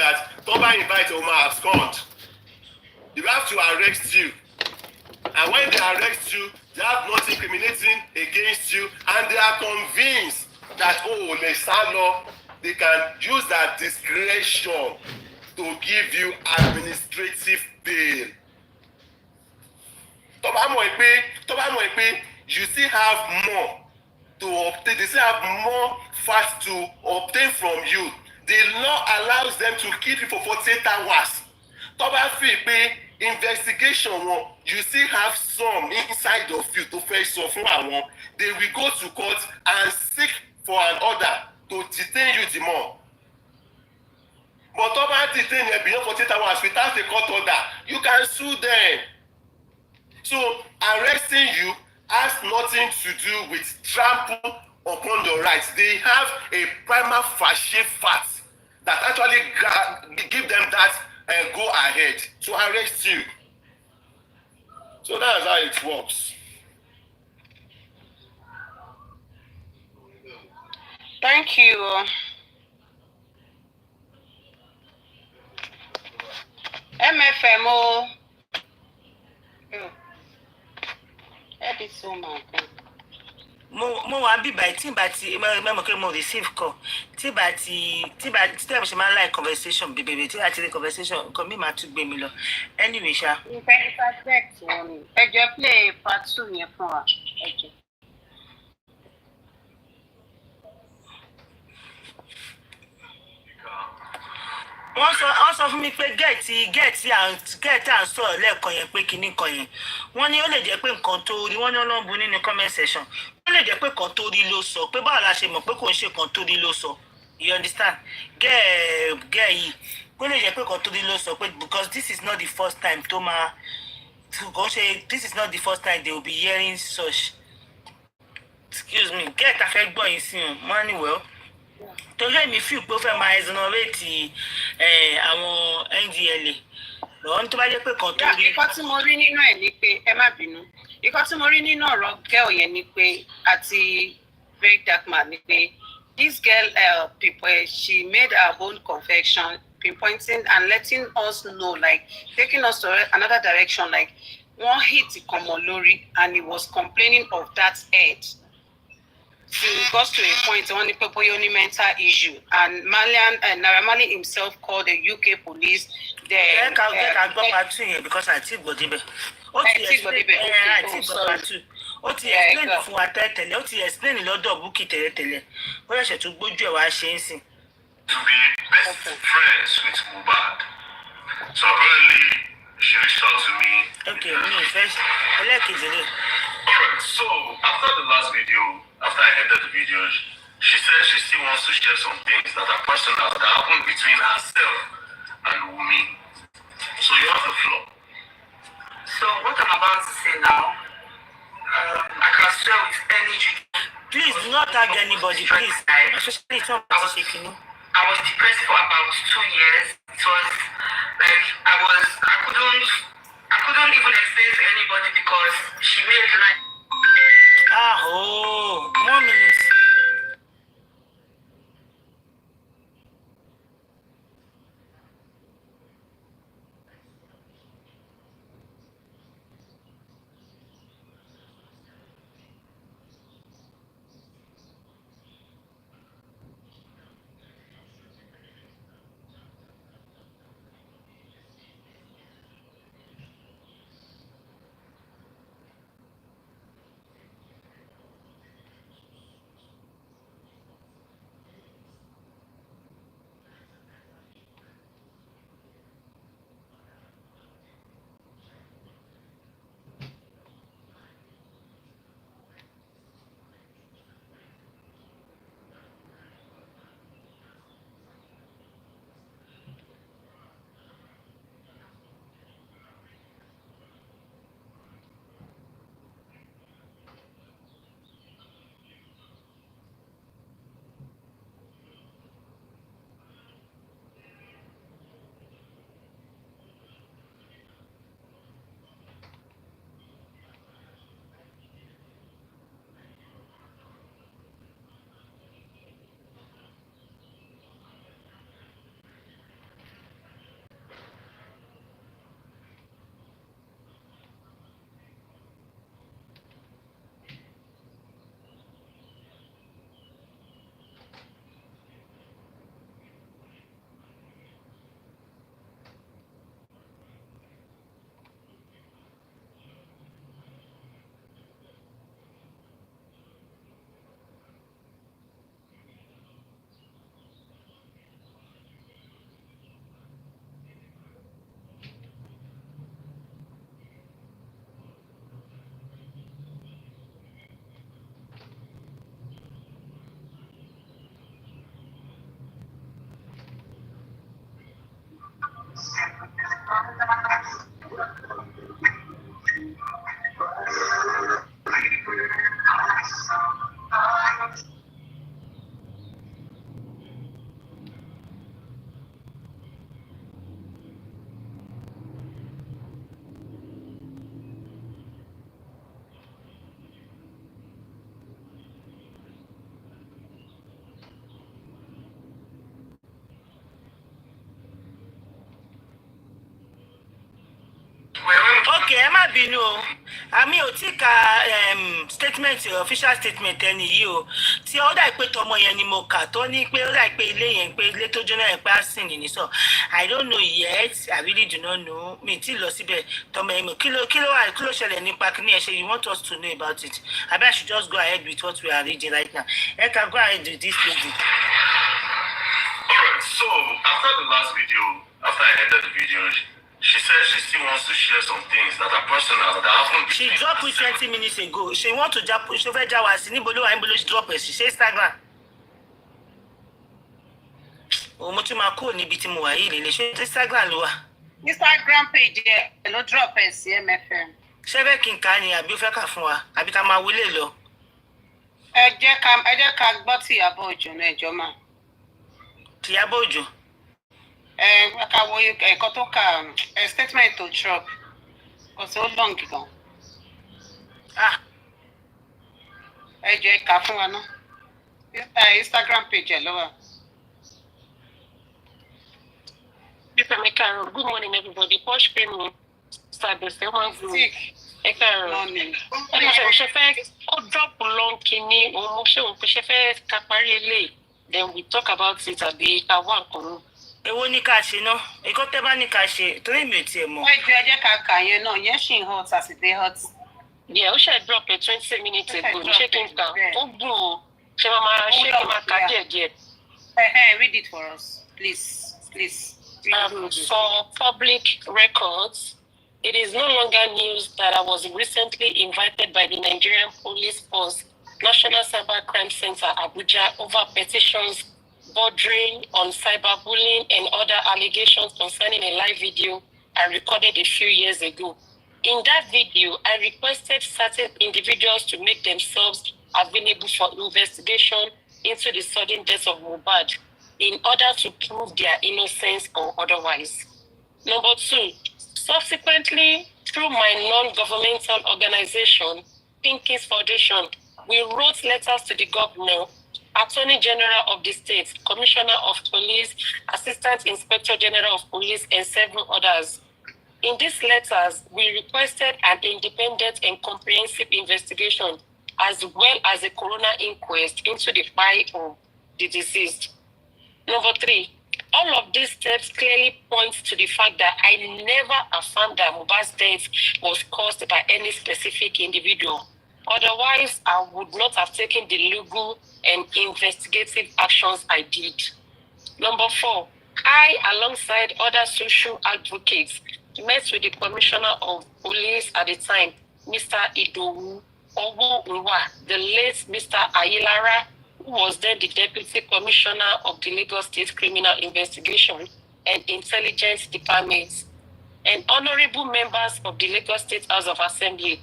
that Toba invite Oma abscond. They have to arrest you. And when they arrest you, they have nothing incriminating against you, and they are convinced that, oh, Lesalo, they can use that discretion to give you administrative bail. You still have more to obtain, they still have more facts to obtain from you. The law allows them to keep you for 48 hours. Investigation, you still have some inside of you to face off. They will go to court and seek for an order to detain you the more. But detain you beyond 48 hours without a court order, you can sue them. So arresting you has nothing to do with trample upon your rights. They have a prima facie fact that actually give them that go ahead to arrest you. So that's how it works. Thank you. MFMO. Mo wa bí báyìí tí bá ti mo ke mo receive call tí bá ṣe máa like conversation bèbè tí àti conversation kan mi máa tún gbé mi lọ anyway ṣá. Ìfẹ́ perfect wọn ni ẹ jẹ́ play part 2 yẹn fún wa ẹ jẹ́. wọ́n sọ fún mi pé gẹ̀ẹ́tì à ń sọ̀rọ̀ lẹ́ẹ̀kan yẹn pé kinní kan yẹn wọ́n ní ó lè jẹ́ pé nǹkan tó rí wọ́n ní ọlọ́run nínú comment section ó lè jẹ́ pé kan tó rí ló sọ pé báwo la ṣe mọ̀ pé kò ń ṣe kan tó rí ló sọ you understand gẹ́ẹ̀ yìí ó lè jẹ́ pé kan tó rí ló sọ pé because this is not the first time tó máa kò ṣe this is not the first time they will be hearing such excuse me gẹ́ẹ̀ta fẹ́ gbọ́ yín sí wọn wọ́n ní well torí èmi fi pé ó fẹ́ máa exonerate àwọn NDLA lọ́wọ́n tó bá jẹ́ pé kan tó rí. Ìkọ́ tí mo rí nínú ẹ̀ ni pé ẹ má bínú ìkọ́ tí mo rí nínú ọ̀rọ̀ girl yẹn ni pé àti very dark man ni pé this girl she made her own confession pinpointing and letting us know like taking us to another direction like one hit ìkànnì lórí and he was complaining of that head. He got to a point when the people only mental issue and Naira Marley himself called the UK police. Get part 2 because I think body be. Ó ti explain fún wa tẹ́lẹ̀ ó ti explain lọ́dọ̀ Bukky tẹ́lẹ̀ ó yẹ ṣètò gbójú ẹ̀ wá ṣe é sìn. To be best friends with Mohbad. So apparently she reached out to me. Okay, me first. Alright, so after the last video, after I ended the video, she said she still wants to share some things that are personal that happened between herself and Wunmi. So you have the floor. So what I'm about to say now, I can swear with energy. Please do not tag anybody, please. Especially somebody shaking. I was depressed for about 2 years. It was like I couldn't even explain to anybody because she made like 1 minute. Okay, ẹ má bínú o. Àmì ò tí ka statement official statement ẹni yìí o. Tí ó dà pé tọmọ yẹn ni mo kà tó ní pé ó dà pé ilé yẹn pé ilé tó jóná yẹn pé á sìn ní sọ. I don't know yet. I really do not know. Mi tí lọ síbẹ̀ tọmọ yẹn mi. Kí ló ṣẹlẹ̀ nípa kíní ẹ̀ ṣe you want us to know about it. Abi I should just go ahead with what we are reading right now. Ẹ can go ahead with this lady. Alright, so after the last video, after I ended the video, she said she still wants to share some things that are personal that haven't been. She dropped it 20 minutes ago. She want to jump. She fẹ́ já wa sí níbo ló wà níbo ló she drop it. She say Instagram. Mo tún máa kúrò níbi tí mo wà yìí lè ṣe Instagram ló wà. Instagram page ẹ ló drop ẹ sí MFM. Ṣé fẹ́ kí n kà ni àbí ó fẹ́ kà fún wa àbí ká máa wọlé lọ. Ẹ jẹ́ ká gbọ́ tí Ìyábọ̀ Òjó náà ẹjọ́ máa. Tí Ìyábọ̀ Òjó. Ká wo ẹ̀kọ́ tó kà statement to drop. Kò sí ó long gan. Ẹ jẹ́ ká fún wa náà. Instagram page ẹ ló wà. Good morning, everybody. Posh Penny, Sabese, one group. Morning. Ṣe fẹ́ ó drop long kini òun mo ṣe òun pé ṣe fẹ́ ká parí eléyìí then we talk about it àbí ká wá nǹkan. Èwo ní ká ṣe náà? Èkó tẹ́ bá ní ká ṣe torí mi ò tiẹ̀ mọ̀. Ẹ jẹ́ ká kà yẹn náà yẹn ṣì ń hot àsìdé hot. Yeah, ó ṣe drop 20 minutes ago. Ṣé kí n kà? Ó gùn o. Ṣé máa ṣé kí n máa kà díẹ̀díẹ̀? Read it for us, please. For public records, it is no longer news that I was recently invited by the Nigerian Police Force National Cybercrime Center, Abuja, over petitions bordering on cyberbullying and other allegations concerning a live video I recorded a few years ago. In that video, I requested certain individuals to make themselves available for investigation into the sudden death of Mohbad in order to prove their innocence or otherwise. Number 2, subsequently, through my non-governmental organization, Pinkies Foundation, we wrote letters to the governor, Attorney General of the state, Commissioner of Police, Assistant Inspector General of Police, and several others. In these letters, we requested an independent and comprehensive investigation, as well as a coroner inquest into the fate of the deceased. Number 3, all of these steps clearly point to the fact that I never affirmed that Mohbad's death was caused by any specific individual. Otherwise, I would not have taken the legal and investigative actions I did. Number 4, I, alongside other social advocates, met with the Commissioner of Police at the time, Mr. Idowu Omowummi, the late Mr. Ayilara, who was then the Deputy Commissioner of the Lagos State Criminal Investigation and Intelligence Department, and honorable members of the Lagos State House of Assembly.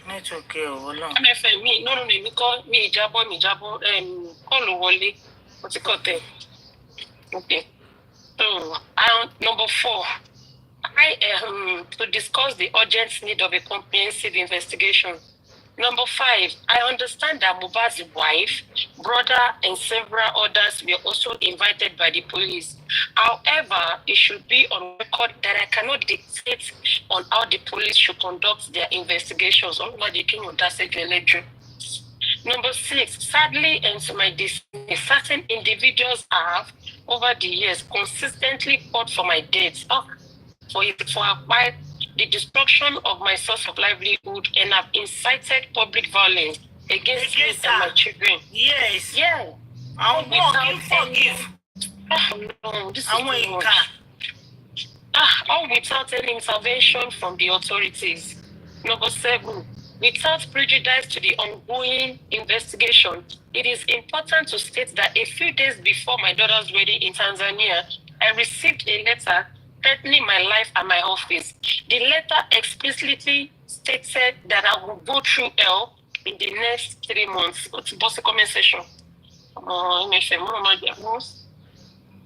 Network o Ọlọ́run. MFM mi no mi kọ́ mi ìjábọ̀ kọ́ọ̀lù wọlé mo ti kọ́ tẹ̀. Okay. So, number 4, to discuss the urgent need of a comprehensive investigation. Number 5, I understand that Mohbad's wife, brother, and several others were also invited by the police. However, it should be on record that I cannot dictate on how the police should conduct their investigations. Number 6, sadly, and to my dismay, certain individuals have, over the years, consistently fought for my death, for the destruction of my source of livelihood, and have incited public violence against me and my children. Yes. Yeah. I won't forgive. No, this is too much. All without any intervention from the authorities. Number 7, without prejudice to the ongoing investigation, it is important to state that a few days before my daughter's wedding in Tanzania, I received a letter threatening my life and my office. The letter explicitly stated that I will go through hell in the next 3 months. What's the comment section?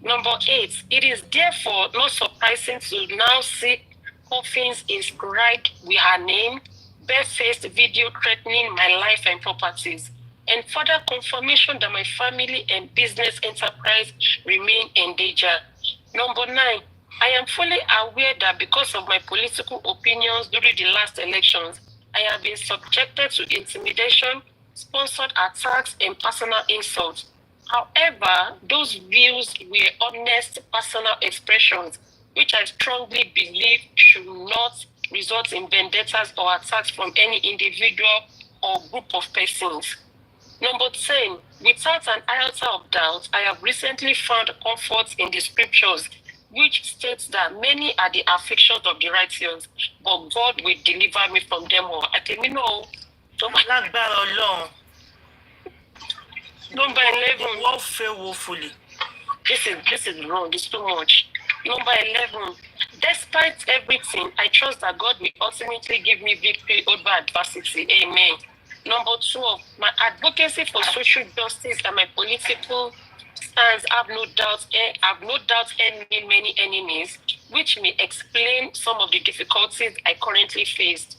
Number 8, it is therefore not surprising to now see coffins inscribed with her name, barefaced video threatening my life and properties, and further confirmation that my family and business enterprise remain in danger. Number 9, I am fully aware that because of my political opinions during the last elections, I have been subjected to intimidation, sponsored attacks, and personal insults. However, those views were honest personal expressions, which I strongly believe should not result in vendettas or attacks from any individual or group of persons. Number 10, without an iota of doubt, I have recently found comfort in the scriptures, which states that many are the afflictions of the righteous, but God will deliver me from them all. I think we know. Lágbára Ọlọ́run. Number 11. Wọ́n fẹ́ woefully. This is wrong. It's too much. Number 11. Despite everything, I trust that God will ultimately give me victory over adversity. Amen. Number 12. My advocacy for social justice and my political stance have no doubt enemy many enemies, which may explain some of the difficulties I currently faced.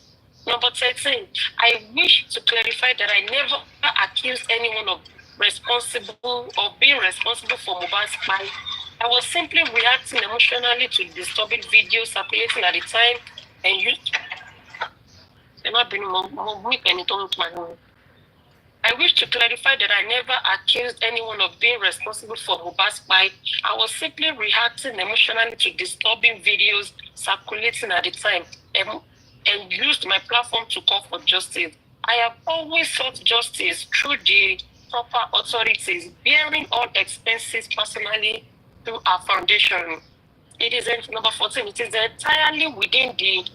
Number 13. I wish to clarify that I never accused anyone of being responsible for Mohbad's crime. I was simply reacting emotionally to disturbing videos circulating at the time and used. I wish to clarify that I never accused anyone of being responsible for Mohbad's crime. I was simply reacting emotionally to disturbing videos circulating at the time and used my platform to call for justice. I have always sought justice through the proper authorities, bearing all expenses personally through our foundation. It is number 14. It is entirely within the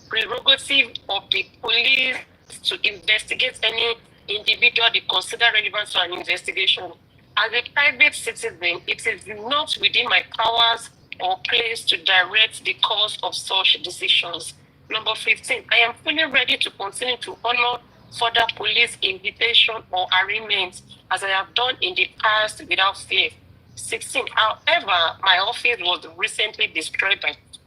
prerogative of the police to investigate any individual they consider relevant to an investigation. As a private citizen, it is not within my powers or place to direct the course of such decisions. Number 15. I am fully ready to continue to honor further police invitation or arraignments as I have done in the past without fear. 16. However, my office was recently destroyed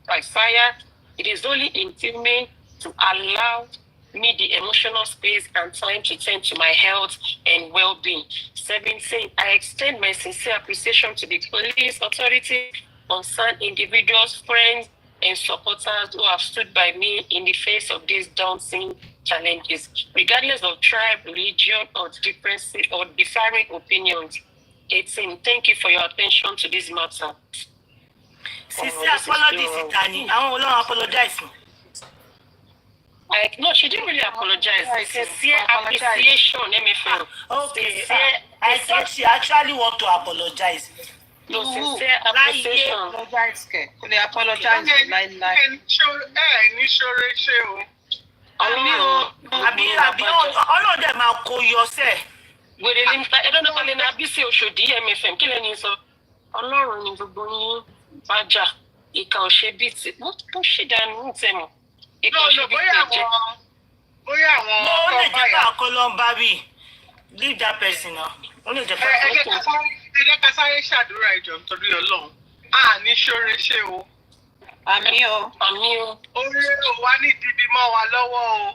by fire. It is only inhumane to allow me the emotional space and time to tend to my health and well-being. 17. I extend my sincere appreciation to the police authority, concerned individuals, friends, and supporters who have stood by me in the face of these daunting challenges, regardless of tribe, religion, or differences or differing opinions. 18. Thank you for your attention to this matter. Sincere apology síta ni. Àwọn Ọlọ́run apologize. No, she didn't really apologize. Sincere appreciation, MFL. Okay. I thought she actually want to apologize. No, sincere appreciation. They apologize. Àbí ọlọ́dẹ máa kó yọ sẹ́ẹ̀. Wèrè ní ẹ̀dọ́ náà lè na Bísí Òṣòdì MFM kí lẹ́ni sọ. Ọlọ́run ni gbogbo yín bá jà, ìkà ò ṣe bí ti. Bó ṣì dànù ní tẹ̀mọ̀. Ìkà ò ṣe bí ti jẹ́. Bóyá àwọn ó lè jẹ́ pé àkọlọ́ ń bá rí. Leave that person now. Ó lè jẹ́ pé àkọlọ́. Ẹ jẹ́ ká sáré ṣàdúrà ìjọ nítorí Ọlọ́run. A ní ṣoore ṣe o. Àmín o. Àmín o. Oore ò wá ní ìdíbí mọ́ wa lọ́wọ́ o.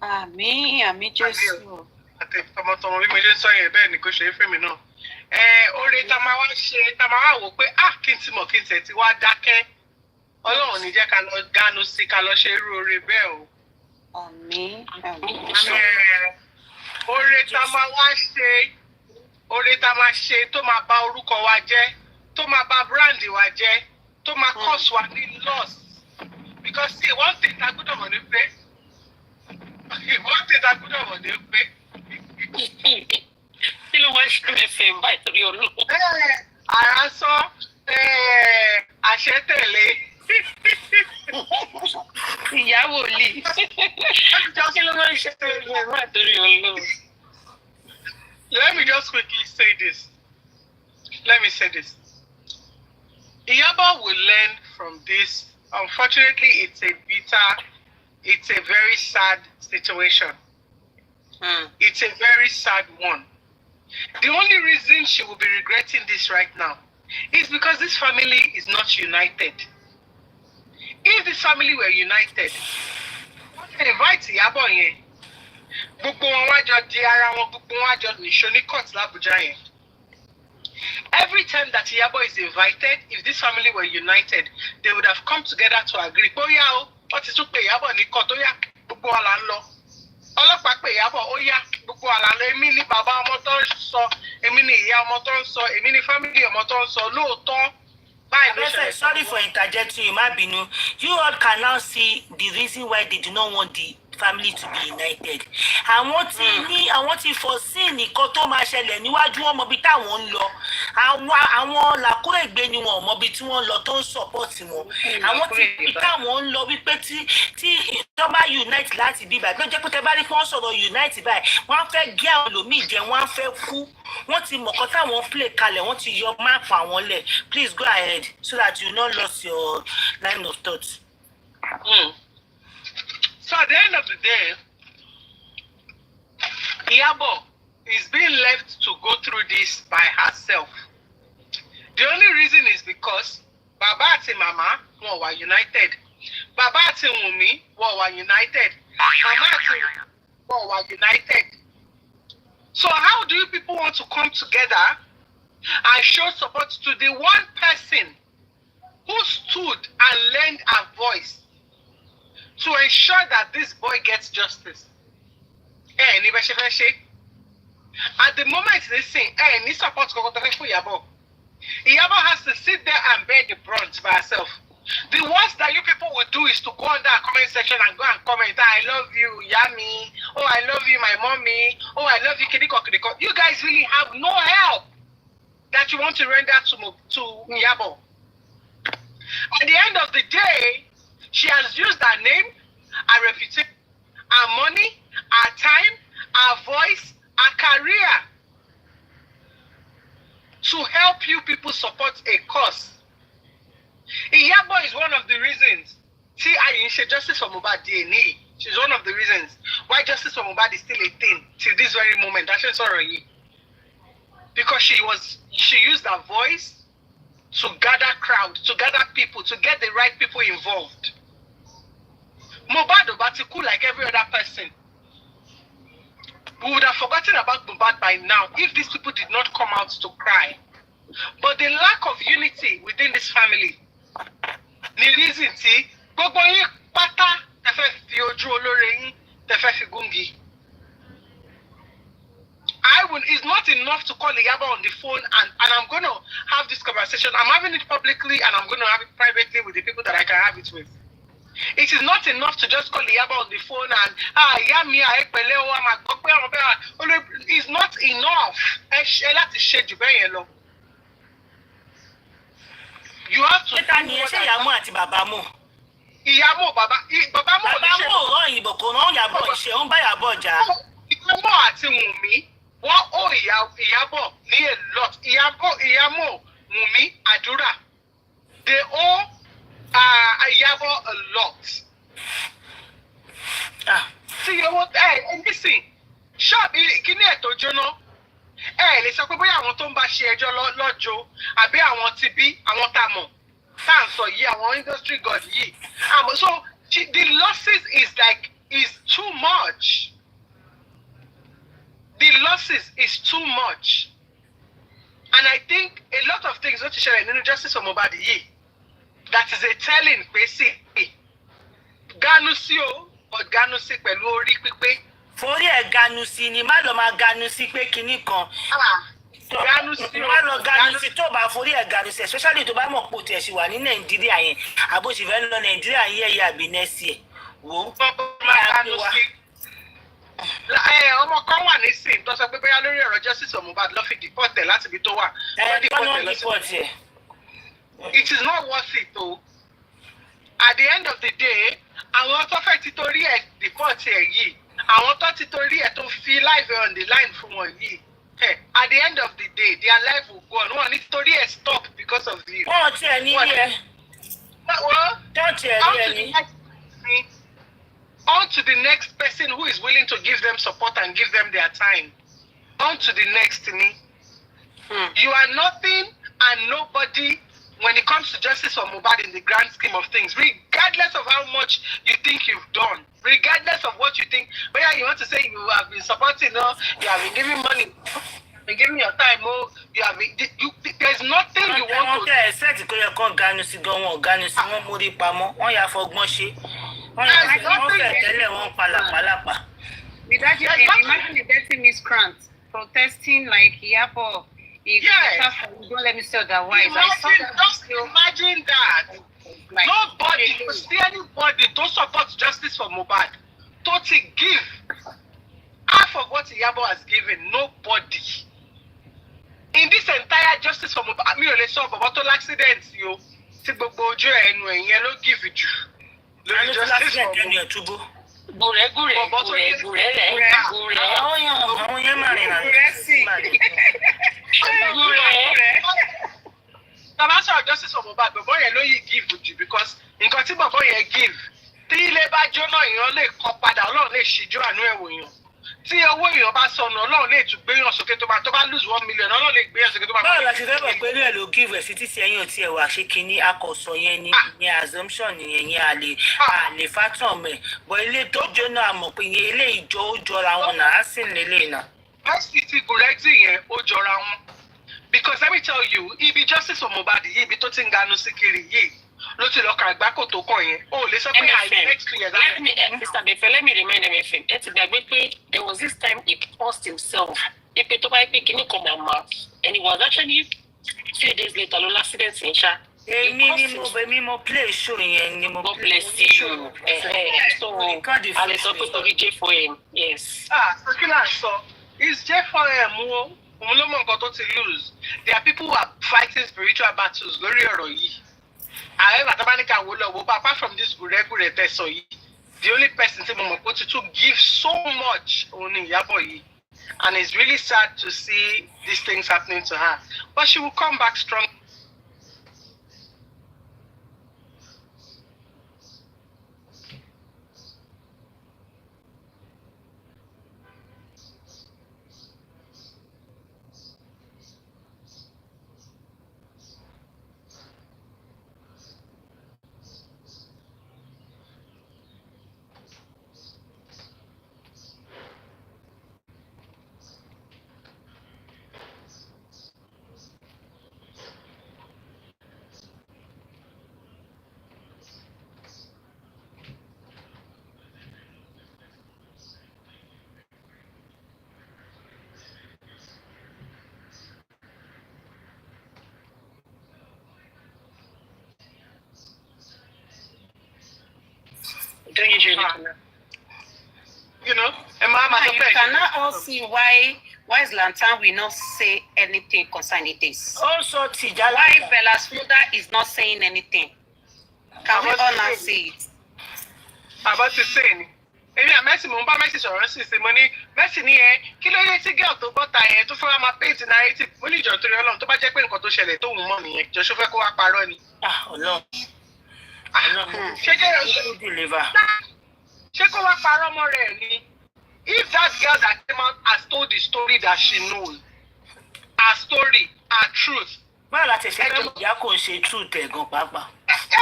Àmín Jésù. Àti tọmọtọmọ bí mo ṣe sọ yẹn bẹ́ẹ̀ ni kò ṣe é fún mi náà. Oore tá máa wá ṣe tá máa wá wò pé kí n ti mọ̀ kí n tẹ̀ ti wá dákẹ́. Ọlọ́run ní jẹ́ ká lọ gánu sí ká lọ ṣe irú oore bẹ́ẹ̀ o. Àmín. Oore tá máa wá ṣe, oore tá máa ṣe tó máa bà orúkọ wa jẹ́, tó máa bà brand wa jẹ́, tó máa cause wa ní loss. Because see, one thing tá gbọ́dọ̀ mọ̀ ní pé Kí ló wá ṣe MFM báyìí torí Ọlọ́run? Àrà sọ àṣẹ tẹ̀lé. Ìyàwó lì. Kí ló wá ṣe MFM báyìí torí Ọlọ́run? Let me just quickly say this. Let me say this. Iyabo will learn from this. Unfortunately, it's a very sad situation. It's a very sad one. The only reason she will be regretting this right now It's because this family is not united. If this family were united, they invite Iyabo yẹn. Gbogbo wọn wá jọ di ara wọn, gbogbo wọn wá jọ nìṣó ní court l'Abuja yẹn. Every time that Iyabo is invited, if this family were united, they would have come together to agree. Oh yeah, what is to pay Iyabo ní court? Oh yeah, gbogbo wa la ń lọ. Ọlọ́pàá pé Iyabo, ó yá, gbogbo wa la ń lọ. Èmi ni bàbá ọmọ tó ń sọ, èmi ni ìyá ọmọ tó ń sọ, èmi ni family ọmọ tó ń sọ. Lóòótọ́, sorry for interjecting you, Mabinu. You all can now see the reason why they do not want the family to be united. Àwọn tí foresee nìkan tó máa ṣẹlẹ̀ níwájú wọn mọbi táwọn ń lọ. Àwọn làkúrègbè ni wọn mọbi tí wọ́n lọ tó ń support wọn. Àwọn tí táwọn ń lọ wípé tí ìjọba unite láti bí báyìí. Ló jẹ́ pé tẹ́ bá rí pé wọ́n sọ̀rọ̀ unite báyìí. Wọ́n fẹ́ gé àwọn ẹlòmíì jẹ, wọ́n fẹ́ kú. Wọ́n ti mọ̀kọ́ táwọn play kalẹ̀, wọ́n ti yọ máàpù àwọn lẹ̀. Please go ahead so that you not lose your line of thought. So at the end of the day, Iyabo is being left to go through this by herself. The only reason is because Baba àti Mama were united. Baba àti Wunmi were united. Mama àti were united. So how do you people want to come together and show support to the one person who stood and lent a voice to ensure that this boy gets justice? At the moment they say, need support Iyabo. Iyabo has to sit there and bear the brunt by herself. The worst that you people would do is to go under a comment section and go and comment, I love you, Yami. Oh, I love you, my mommy. Oh, I love you, Kidiko. You guys really have no help that you want to render to Iyabo. At the end of the day, she has used her name, her reputation, her money, her time, her voice, her career to help you people support a cause. Iyabo is one of the reasons. See, I say justice for Mohbad DNA. She's one of the reasons why justice for Mohbad is still a thing till this very moment. That's sorry. Because she used her voice to gather crowd, to gather people, to get the right people involved. Mohbad Obatiku, like every other person, we would have forgotten about Mohbad by now if these people did not come out to cry. But the lack of unity within this family, the reason gbogbo yín pátá tẹ́ fẹ́ fi ojú olóore yín tẹ́ fẹ́ fi gúngi. It's not enough to call Iyabo on the phone and I'm going to have this conversation. I'm having it publicly and I'm going to have it privately with the people that I can have it with. It is not enough to just call Iyabo on the phone and it's not enough. You have to Iyamo Baba òyìnbó kò rán Iyabo ìṣe ń bá Iyabo jà. Iyamo àti Wunmi wọ́n owe Iyabo ní a lot. Iyamo, Wunmi, Àdúrà, they owe Iyabo a lot. See, you want listen. Shop kíní ètò jóná. Lè sọ pé bóyá àwọn tó ń bá ṣe ẹjọ́ lọ́jọ́ àbí àwọn tí bí àwọn tá mọ̀. So industry god yìí. So the losses is too much. The losses is too much. And I think a lot of things not to share in justice for Mohbad yìí. That is a telling basically. Ganusi o, but Ganusi pẹ̀lú orí pípé. Forí ẹ̀ Ganusi ni má lọ máa Ganusi pé kinní kan. Ganusi tó bá forí ẹ̀ Ganusi, especially tó bá mọ̀ pò tiẹ̀ sì wà ní Nàìjíríà yẹn. Àbó sì fẹ́ lọ Nàìjíríà yẹn yẹ àbí next year. Wo. Ọmọ kan wà nísìnyí tó sọ pé bóyá lórí ọ̀rọ̀ justice for Mohbad ló fi deport ẹ̀ láti ibi tó wà. It is not worth it though. At the end of the day, àwọn tó fẹ́ ti torí ẹ̀ deport ẹ̀ yìí, àwọn tó ti torí ẹ̀ tó fi life on the line fún wọn yìí. At the end of the day, their life will go on. Wọ́n ní torí ẹ̀ stop because of you. Wọ́n ti ẹ̀ ní ilé. On to the next person who is willing to give them support and give them their time. On to the next me. You are nothing and nobody nobody, when it comes to justice for Mohbad in the grand scheme of things, regardless of how much you think you've done, regardless of what you think, whether you want to say you have been supporting, or you have been giving money, you giving your time, or you have been, there's nothing you want to. Imagine the dirty miscreant protesting like Yabo. Yes. Don't let me say otherwise. Imagine that. Like, nobody, to see anybody to support justice for Mohbad, to give half of what Yabo has given, nobody. In this entire justice for Mohbad, me only saw about all accidents, you. See, but Bojo and when yellow give it you. Justice for Mohbad. Justice for Mohbad, but boy, I know you give with you because in Kotiba boy, I give. Tí ilé bá jóná èèyàn lè kọ padà Ọlọ́run lè ṣíjú àánú ẹ̀wò èèyàn. Tí owó èèyàn bá sọnù Ọlọ́run lè tún gbéyàn sókè tó bá lose 1 million Ọlọ́run lè gbéyàn sókè tó bá. Báwo la ṣe fẹ́ mọ̀ pé ní ẹ̀ ló give ẹ̀ sí títí ẹ̀yìn òtí ẹ̀ wà ṣé kínní akọ̀sọ̀ yẹn ni ìyẹn assumption yẹn àlè fátàn mẹ́ bọ̀ ilé tó jóná àmọ̀ pé ìyẹn ilé ìjọ ó jọra wọn náà á sì nílé náà. Bestie ti gùrẹ́tì yẹn ó jọra wọn because let me tell you ibi justice for Mohbad yìí ibi tó ti ń ganu sí kiri yìí ló ti lọ kà àgbákò tó kàn yẹn o lè sọ pé I next year. Mr. Befe, let me remind MFM ẹ ti gbàgbé pé there was this time he paused himself ipe tó bá yẹ pé kíní kan màmá and he was actually few days later ló l'accident yẹn ṣá. Èmi mo play show yẹn ni mo play show. So a lè sọ pé torí J4M yes. So kí là ń sọ is J4M wo òun ló mọ nǹkan tó ti lose there are people who are fighting spiritual battles lórí ọ̀rọ̀ yìí. However, Domenica will love, but apart from this gure test, the only person tí mo mọ̀ pé to give so much only Yabo, and it's really sad to see these things happening to her. But she will come back strong. Don't usually you know, you cannot all see why Zlatan will not say anything concerning this. Also, why Bella's father is not saying anything. Can we all not see it? About to say ni. Èmi à Messi mo ń bá Messi sọ̀rọ̀ sí ṣe mo ní Messi ní kí ló dé tí girl tó bọ́ta tó fẹ́ máa paint narrative mo ní ìjọ torí Ọlọ́run tó bá jẹ́ pé nǹkan tó ṣẹlẹ̀ tó wù mọ́ nìyẹn jọ ṣó fẹ́ kó wá parọ́ ni. Ọlọ́run. Ṣé kó wá parọ́ mọ́ rẹ̀ ni? If that girl that came out has told the story that she knows, her story, her truth. Báwo la ti ṣe fẹ́ ìyá kò ṣe truth ẹ̀ gan pàápàá?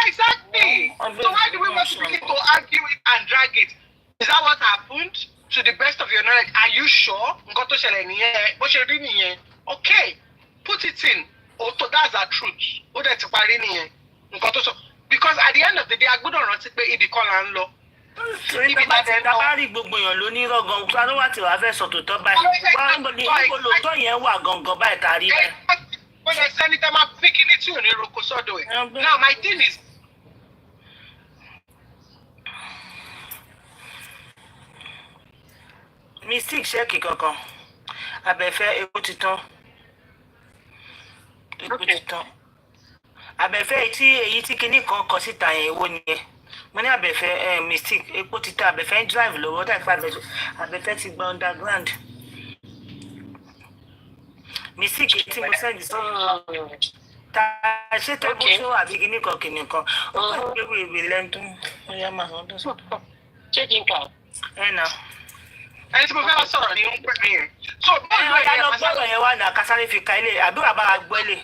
Exactly. So why do we want to begin to argue it and drag it? Is that what happened? To the best of your knowledge, are you sure? Nǹkan tó ṣẹlẹ̀ nìyẹn, bó ṣe rí nìyẹn. Okay, put it in. So that's the truth. Ó dẹ̀ ti parí nìyẹn. Nǹkan tó sọ. Because at the end of the day, a gbọ́dọ̀ rántí pé ibì kan là ń lọ. Ibi tá rí gbogbo èèyàn ló ní rọgàn tó ló wà tí wàá fẹ́ sọ tòótọ́ báyìí. Níbo lóòótọ́ yẹn wà gangan báyìí tàrí rẹ̀. When I send it, I'm picking it to you, Roko Sodo. Now, my thing is. Mistake ṣẹ́ẹ̀kì kankan. Abẹ́fẹ́ epo ti tán. Epo ti tán. Abẹ́fẹ́ èyí tí kinní kan kọ síta yẹn èwo nìyẹn. Mo ní Abẹ́fẹ́ mistake epo ti tán Abẹ́fẹ́ ń drive lọ́wọ́ dàgbà Abẹ́fẹ́ ti gba underground. Mistake tí mo sẹ́yìn sọ. Ta ṣé tó bó ṣó àbí kinní kan ó kàn gbé wèwè lẹ́nu tó ń yá máa sọ tó sọ. Ṣé kí n kà? Nà. Ẹni tí mo fẹ́ wá sọ̀rọ̀ ni ó ń pè mí yẹn. So bọ́ọ̀lù ẹ̀yà lọ gbọ́dọ̀ yẹn wà ní àkásáré fi ka ilé àbí wàá bá wa gbọ́ ilé.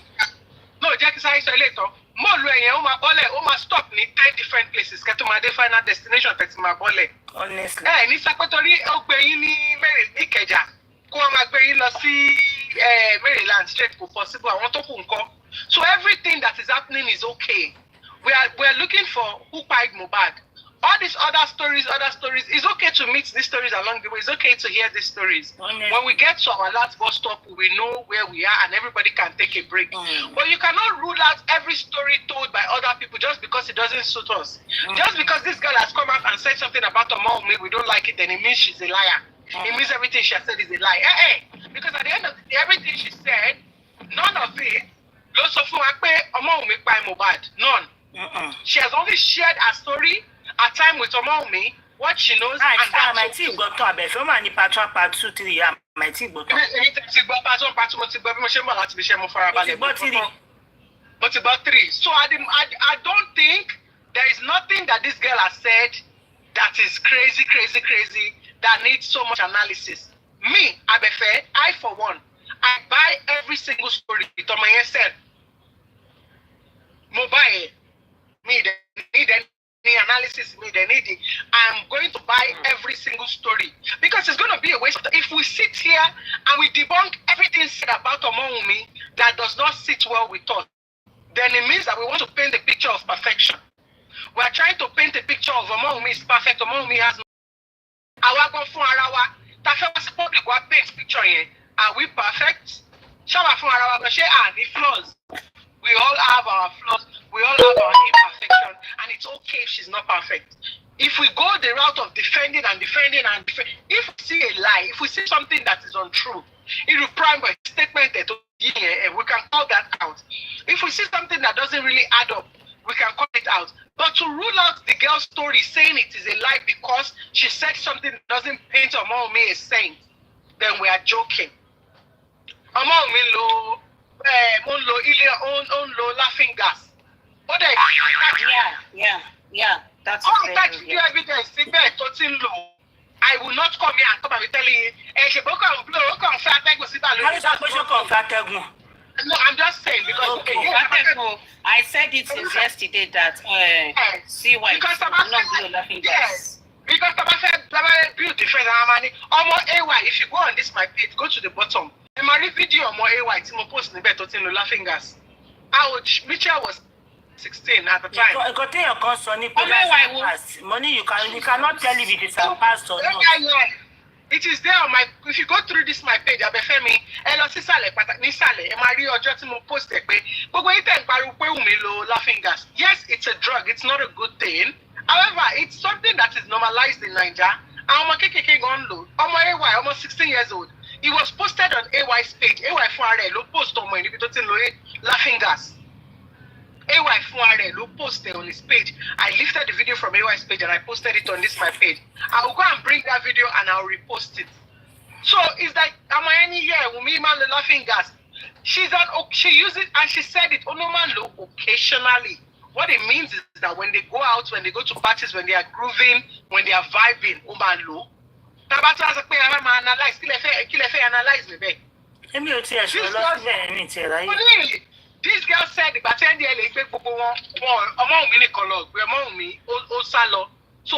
No, jẹ́ kí sáré sọ ilé ìtàn. Mọ́ọ̀lù ẹ̀yẹn ó máa bọ́lẹ̀, ó máa stop ní 10 different places kẹ́ tó máa dé final destination tẹ̀ tí máa bọ́lẹ̀. Honestly. Ní sápẹ́ torí ó gbé yín ní Ìkẹjà kó wọ́n máa gbé yín lọ sí Maryland straight kò possible àwọn tó kù nǹkan. So everything that is happening is okay. We are looking for who pied Mohbad. All these other stories, it's okay to meet these stories along the way. It's okay to hear these stories. Honestly. When we get to our last bus stop, we know where we are and everybody can take a break. But you cannot rule out every story told by other people just because it doesn't suit us. Just because this girl has come out and said something about Omowummi, we don't like it, then it means she's a liar. It means everything she has said is a lie. Because at the end of the day, everything she said, none of it, ló sọ fún wa pé Omowummi pa Mohbad. None. She has only shared her story, her time with Omowummi, what she knows, and that's my team got to be from any part 1, part 2, 3. Yeah, my team got to. Part 1, part 2, mo ti gbọ́ bí mo ṣe ń bọ̀ láti fi ṣe mo farabalẹ̀. Mo ti gbọ́ 3. So I don't think there is nothing that this girl has said that is crazy, that needs so much analysis. Me, Abefe, I for one, I buy every single story Tomoye said. Mobile, me, they need any analysis, me, they need it. I'm going to buy every single story because it's going to be a waste. If we sit here and we debunk everything said about Omowummi that does not sit well with us, then it means that we want to paint a picture of perfection. We are trying to paint a picture of Omowummi is perfect. Omowummi has no. Public paint picture here. Are we perfect? Flaws. We all have our flaws. We all have our imperfection, and it's okay if she's not perfect. If we go the route of defending, if we see a lie, if we see something that is untrue, it will prime a statement that we can call that out. If we see something that doesn't really add up, we can call it out. But to rule out the girl's story saying it is a lie because she said something that doesn't paint Omowummi a saint, then we are joking. Omowummi lo laughing gas. Yeah. That's that you evidence. I will not come here and come and be telling you, no, I'm just saying because I said it since yesterday that see why because not blow laughing gas. Because Taba build different harmony. AY, if you go on this my page, go to the bottom. And my video AY, Timo post in the laughing gas. Mitchell was 16 at the time. Money you cannot tell if it is a past or not. It is there on my. If you go through this my page, Abefemi, post laughing gas. Yes, it's a drug. It's not a good thing. However, it's something that is normalized in Nigeria. Almost 16 years old. It was posted on AY's page. AY post on my laughing gas. AY posted on his page. I lifted the video from AY's page and I posted it on this my page. I will go and bring that video and I'll repost it. So it's like the laughing gas. She used it and she said it occasionally. What it means is that when they go out, when they go to parties, when they are grooving, when they are vibing, this girl said the bartender so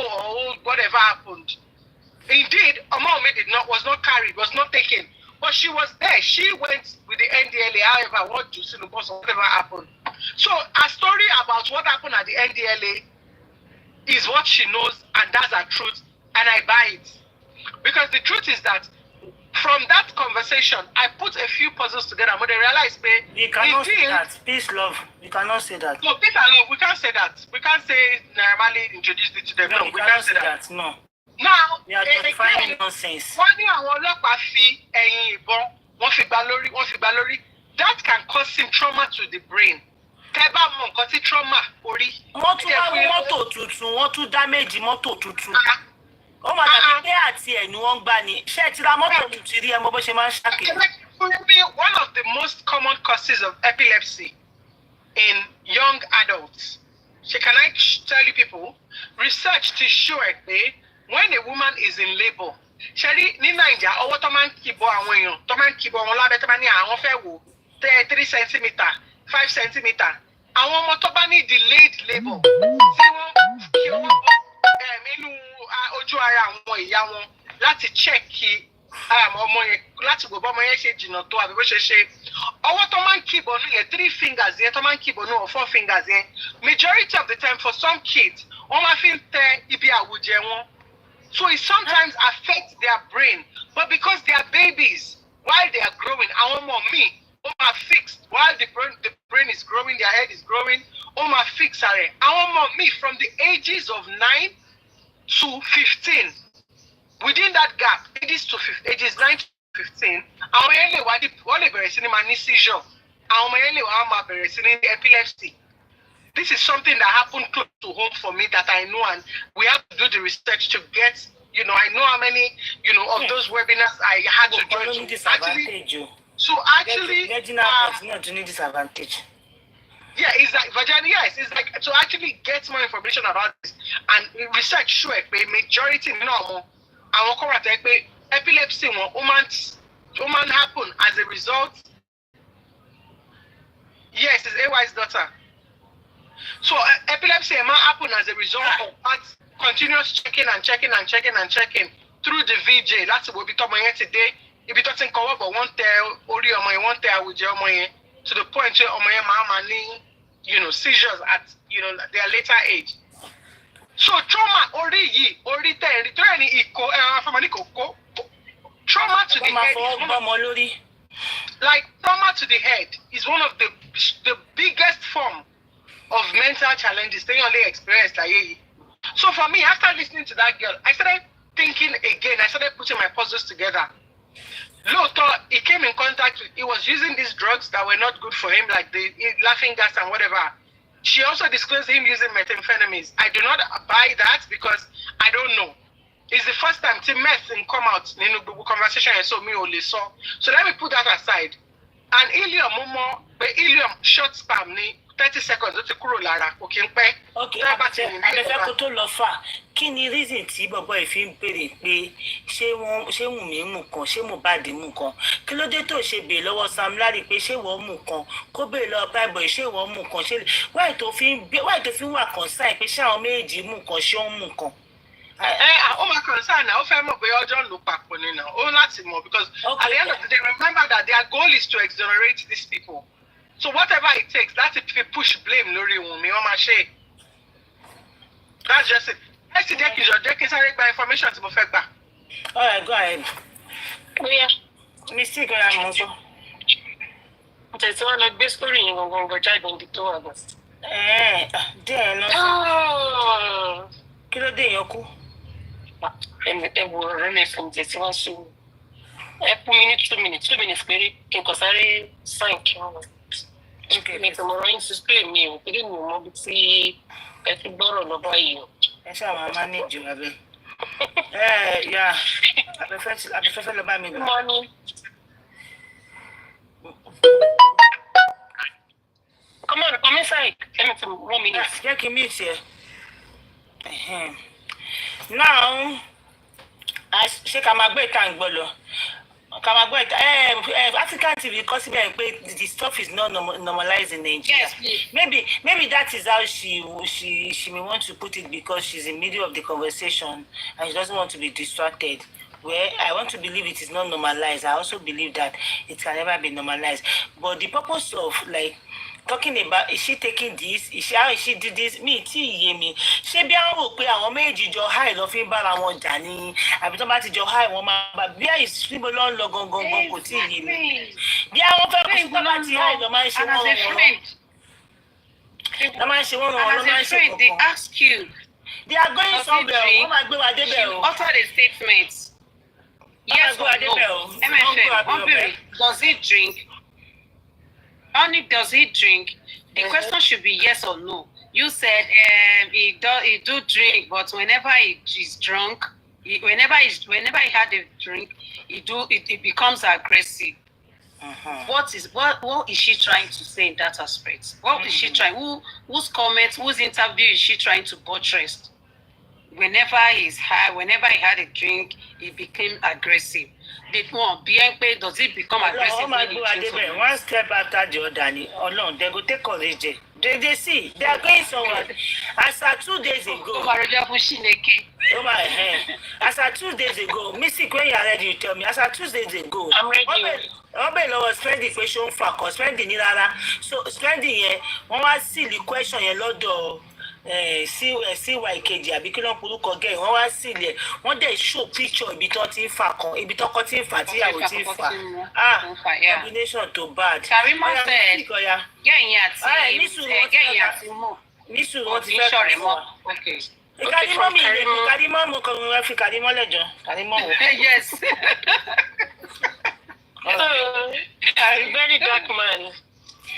whatever happened. Indeed, Omowummi was not carried, was not taken. But she was there. She went with the NDLA, however, whatever happened. So a story about what happened at the NDLA is what she knows, and that's her truth, and I buy it. Because the truth is that from that conversation, I put a few puzzles together, but I realized, you cannot say that. Peace, love. You cannot say that. No, peace and love. We can't say that. We can't say normally introduced it to them. No, we can't say that. No. Now, we are defining nonsense. That can cause him trauma to the brain. Trauma. Damage one of the most common causes of epilepsy in young adults. So can I tell you people, research to show it, when a woman is in labor, Sherry, ni Naija, owo to man kibo awon eyan, to man kibo won labe to man ni awon fe wo 3 centimeter, 5 centimeter. Àwọn ọmọ tó bá ní delayed labour tí wọ́n kí ọwọ́ bọ́ nínú ojú ara àwọn ìyá wọn láti check ọmọ yẹn láti gbogbo ọmọ yẹn ṣe jìnnà tó àbí bó ṣe ṣe. Ọwọ́ tó máa ń kí ìbọnú yẹn 3 fingers yẹn tó máa ń kí ìbọnú or 4 fingers yẹn majority of the time for some kids wọ́n máa fi ń tẹ ibi àwùjẹ wọn. So it sometimes affects their brain, but because they are babies, while they are growing, our mommy, are fixed. While the brain is growing, their head is growing, are fixed. Our mommy from the ages of 9 to 15, within that gap, ages 9 to 15, our seizure, our epilepsy. This is something that happened close to home for me that I know, and we have to do the research to get, I know how many, of those webinars I had to join. Not to disadvantage. Yeah, it's like Virginia. Yes, it's like to actually get more information about this and research. Sure, majority normal. Our correct epilepsy woman happen as a result. Yes, it's AY's daughter. So epilepsy might happen as a result of that continuous checking through the VJ. That's what we talk about today. If you doesn't cover, but one tell Ori Omoye, one tell Awuje Omoye, to the point where Omoye mama seizures at their later age. So trauma trauma to the head. Like trauma to the head is one of the biggest form of mental challenges they only experienced. So for me, after listening to that girl, I started thinking again. I started putting my puzzles together. Lothar, he came in contact with, he was using these drugs that were not good for him, like the laughing gas and whatever. She also disclosed him using methamphetamines. I do not buy that because I don't know. It's the first time to meth and come out in the conversation I saw me only saw. So let me put that aside. And Ilium short spam 30 seconds ó ti kúrò lára kò kí n pẹ́. Okay, abẹ́fẹ́ kó tó lọ fà kí ni reason tí bọ̀bọ̀ yìí fi ń béèrè pé ṣé Wùnmí mú kan ṣé Mohbad mú kan kí ló dé tó ṣe béèrè lọ́wọ́ Sam Larry pé ṣé wọ́n mú kan kó béèrè lọ́wọ́ Primeboy ṣé wọ́n mú kan ṣé wáyé tó fi ń wà concern pé ṣé àwọn méjì mú kan ṣé wọ́n mú kan. Ó máa concern náà ó fẹ́ mọ̀ pé ọjọ́ ń lò papọ̀ ni náà ó láti mọ̀ because at the end of the day remember that their goal is to exonerate these people. So whatever it takes, that's if you push blame lórí Wùnmí wọ́n máa ṣe. That's just it. Let's see jẹ́ kí sáré gba information tí mo fẹ́ gbà. All right, go ahead. Yeah. Mistake ọ̀la mọ̀ sọ. Ǹjẹ́ wọ́n lọ gbé sórí yẹn gangan jáde níbi tó wà bọ̀. Díẹ̀ lọ. Kí ló dé yẹn kú? Ẹ wo ọ̀rẹ́ mi fún mi tí wọ́n sùn. Ẹ fún mi ní 2 minutes péré kí n kò sáré sign kí wọ́n wọ̀. Mi tí mo rán display mi ò pé mi ò mọ bí tí ẹ ti gbọ́rọ̀ lọ báyìí o. Ẹ ṣáà máa manage abẹ. Ya abẹ́fẹ́ lọ bá mi gbà. Come on, come inside. Let me for 1 minute. Jẹ́ kí n meet here. Now, ṣé ká máa gbé ìta ìgbọ́ lọ? African TV because the stuff is not normalized in Nigeria. Yes, please. Maybe that is how she may want to put it because she's in the middle of the conversation and she doesn't want to be distracted. Well, I want to believe it is not normalized. I also believe that it can never be normalized. But the purpose of talking about is she taking this? How is she did this? Me, me. She be àwọn pé àwọn méjì jọ high lọ fi ń bára wọn jà ní àbí tó bá ti jọ high wọn máa bá bí ìsìnbó lọ ń lọ gangan kò tí ì yé mi. Bí àwọn fẹ́ kó tó bá ti high lọ máa ń ṣe wọ́n wọ́n. They ask you. They are going somewhere. Wọ́n máa gbé wa débẹ̀ o. Utter a statement. Yes or no? MFM, does he drink? Only does he drink? The question should be yes or no. You said he do drink, but whenever he is drunk, whenever he had a drink, it becomes aggressive. What is she trying to say in that aspect? What is she trying? Whose comment, whose interview is she trying to buttress? whenever he's high, whenever he had a drink, he became aggressive. The one, BNP, does it become aggressive when he drinks? One step after the other, alone, they go take courage. They see, they are going somewhere. As at 2 days ago, Oh my hand. As at 2 days ago, Missy, when you are ready, you tell me. As at 2 days ago, I'm ready. Obe was spending question for spending in Lara. So spending here, one was silly question a lot of CYKG àbí kí ló ń porúkọ gẹ̀ wọ́n wá sílẹ̀ wọ́n dẹ̀ show picture ibi tó ti ń fà kan ibi tó kọ́ ti ń fà tíyàwó ti ń fà combination to bad. Karimo said gẹ̀yìn àti mọ̀ nísùúrù wọ́n ti fẹ́ kọ́ mọ́. Karimo mi ìlú Karimo mo kàn wọ́n fi Karimo lẹ́jọ́ Karimo wò. Yes. A very dark man.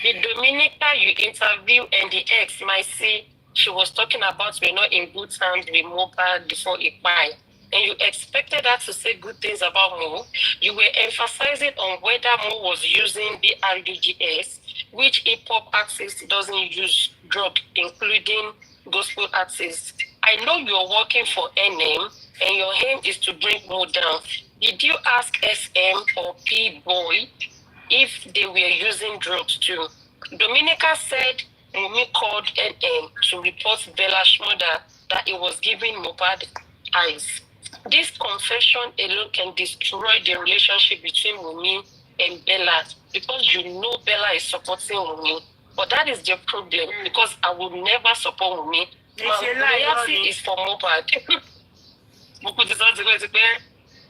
The Domenica you interview and the ex might see she was talking about we're not in good terms with Mohbad before it buy. And you expected her to say good things about Mo. You were emphasizing on whether Mo was using the RDGS, which hip-hop artist doesn't use drug, including gospel artists. I know you're working for NM and your aim is to bring Mo down. Did you ask SM or P-Boy if they were using drugs too? Domenica said Wunmi called NM to report Bella's mother that it was giving Mohbad eyes. This confession alone can destroy the relationship between Wunmi and Bella because you know Bella is supporting Wunmi. But that is the problem because I will never support Wunmi. My loyalty is for Mohbad.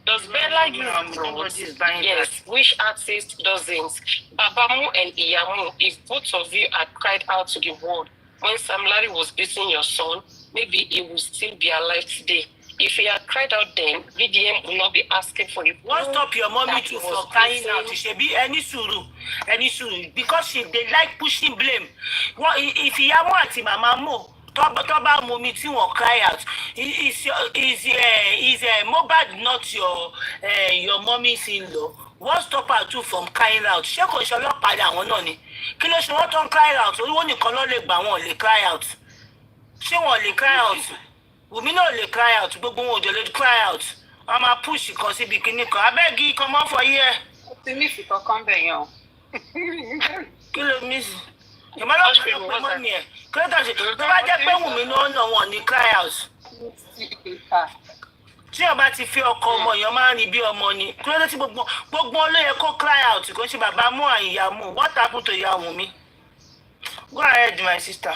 Does Bella use drugs? Yes. Which artist doesn't? Babamu and Iyamu, if both of you had cried out to the world when Sam Larry was beating your son, maybe he would still be alive today. If he had cried out then, VDM will not be asking for it. Won't stop your mommy to from crying out. She should be any suru, because they like pushing blame. What if Iyamu ati Mama Mo? Toba mommy tí wọ́n cry out. Is Mohbad not your mommy's in-law? What stop her too from crying out? Ṣé kò ṣe ọlọ́pàá àwọn náà ni? Kí ló ṣe wọ́n tó ń cry out? Oríwó nìkan ló lè gbà wọ́n lè cry out. Ṣé wọ́n lè cry out? Wùmí náà lè cry out. Gbogbo wọn ò jọ lè cry out. Wọ́n máa push kan síbi kíní kan. Abẹ́gi come on for here. Ti mí fi kankan bẹ̀ yẹn o. Kí ló miss? Ìmọ̀ lọ́pàá ló pé mọ́ mi ẹ̀. Kí ló tà ṣe? Tó bá jẹ́ pé Wùmí náà náà wọ́n ní cry out. Tí ọba ti fi ọkọ ọmọ èèyàn máa ń rí bí ọmọ ni kí ló dé tí gbogbo ló yẹ kó cry out kó ṣe bàbá mú àyà mú what happened to ìyá Wùmí? Go ahead my sister.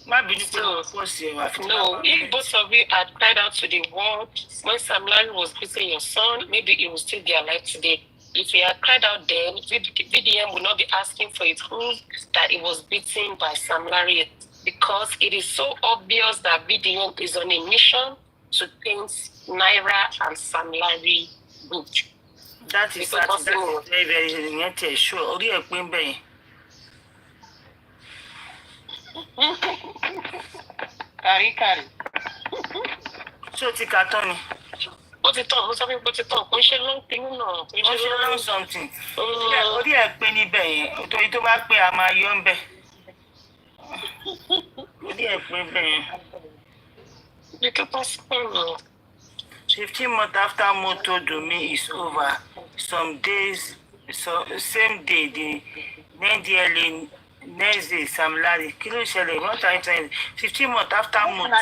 Má bínú pé kò sí ẹwà fún mi. No, if both of you had cried out to the world when Sam Larry was beating your son, maybe he would still be alive today. If he had cried out then, VDM would not be asking for it proof that he was beaten by Sam Larry because it is so obvious that VDM is on a mission to paint Naira and Sam Larry good. That is very, very sure. Orí ẹ̀ pín bẹ́yẹn. Kàríkàrí. Ṣé o ti kà tán ni? Ó ti tán, mo sọ fún mi pé ó ti tán, kò ń ṣe long thing náà. Ó ṣe long something. Orí ẹ̀ pín níbẹ̀ yẹn, torí tó bá pé a máa yọ ń bẹ̀. Orí ẹ̀ pín bẹ́yẹn. 15 months after Moto Domi is over, same day, the NDLA next day, Sam Larry. Kí ló ṣẹlẹ̀? What are you trying? 15 months after Moto.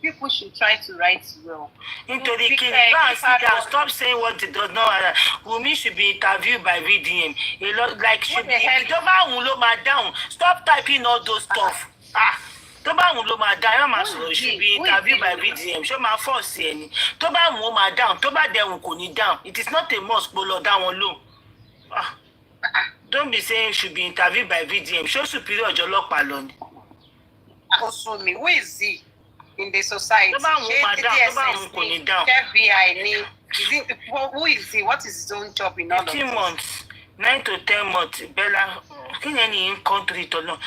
People should try to write well. Nítorí kí ni bá a sit down, stop saying what it does not matter. Wunmi should be interviewed by VDM. A lot like should be. Tó bá wùn ló máa dáhùn. Stop typing all those stuff. Tó bá wùn ló máa dáhùn, yóò máa sọ̀rọ̀ should be interviewed by VDM. Ṣé máa force ẹni? Tó bá wùn ó máa dáhùn, tó bá dẹ̀wùn kò ní dáhùn. It is not a must kó lọ dá wọn lóhùn. Don't be saying should be interviewed by VDM. Ṣé superior ọjọ́ ọlọ́pàá lọ ni? Osumi, who is he in the society? Tó bá wùn ó máa dáhùn, tó bá wùn kò ní dáhùn. FBI ni. Who is he? What is his own job in all of this? 15 months, 9 to 10 months, Bella. Kí ni ẹni in country tó lọ?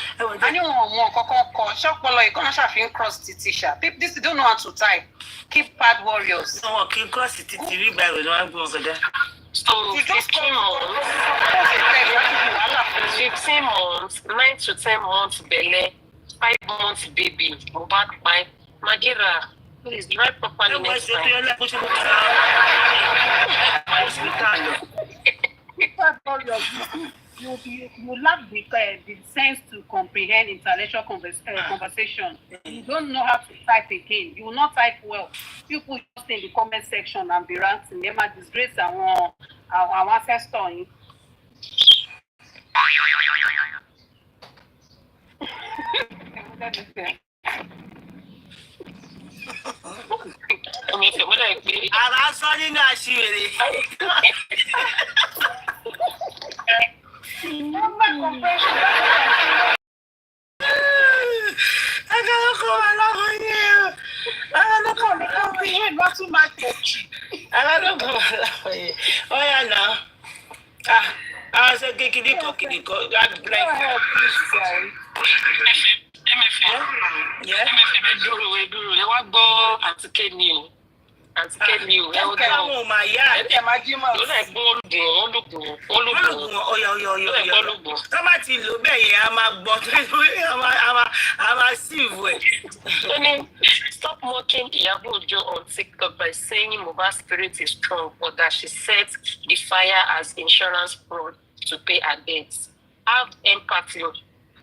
A ní wọn kọ́kọ́ kọ ṣọ́pọ̀lọ́ ìkọ́nà ṣàfihàn cross títí ṣá. This don't know how to type. Keep pad warriors. Wọ́n kí n cross títí rí báyìí ló wá gbé wọn kọjá. So 15 months, 9 to 10 months, Belle. 5 months baby. Mohbad by Magira. Please write properly next time. You lack the sense to comprehend intellectual conversation. You don't know how to type again. You will not type well. People just in the comment section and be ranting. They might disgrace our ancestors. Ara sọ nínú àṣírí. Agalọ́kọ̀ wà lọ́wọ́ yẹn o. Agalọ́kọ̀ wà lọ́wọ́ yẹn. Not too much. Agalọ́kọ̀ wà lọ́wọ́ yẹn. Ó yà náà. Ṣe kékeré kan kìdí kan. MFM dúró ẹ wá gbọ́ àǹtí Kémi o. Àǹtí Kémi o. Ẹ wọ́n gbọ́. Káwọn ò máa yá. Ẹ máa jí mọ́. Ó lè gbọ́ olùgbò. Ọ̀yọ̀. Tó bá ti lò bẹ́ẹ̀ yẹn, a máa gbọ́. A máa síìvù ẹ̀. Stop mocking Iyabo Ojo on TikTok by saying Mohbad's spirit is strong, but that she set the fire as insurance fraud to pay her debts. Have empathy.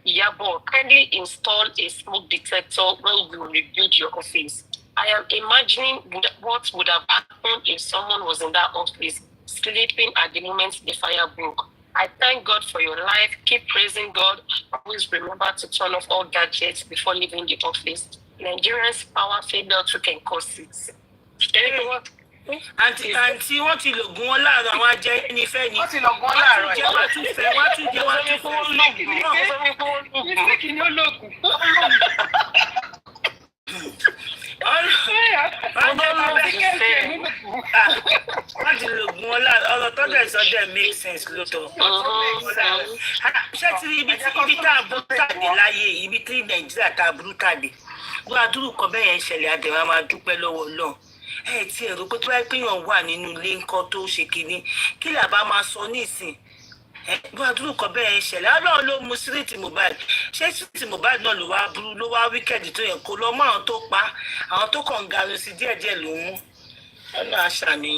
Iyabo, kindly install a smoke detector when you rebuild your office. I am imagining what would have happened if someone was in that office sleeping at the moment the fire broke. I thank God for your life. Keep praising God. Always remember to turn off all gadgets before leaving the office. Nigerians' power failure can cause it. Àǹtí wọ́n ti lògùn wọn láàárọ̀ àwọn ajẹ́ nífẹ̀ẹ́ ni. Wọ́n ti lògùn wọn láàárọ̀. Wọ́n tún fẹ́. Ìsìnkì ni ó lògùn. Wọ́n ti lògùn wọn láàárọ̀. Ọ̀rọ̀ tó dẹ̀ sọ dẹ̀ make sense lóòótọ́. Ṣé ti rí ibi tá a burú tàdé láyé, ibi tí Nàìjíríà tá a burú tàdé? Wọ́n adúrú kan bẹ́ẹ̀ yẹn ṣẹlẹ̀ àdéhùn a máa dúpẹ́ lọ́wọ́ Ọlọ́run. Tí ẹ̀rọ pé tó bá péyàn wà nínú ilé ńkọ́ tó ṣe kínní kí là bá máa sọ nísìn bó àdúrú kan bẹ́ẹ̀ ṣẹlẹ̀ Ọlọ́run ló mú síríìtì Mohbad ṣé síríìtì Mohbad náà ló wá burú ló wá wíkẹ́ẹ̀dì tó yẹ kó lọ mọ́ àwọn tó pa àwọn tó kàn ń garun sí díẹ̀díẹ̀ ló mú ọ̀nà àṣàmì.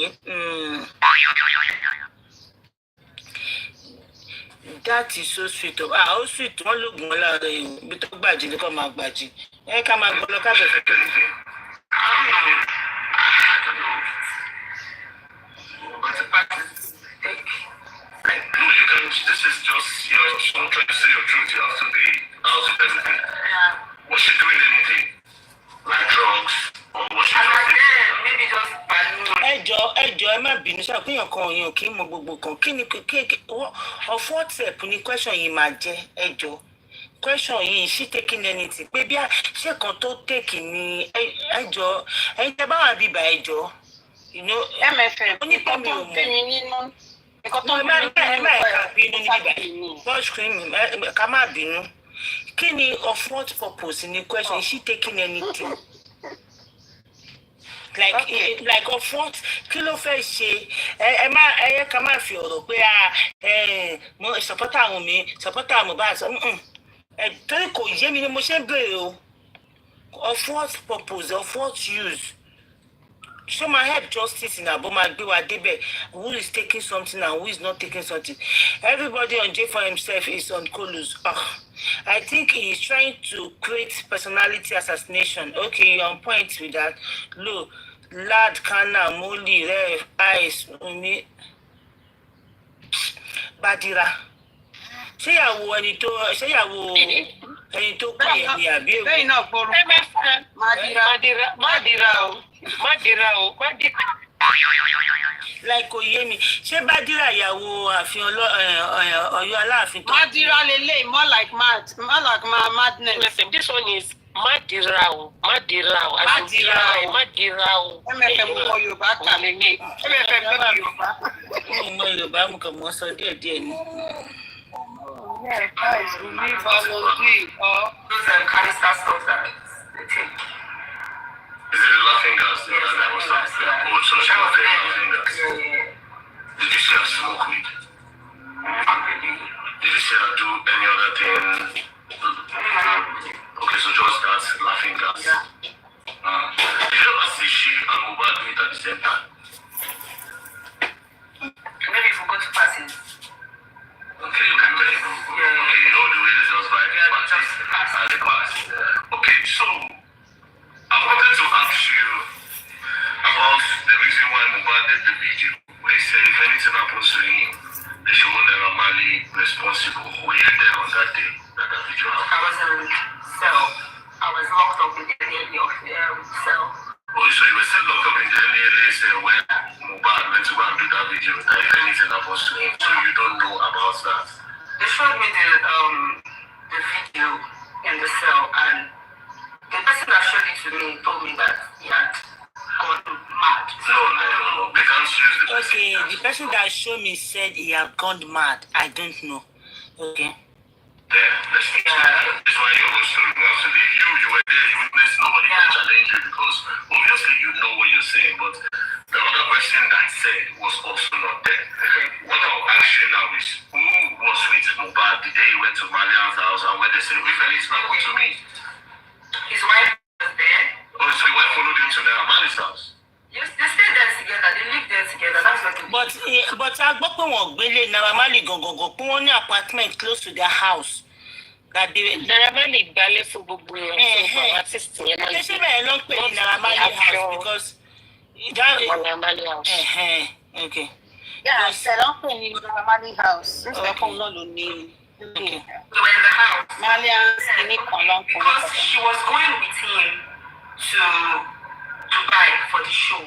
That is so sweet of ó sweet wọ́n lògùn wọn lára ibi tó gbàjì ní kò máa gbàjì ká máa gbọ́ lọ kábẹ̀ fẹ́ tó dùn. This is just your someone trying to say your truth. You have to be out with everything. Yeah. Was she doing anything? Like drugs? Or was she maybe just ẹjọ́ ẹ má bínú sáà kéèyàn kan òyìn kí n mọ gbogbo kan kí ni of WhatsApp ni question yìí máa jẹ ẹjọ́ question yìí she taking anything pé bí ṣé kan tó take ni ẹjọ́ ẹ̀yin tẹ́ bá wà bíbá ẹjọ́ MFM nǹkan tó ń bí mi nínú nǹkan tó ń bí mi nínú ẹ̀ka bínú ní bíbá touch screen ká má bínú kí ni of what purpose ni question is she taking anything like of what kí ló fẹ́ ṣe ẹ ká má fi ọ̀rọ̀ pé mo supporter àwọn mi supporter Mohbad torí kò yé mi ni mo ṣe ń béèrè o of what purpose of what use so my help justice in Aboma Gbewa Debe who is taking something and who is not taking something. Everybody on J for himself is on colors. I think he is trying to create personality assassination. Okay, you're on point with that. Look, lad kana moli rev eyes umi Badira. Ṣéyàwó ẹni tó pè é ní àbí èwo. Bẹ́ẹ̀ náà gbọ́rọ̀. Mádìrá o. Like Oyemi, ṣé Bádìrá ìyàwó ààfin Ọ̀yọ́ Aláàfin tó. Mádìrá lele more like madness. This one is Mádìrá o. Mádìrá o. MFM mọ Yorùbá kà lélẹ̀. MFM mọ Yorùbá. Mo mọ Yorùbá mo kàn mọ́ sọ díẹ̀díẹ̀ ni. Yeah, guys, we need volunteer or those canister stuff that they take. Is it the laughing gas that was up there? Oh, so she was taking laughing gas. Did you see her smoke weed? Did you see her do any other thing? Okay, As it passed. Okay, so I wanted to ask you about the reason why Mohbad did the video. Where he said if anything happens to him, they should hold them normally responsible. Were you there on that day that the video happened? I was in cell. I was locked up in the area of cell. Oh, so you were still locked up in the NDLA cell when Mohbad went to go and do that video, that if anything happens to him, so you don't know about that? They showed me the video in the cell, and the person that showed it to me told me that he had gone mad. So I don't know. They can't use the person. Okay, the person that showed me said he had gone mad. I don't know. Okay. That's why your whole story was to leave you. You were there, you witnessed, nobody can challenge you because obviously you know what you're saying. But the other person that said was also not there. What I'll ask you now is who was with Mohbad the day he went to Malian's house and when they said, if anything happened to me? His wife was there. Oh, so your wife followed him to the Mali's house? Yes, they stayed there together. They lived there together. That's what they did. But I gbọ́ pé wọ́n gbélé Naira Marley gangan pé wọ́n ní apartment close to their house. That they Naira Marley gbalẹ̀ fún gbogbo ẹ̀ fún artist yẹn náà. ṣé bẹ́ẹ̀ ló ń pè ní Naira Marley house because that Naira Marley house. Okay. Yeah, ṣe ló ń pè ní Naira Marley house. Nítorí pé òun náà ló ní Okay. They were in the house. Malian kìíní kan ló ń pè ní Because she was going with him to Dubai for the show.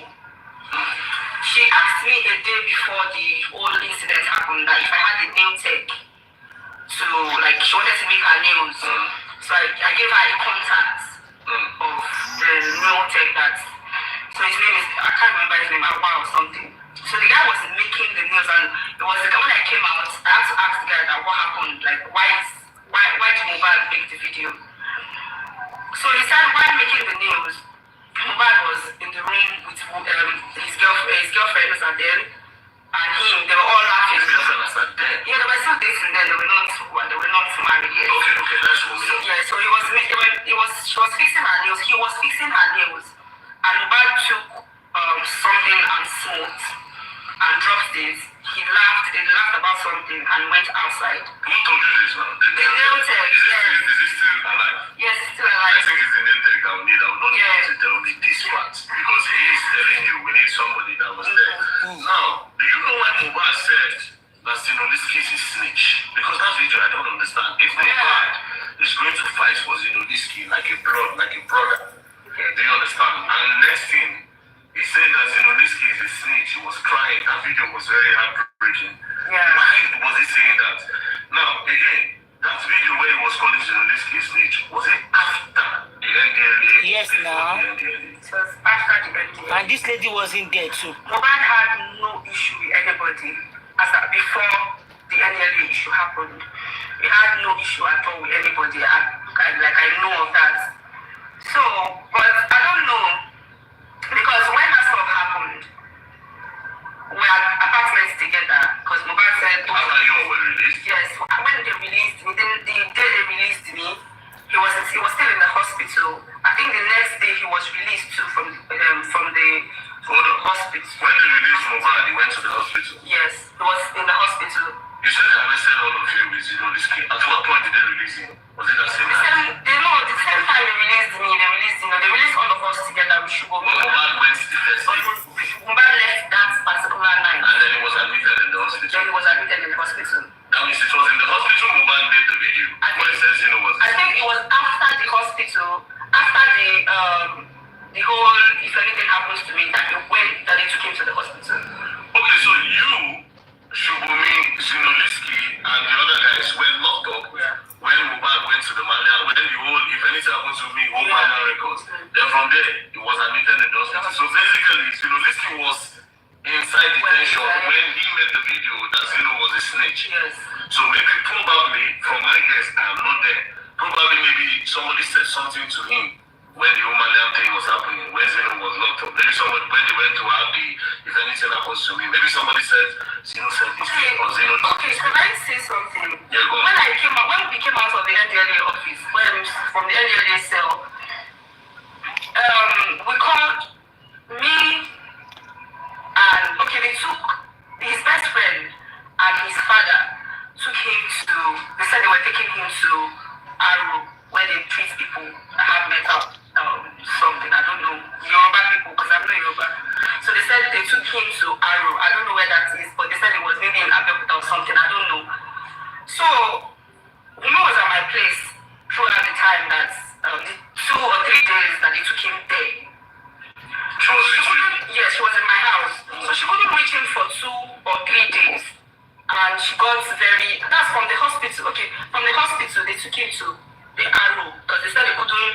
She asked me a day before the whole incident happened that if I had a nail tech to, like, she wanted to make her nails. So I gave her a contact of the nail tech that, so his name is, I can't remember his name, Awa or something. So the guy was making the nails, and it was the guy, when I came out, I had to ask the guy that what happened, like why did Mohbad make the video? So he said while making the nails, Mohbad was in the room with his girlfriend was there, and him, they were all laughing. His girlfriend was not there? Yeah, they were still dating then, they were not married yet. Okay, that's what we know. Yeah, so she was fixing her nails, he was fixing her nails, and Mohbad took something and smoked and dropped it. They laughed about something and went outside. Who told you this now? The nail tech, yes. Is it still alive? Yes, it's still I alive. think it's the nail tech I would need. I would not need to tell me this part because he is telling you we need somebody that was there. Now, do you know why Mohbad said that Zinoliski is a snitch? Because that video I don't understand. If Mohbad is going to fight for Zinoliski like a brother, do you understand? And next thing, he said that Zinoliski is a snitch. He was crying. That video was very heartbreaking. Yeah. Why was he saying that? Now, again, that video where he was calling Zinoliski a snitch, was it after the NDLA? Yes, now. It was after the NDLA. And this lady wasn't there too. Mohbad had no issue with anybody before the NDLA issue happened. He had no issue at all with anybody. I know of that. So, but I don't know, because when that stuff happened, we had apartments together, because Mohbad said... After you were released? Yes, when they released me, the day they released me, he was still in the hospital. I think the next day he was released too from the hospital. When they released Mohbad, he went to the hospital? Yes, he was in the hospital. You said they arrested all of you with Zinoliski. At what point did they release him? Was it the same time? The same time they released me, they released all of us together with Sugar. Mohbad went to the hospital. Mohbad left that particular night. And then he was admitted in the hospital. Then he was admitted in the hospital. That means it was in the hospital Mohbad made the video. When he says was I think it was after the hospital, after the whole if anything happens to me, that they took him to the hospital. Okay, so you, Shubumi, Zinoliski, and the other guys were locked up when Mohbad went to the Malian, when the whole if anything happens to me, whole Malian records. Then from there, he was admitted in the hospital. So basically, Zinoliski was inside detention when he made the video that Zino was a snitch. Yes. So maybe probably, from my guess, I'm not there, probably maybe somebody said something to him when the Malian thing was happening, when Zino was locked up. Maybe somebody, when they went to have the, if anything happens to me, maybe somebody said, Zino said this thing, or Zino... Okay, can I say something? Yeah, go on. When we came out of the NDLA office, from the NDLA cell, we called me, and they took his best friend and his father, they said they were taking him to Aru where they treat people that have mental something. I don't know. Yoruba people, because I'm not Yoruba. So they said they took him to Aro. I don't know where that is, but they said it was maybe in Abeokuta or something. I don't know. So Wunmi was at my place throughout the time that the 2 or 3 days that they took him there. Yes, she was in my house. So she couldn't reach him for 2 or 3 days. And she got that's from the hospital. Okay, from the hospital, they took him to the Arrow because they said they couldn't,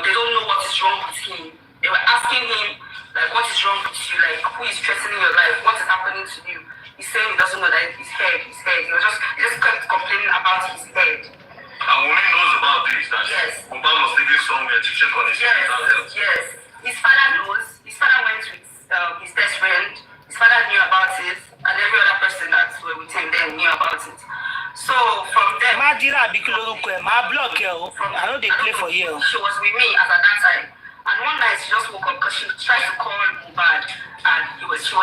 they don't know what is wrong with him. They were asking him, like, what is wrong with you? Like, who is threatening your life? What is happening to you? He's saying he doesn't know that his head. He just kept complaining about his head. And Wunmi knows about this, that yes. Mohbad was taken somewhere to check on his mental health. Yes, his father knows. His father went with his best friend. His father knew about it, and every other person that were with him then knew about it. So from there, I know they play for you. She was with me as at that time, and one night she just woke up because she tried to call Mohbad, and he was just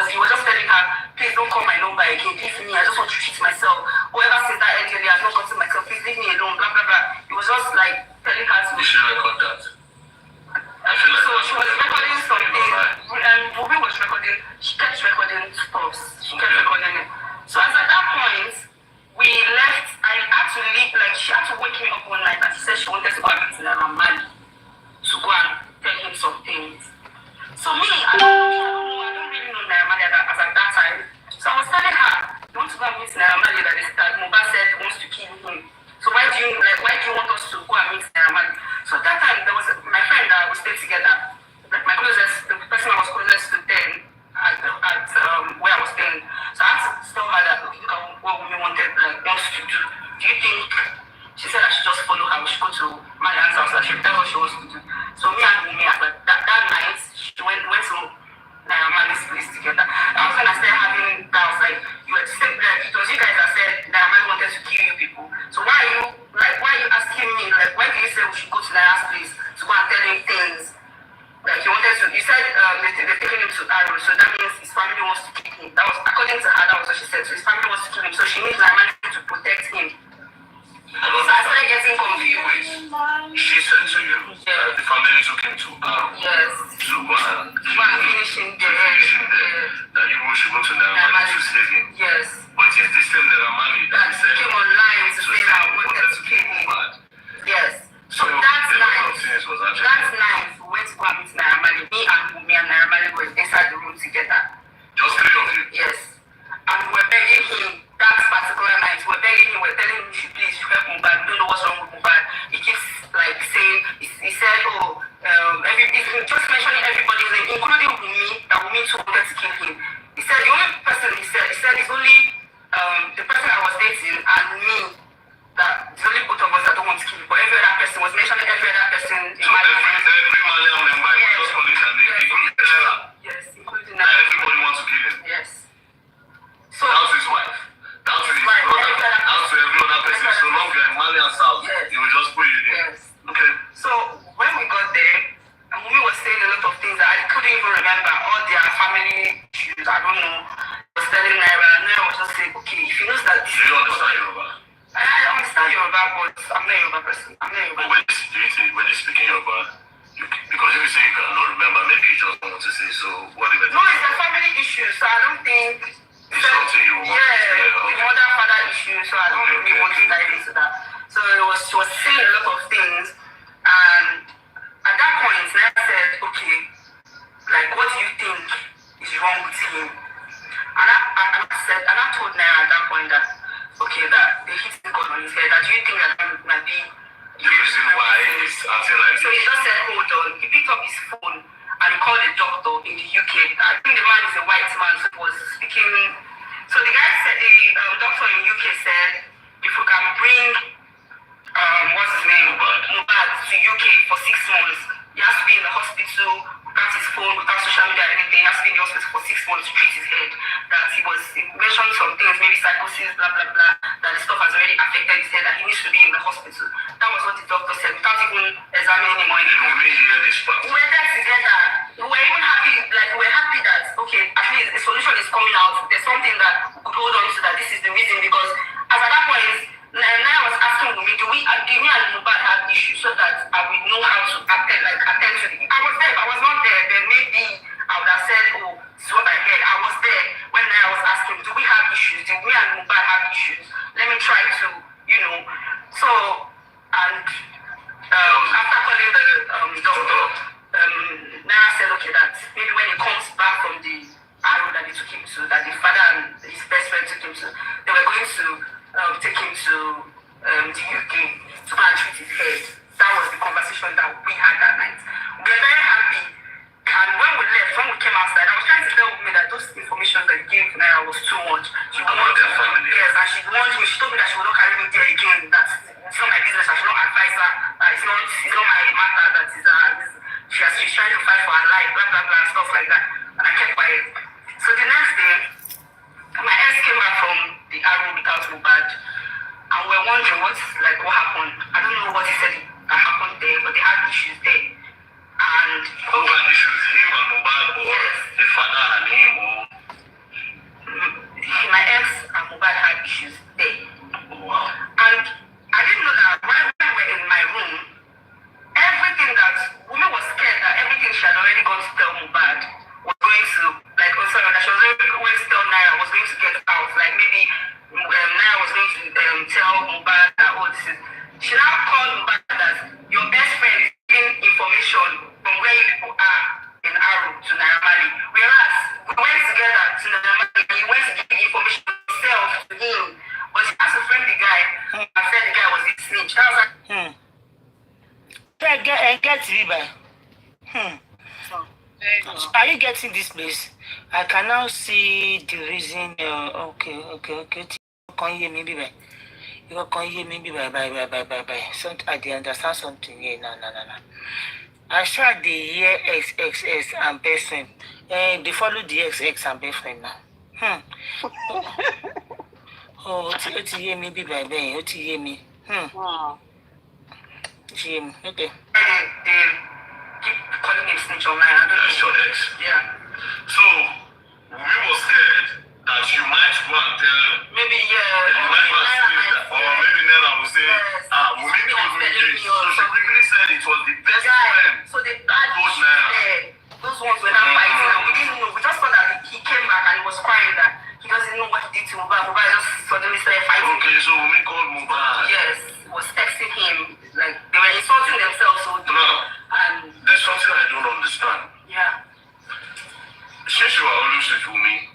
telling her, please don't call my number again, leave me, I just want to treat myself. Whoever says that earlier, I've not gotten myself, please leave me alone, blah blah blah. He was just like telling her to. You should record that. I feel like so she was recording something, and Wunmi was recording. She kept recording stuff. She kept recording it. So as at that point, we left. I had to leave. Like she had to wake me up one night, and she said she wanted to go and meet Naira to go and tell him some things. So me, I don't really know Naira as at that time. So I was telling her, you want to go and meet Naira that Mohbad said wants to kill him. So why do you want us to go and meet Naira? So at that time, there was my friend that we stayed together, like the person I was closest to then at where I was staying. So I had to tell her that what Wunmi wants to do. Do you think? She said I should just follow her. We should go to my aunt's house. She tell her what she wants to do. So me and Wunmi, that night, she went to Naira place together. I was when I started having doubts, like you were saying, like it was you guys that said Naira wanted to kill you people. So why are you asking me, like, why do you say we should go to Naira's place to go and tell him things? Like, you said they're taking him to Arrow, so that means his family wants to kill him. That was, according to her, that was what she said. So his family wants to kill him, so she needs Naira to protect him. So I started getting confused. She said to you that the family took him to Arrow. Yes. To go and finish him there. That you should go to Naira to save him. Yes. But it's this same Naira that said came online to say that I wanted to kill him. Yes. So that night, we went to go and meet Naira. Me and Wunmi and Naira were inside the room together. Just 3 of you? Yes. And we were begging him that particular night. We were begging him, we were telling him, please help Mohbad. We don't know what's wrong with Mohbad. He keeps like saying, he said, he's just mentioning everybody's name, including Wunmi, that Wunmi too wanted to kill him. He said the only person he said it's only the person I was dating and me, that it's only both of us that don't want to kill him. But every other person was mentioning every other person in so my life. Every Malian member was just calling their name, including Naira. Yes, including Naira. Everybody wants to kill him. Yes. So that's his wife. That's his brother. That's every other person. So long you're in Malian's house, he will just put you in. Yes. Okay. So when we got there, and Wunmi was saying a lot of things that I couldn't even remember, all their family issues, I don't know. I was telling Naira, and Naira was just saying, okay, if he knows that this do you understand Yoruba? I understand Yoruba, but I'm not a Yoruba person. I'm not a Yoruba. But when you're speaking Yoruba, because if you say you cannot remember, maybe you just want to say, so what if No, it's a family issue, so I don't think it's something you want to say. The mother-father issue, so I don't really want to dive into that. So she was saying a lot of things, and at that point, Naira said, okay, like, what do you think is wrong with him? And I told Naira at that point that, okay, that they hit the gun on his head, that do you think that might be the reason why he's acting like this? So he just said, hold on. He picked up his phone and he called a doctor in the UK. I think the man is a white man, so he was speaking. So the guy said, the doctor in the UK said, if we can bring, what's his name? Mohbad to UK for 6 months. He has to be in the hospital without his phone, without social media or anything. He has to be in the hospital for 6 months to treat his head. That he mentioned some things, maybe psychosis, blah, blah, blah, that the stuff has already affected his head, that he needs to be in the hospital. That was what the doctor said, without even examining him or anything. We were there together. We were even happy, like, we were happy that, okay, at least the solution is coming out. There's something that we could hold on to, that this is the reason, because as at that point, Naira was asking me, do we me and Mohbad had issues so that I would know how to attend to it. I was there. If I was not there, then maybe I would have said, oh, this is what I heard. I was there when I was asking, do we have issues? Did me and Mohbad have issues? Let me try to, so, and after calling the doctor, Nara said, okay, that maybe when he comes back from the arrow that they took him to, that the father and his best friend took him to, they were going to take him to the UK to go and treat his head. That was the conversation that we had that night. We were very happy. And when we left, when we came outside, I was trying to tell me that those information that you gave Nara was too much. She About their family. Yes, and she warned me. She told me that she would not carry me there again. That it's not my business. I should not advise her. It's not my matter. That she's trying to fight for her life, blah blah blah, and stuff like that. And I kept quiet. So the next day, my ex came back from the arrow without Mohbad, and we were wondering what happened. I don't know what he said that happened there, but they had issues there. And who had issues? Him and Mohbad, or yes, the father and him, or my ex and Mohbad had issues there. wow. And I didn't know that when we were in my room, everything that woman was scared that everything she had already gone to tell Mohbad was going to, that she was already going to tell Naira was going to get out. Like maybe Naira was going to tell Mohbad that, oh, this is. She now called Mohbad that your best friend is giving information from where you people are in Arrow to Naira Marley. Whereas we went together to Naira Marley, he went to give information himself to him. But she asked to friend the guy and said the guy was a snitch. That was like, Get Riba. Are you getting this place? I can now see the reason. Okay. Can you hear me? You can hear me? Bye. So I understand something here. No. I saw the year XXS and best friend. They follow the XX and best friend now. Oh, it's hear me? Bye. It's hear me. Okay. they keep calling him snitch online. That's your ex. Yeah. So we were scared that you might go and tell. Maybe, You might go and say that, or maybe Nella will say, Wumi told me this. So she quickly said it was the best friend. So they had issues there. Those ones were not fighting, and we didn't know. We just thought that he came back and he was crying that he doesn't know what he did to Mohbad. Mohbad just suddenly started fighting. Okay, so Wumi called Mohbad. Yes, was texting him. Like they were insulting themselves. So and there's something I don't understand. Yeah. Since you are always with Wumi,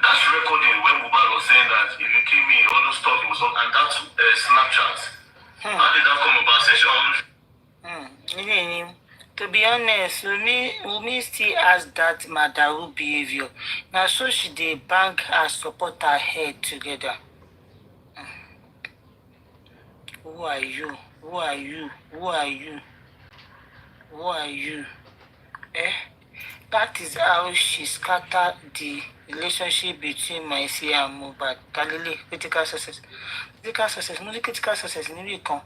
that's recording when Mohbad was saying that if you kill me, all those stuff was on, and that's Snapchat. How did that come about? Since you are always. To be honest, Wumi still has that Madaru behavior. Now, so she dey bank and support her head together. Who are you? That is how she scattered the relationship between Maisi and Mohbad. Talile, critical success. Critical success. No critical success. Níbi kan.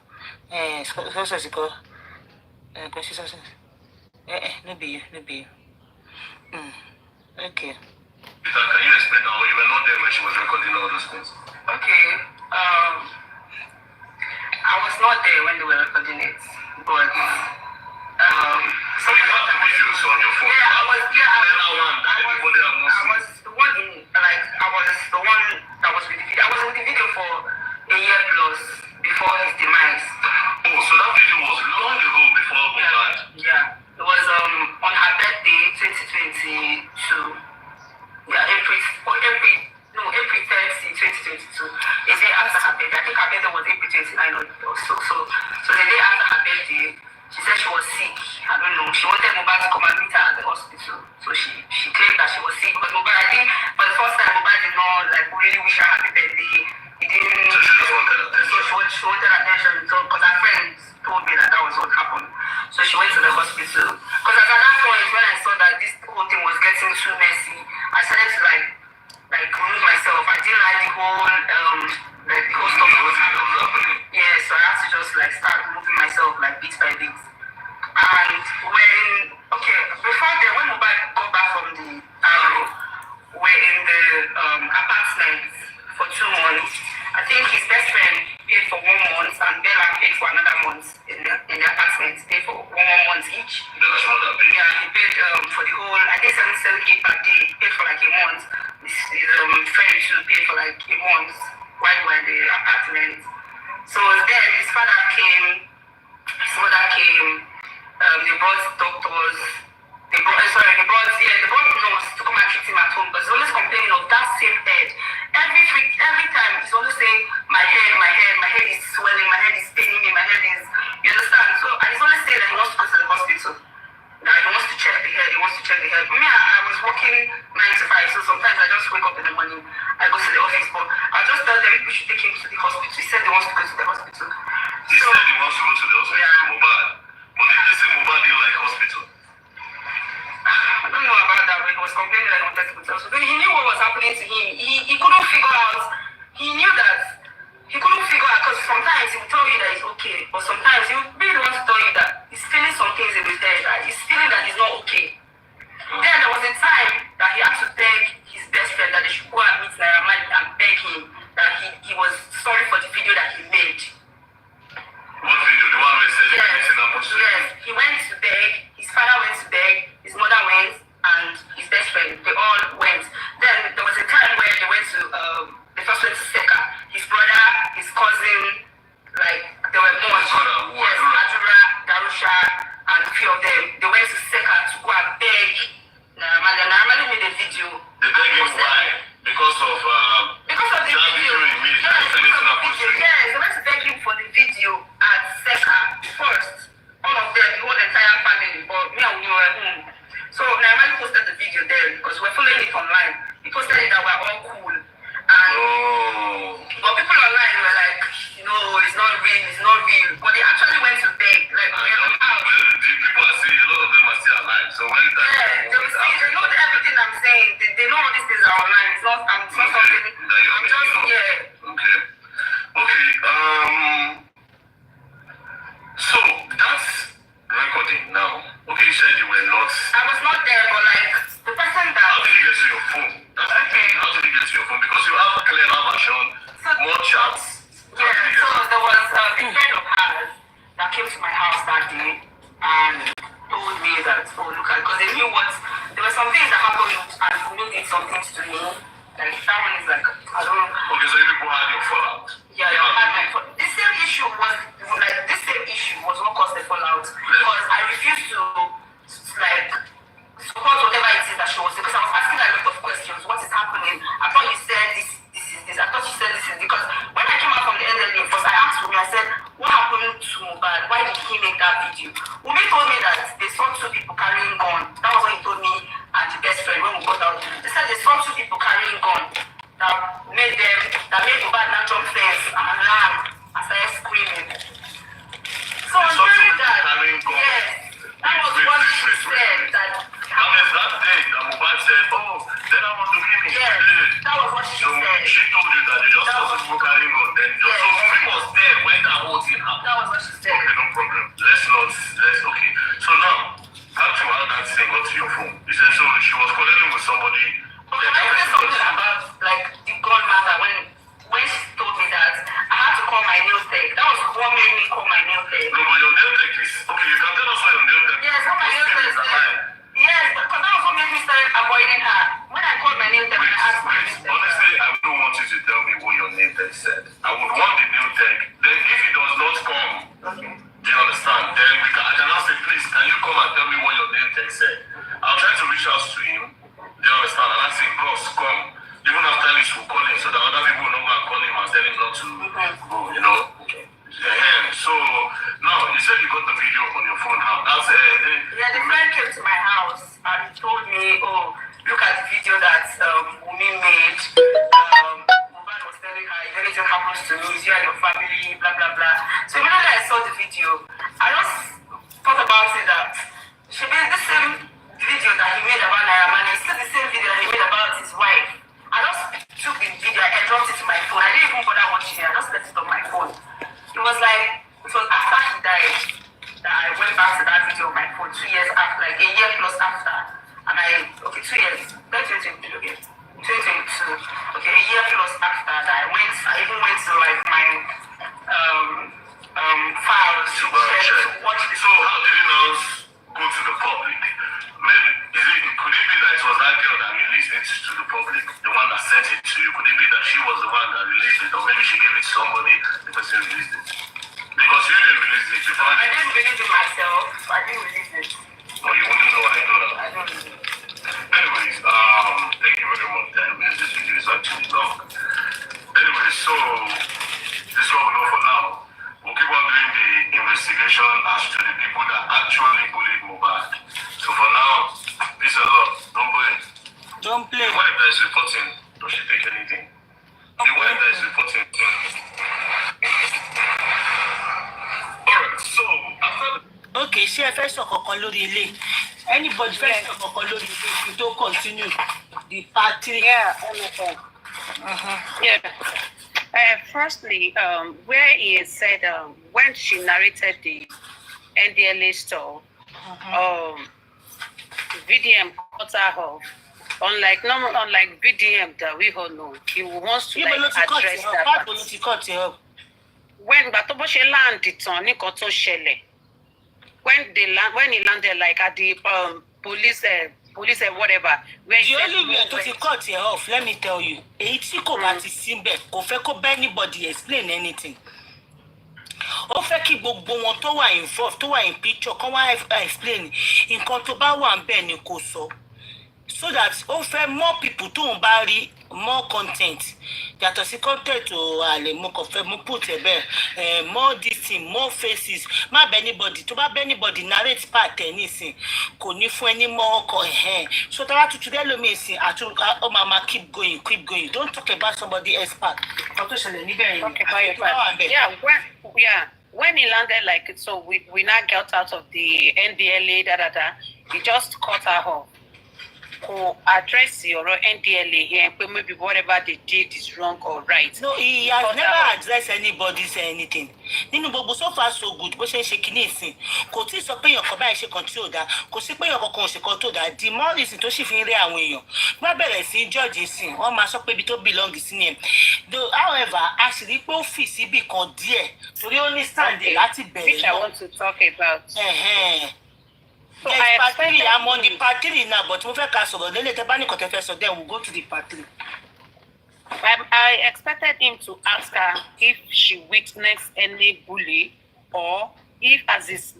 Success ko. Success. No be you. Okay. Can you explain how you were not there when she was recording all those things? Okay. I was not there when they were recording it, but so you have the videos on your phone? Yeah, I was the one that was with the video. I was in the video for a year plus before his demise. Oh, so that video was long ago before Mohbad? Yeah. It was on her birthday, 2022. Yeah, April 30, 2022. The day after her birthday. I think her birthday was April 29 or so. So the day after her birthday, she said she was sick. I don't know. She wanted Mohbad to come and meet her at the hospital. So she claimed that she was sick. But Mohbad, I think for the first time, Mohbad did not really wish her happy birthday. He didn't. So she just wanted attention. So she wanted attention. So because her friends told me that was what happened. So she went to the hospital. Because at that point, when I saw that this whole thing was getting too messy, I started to like came, his mother came, they brought doctors, they brought nurse to come and treat him at home, but he's always complaining of that same head. Every time he's always saying, my head is swelling, my head is paining me, my head is, you understand? So, and he's always saying that he wants to go to the hospital, that he wants to check the head, Me, I was working 9 to 5, so sometimes I just wake up in the morning, I go to the office, but I just tell them we should take him to the hospital. He said he wants to go to the hospital. He said he wants to go to the hospital. Yeah. Mohbad. But did they say Mohbad didn't like hospital? I don't know about that, but he was complaining that he wanted to go to the hospital. He knew what was happening to him. He couldn't figure out. He knew that he couldn't figure out, because sometimes he will tell you that he's okay, but sometimes he will really want to tell you that he's feeling some things in his head, that he's feeling that he's not okay. Then there was a time that he had to beg his best friend that they should go and meet Naira Marley and beg him that he was sorry for the video that he made. What video? The one where he said everything happened to him? Yes, he went to beg, his father went to beg, his mother went, and his best friend, they all went. Then there was a time where they went to, they first went to Seka. His brother, his cousin, like, there were more. Yes, Adura, Darusha, and a few of them. They went to Seka to go and beg Naira Marley. Naira Marley made a video. They begged him why? Because of the video he made. Yes, they went to beg him for the video at Seka first. All of them, the whole entire family, but me and we were at home. So Naira Marley posted the video there because we're following it online. He posted it that we're all cool. And but people online were like, no, it's not real. But they actually went to beg. Like, the people are saying a lot of them are still alive. So when they know everything I'm saying. They know all these things are online. It's not something. I'm just Okay. So that's recording now. Okay, you said you were not. I was not there, but like the person that. How did you get to your phone? That's okay. How did you get to your phone? Because you have a clear version, more chats. Yeah, so there was a friend of hers that came to my house that day and told me that, oh, look at, because they knew there were some things that happened and you did some things to me. Like, that one is like, I don't know. Okay, so you people had your fallout. Yeah, you had my fallout. This same issue was what caused the fallout. Because I refused to, like, support whatever it is that she was saying. Because I was asking a lot of questions. What is happening? I thought you said this is this. I thought you said this is because when I came out from the NLA first, I asked Wunmi, I said, what happened to Mohbad? Why did he make that video? Wunmi told me that they saw 2 people carrying gun. That was what he told me and the best friend when we got out. They said they saw 2 people carrying gun that made Mohbad not jump fence and ran and started screaming. So I'm hearing that. Yes, that was what she said. That was that day that Mohbad said, oh, then I want to give me. Yes, that was what she said. She told you that they just saw 2 people carrying gun. Then so Wunmi was there when that whole thing happened. That was what she said. Okay, no problem. Okay. So now, back to how that thing got to your phone. You said so she was calling with somebody. Okay, I said something about like the gun matter when she told me that I had to call my nail tech. That was what made me call my nail tech. No, but your nail tech is okay. You can tell us what your nail tech is. Yes, what my nail tech is. Yes, because that was what made me start avoiding her. When I called my nail tech, I asked my nail tech. Honestly, I don't want you to tell me what your nail tech said. I would want the nail tech. Then if it does not come, do you understand? Then I can ask him, please, can you come and tell me what your nail tech said? I'll try to reach out to him. Do you understand? And ask him, boss, come. Even after this, we'll call him so that other people know and call him and tell him not to go, you know? Okay. So, now, you said you got the video on your phone. How? That's yeah, the friend came to my house and told me, oh, look at the video that Wunmi made. Mohbad was telling her, if anything happens to me, you and your family, blah, blah, blah. So immediately I saw the video, I just thought about it that she made the same video that he made about Naira Marley, still the same video that he made about his wife. I just took the video and dropped it to my phone. I didn't even bother watching it, I just left it on my phone. It was after he died that I went back to that video on my phone 2 years after, like a year plus after. And 2 years, 2022, okay. 2022, okay, a year plus after that I even went to like my files to watch the So how did you now go to the public? Could it be that it was that girl that released it to the public, the one that sent it to you? Could it be that she was the one that released it, or maybe she gave it to somebody, the person released it? Because you didn't release it. I didn't release it myself. I didn't release it. Oh, you wouldn't know what I thought of. I don't release it. Anyways, thank you very much. That means this video is actually long. Anyway, so this is what we know for now. We'll keep on doing the investigation as to the people that actually bullied Mohbad. So for now, this is a lot. Don't play. Don't play. The wife that is reporting, does she take anything? The wife that is reporting. Alright, so after the Okay, ṣé ẹ fẹ́ sọ kankan lórí ilé? Anybody fẹ́ sọ kankan lórí ilé kí n tó continue the part 3? Yeah, MFM. Yeah. Firstly, where he said when she narrated the NDLA store, VDM cut her off. Unlike VDM that we all know, he wants to like address that part. When Batobo she landed on Nikoto Shele, when he landed like at the police whatever. The only way to cut her off, let me tell you, èyí kò bá ti síbẹ̀, kò fẹ́ kó bá anybody explain anything. Ó fẹ́ kí gbogbo wọn tó wà involved, tó wà in picture, kó wá explain nǹkan tó bá wà ńbẹ̀ ni kó sọ. So that ó fẹ́ more people tó ń bá rí more content. Yàtọ̀ sí content o àlè mo kàn fẹ́ mo put ẹ̀ bẹ́ẹ̀ more this thing, more faces. Má bẹ anybody tó bá bẹ anybody narrate part ẹ̀ nísìn kò ní fún ẹni mọ́ ọkọ̀ ẹ̀hẹ́n. So tá bá tutù dẹ́ lómi ìsìn àti ó máa keep going. Don't talk about somebody else part. Kan tó ṣẹlẹ̀ níbẹ̀ yẹn. When he landed like it, so we now got out of the NDLA, he just cut her off. Who address your NDLA here, but maybe whatever they did is wrong or right. No, he has never addressed anybody say anything. Nínú gbogbo so far so good, bó ṣe ń ṣe kíní ìsìn. Kò tí sọ pé èèyàn kan báyìí ṣe kan tí ò dáa. Kò sí pé èèyàn kankan ò ṣe kan tó dáa. The more reason tó sì fi ń rí àwọn èèyàn. Wọ́n bẹ̀rẹ̀ sí George ìsìn. Wọ́n máa sọ pé ibi tó belong sí ni ẹ̀. However, a sì rí pé ó fì síbì kan díẹ̀. Torí ó ní stand there láti bẹ̀rẹ̀. Which I want to talk about. So yes, I'm on the part 3 now, but we then we'll go to the part 3. I expected him to ask her if she witnessed any bully or if as his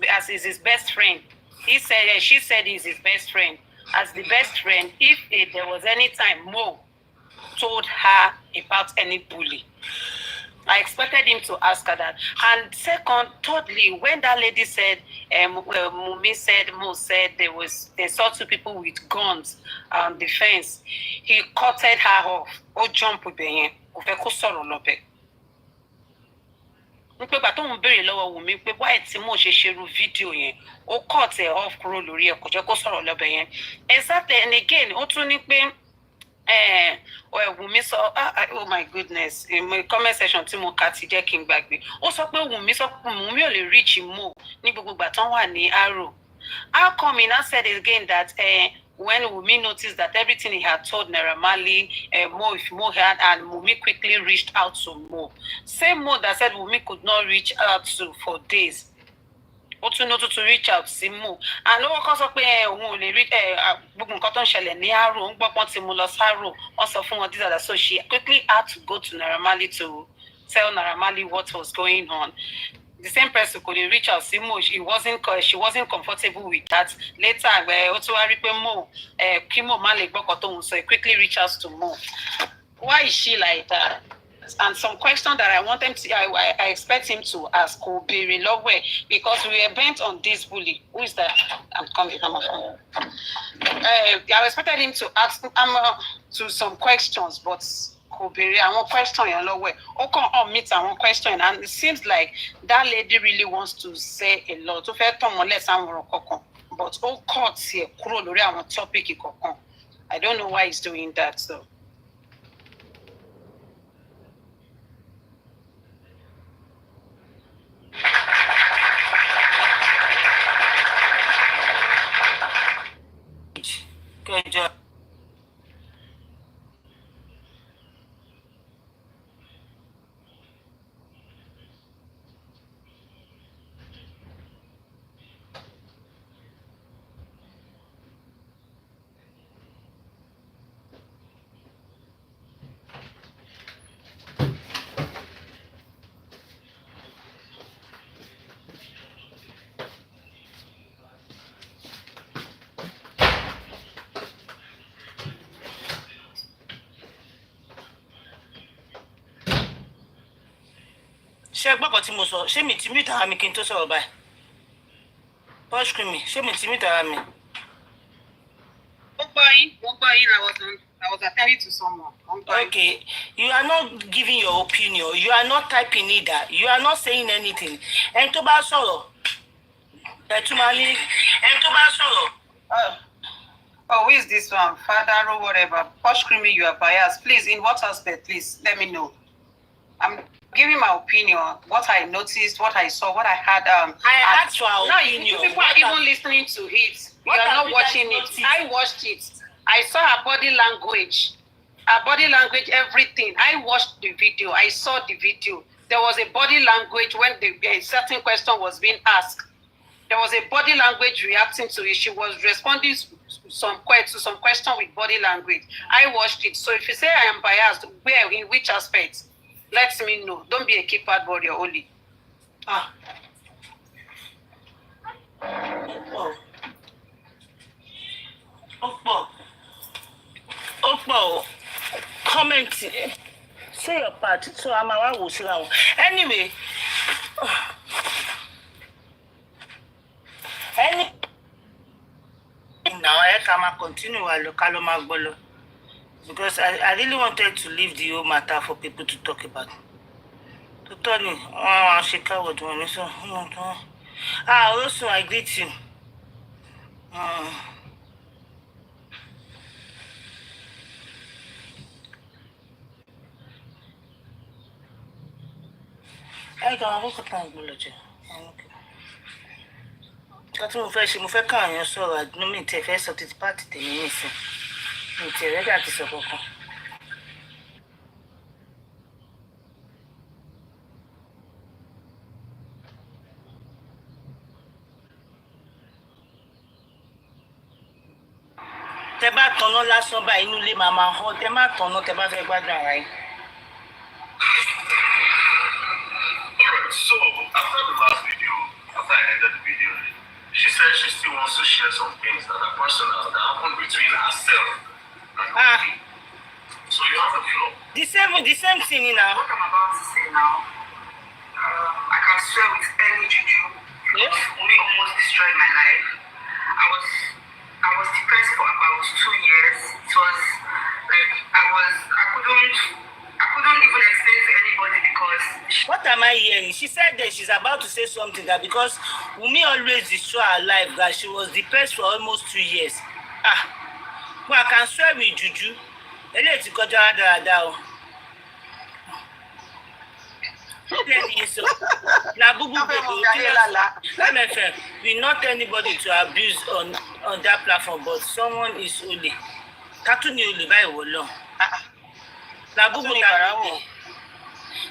best friend. She said he's his best friend. As the best friend, if there was any time Mo told her about any bully. I expected him to ask her that. And thirdly, when that lady said, Mo said they saw 2 people with guns on the fence, he cutted her off. Ó jump with the kò fẹ́ kó sọ̀rọ̀ lọ́bẹ̀. Nípé ìgbà tó ń béèrè lọ́wọ́ Wùmí pé why tí Mo ṣe ṣerú fídíò yẹn, ó cut ẹ̀ off kúrò lórí ẹ̀ kò jẹ́ kó sọ̀rọ̀ lọ́bẹ̀ yẹn. Exactly, and again, ó tún ní pé Wùmí sọ oh my goodness in my comment section tí mo kà ti jẹ́ kí n gbàgbé ó sọ pé Wùmí ò lè reach Mo ní gbogbo ìgbà tán wà ní Arrow. How come he now said again that when Wùmí noticed that everything he had told Naira Marley, Mo had, and Wùmí quickly reached out to Mo. Same Mo that said Wùmí could not reach out to for days. Ó tún know to reach out sí Mo. And ó kọ́ sọ pé òun ò lè rí gbogbo nǹkan tó ń ṣẹlẹ̀ ní Arrow, ń gbọ́ pọ́n ti mú lọ sáró, wọ́n sọ fún wọn this other. So she quickly had to go to Naira Marley to tell Naira Marley what was going on. The same person could reach out sí Mo. She wasn't comfortable with that. Later, ó tún wá rí pé Mo kí Mo má lè gbọ́kàn tóun sọ, he quickly reach out to Mo. Why is she like that? And some question that I expect him to ask will be Relowe, because we are bent on this bully. Who is that? I'm coming from my phone. I expected him to ask to some questions, but could be one question in low way. Okay, meet one question, and it seems like that lady really wants to say a lot. But all courts here, topic. I don't know why he's doing that, so. Good job. ṣé gbọ́kàn tí mo sọ ṣé mi ti mute ara mi kí n tó sọ̀rọ̀ báyìí push cream mi ṣé mi ti mute ara mi. I was attending to someone. Okay, you are not giving your opinion. You are not typing either. You are not saying anything. Ẹni tó bá sọ̀rọ̀. Ẹ tún máa ní. Ẹni tó bá sọ̀rọ̀. Oh, who is this one? Father or whatever. Posh Creamy, you are biased. Please, in what aspect, please, let me know. I'm giving my opinion, what I noticed, what I saw, what I had. I asked for our no, opinion. you people are even listening to it. You are not watching it. I watched it. I saw her body language. Her body language, everything. I watched the video. I saw the video. There was a body language when a certain question was being asked. There was a body language reacting to it. She was responding to some question with body language. I watched it. So if you say I am biased, where, in which aspect? Let me know. Don't be a keypad warrior only. Comment. Say your part. So I'm a anyway. Now I can continue because I really wanted to leave the whole matter for people to talk about. To Tony, so also I greet you. I can walk a tank bullet. That's mo fẹ́ ṣe mo fẹ́ ká àyàn sọ̀rọ̀ àdúnú mi tẹ̀ fẹ́ sọ títí pàtì tèmi nìsín mi tẹ̀ rẹ́dí àti sọ kankan. Tẹ bá tanná lásán bá inú ilé máa máa hàn tẹ má tanná tẹ bá fẹ́ gbádùn ara yín. Alright, so after the last video, after I ended the video, she said she still wants to share some things that are personal that happened between herself and me. So you have the floor. The same thing now. What I'm about to say now, I can swear with any juju. Yes. Omowummi almost destroyed my life. I was depressed for about 2 years. It was like I couldn't even explain to anybody because. What am I hearing? She said that she's about to say something that because Wunmi always destroy her life, that she was depressed for almost 2 years. Well, I can swear with juju. Eléyìí ti kọjá dáadáa o. MFM, we not anybody to abuse on that platform, but someone is only. Kátó ni olè báyìí wò lọ. Làbúgbò tàbí.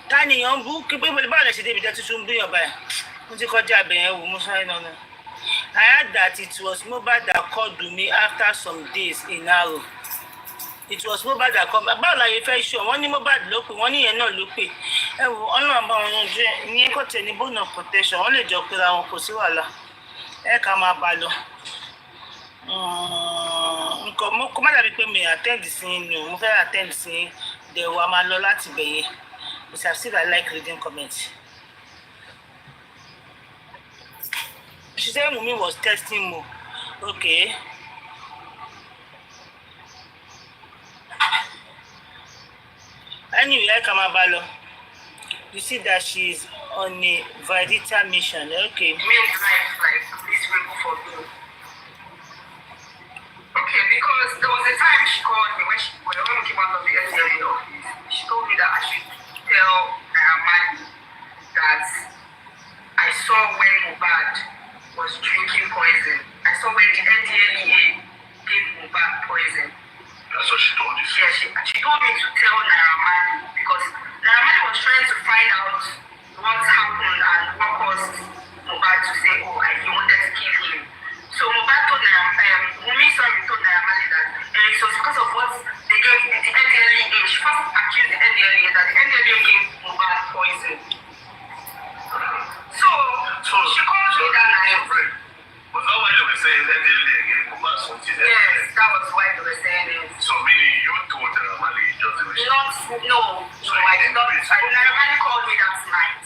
Tani yan bú kí pé báwo lè ṣe débi tẹ́ tuntun bí ọba ẹ̀. Mo ti kọjá abẹ̀yẹn wò mo sáré náà. I heard that it was Mohbad that called me after some days in Aro. It was Mohbad that called me. Báwo la yẹ fẹ́ ṣọ? Wọ́n ní Mohbad ló pè, wọ́n ní yẹn náà ló pè. Ẹ wo Ọlọ́run bá wọn yanjú ní ẹ̀kọ́ tẹ̀ ní bone of protection. Wọ́n lè jọ pera wọn kò sí wàhálà. Ẹ ká máa bá lọ. Nǹkan mo kọ́ má dàbí pé mi attend sí ni o. Mo fẹ́ attend sí dẹ̀ wà máa lọ láti bẹ̀yẹ. Because I still like reading comments. She said Wunmi was testing Mo. Okay. Anyway, Kamabalo, you see that she's on a Vadita mission. Okay. Means life, please remove for me. Okay, because there was a time she called me when we came out of the SLA office. She told me that I should tell Mali that I saw when Mohbad was drinking poison. I saw when the NDLEA gave Mohbad poison. That's what she told you? Yeah, she told me to tell Naira because Naira was trying to find out what happened and what caused Mohbad to say, oh, he wanted to kill him. So Mohbad told Wunmi told Naira that it was because of what they gave the NDLEA. She first accused the NDLEA that the NDLEA gave Mohbad poison. So she called me that night. Was that why they were saying NDLEA gave Mohbad something? Yes, that was why they were saying it. So meaning you told Mali just the way No, I did not. Naira called me that night.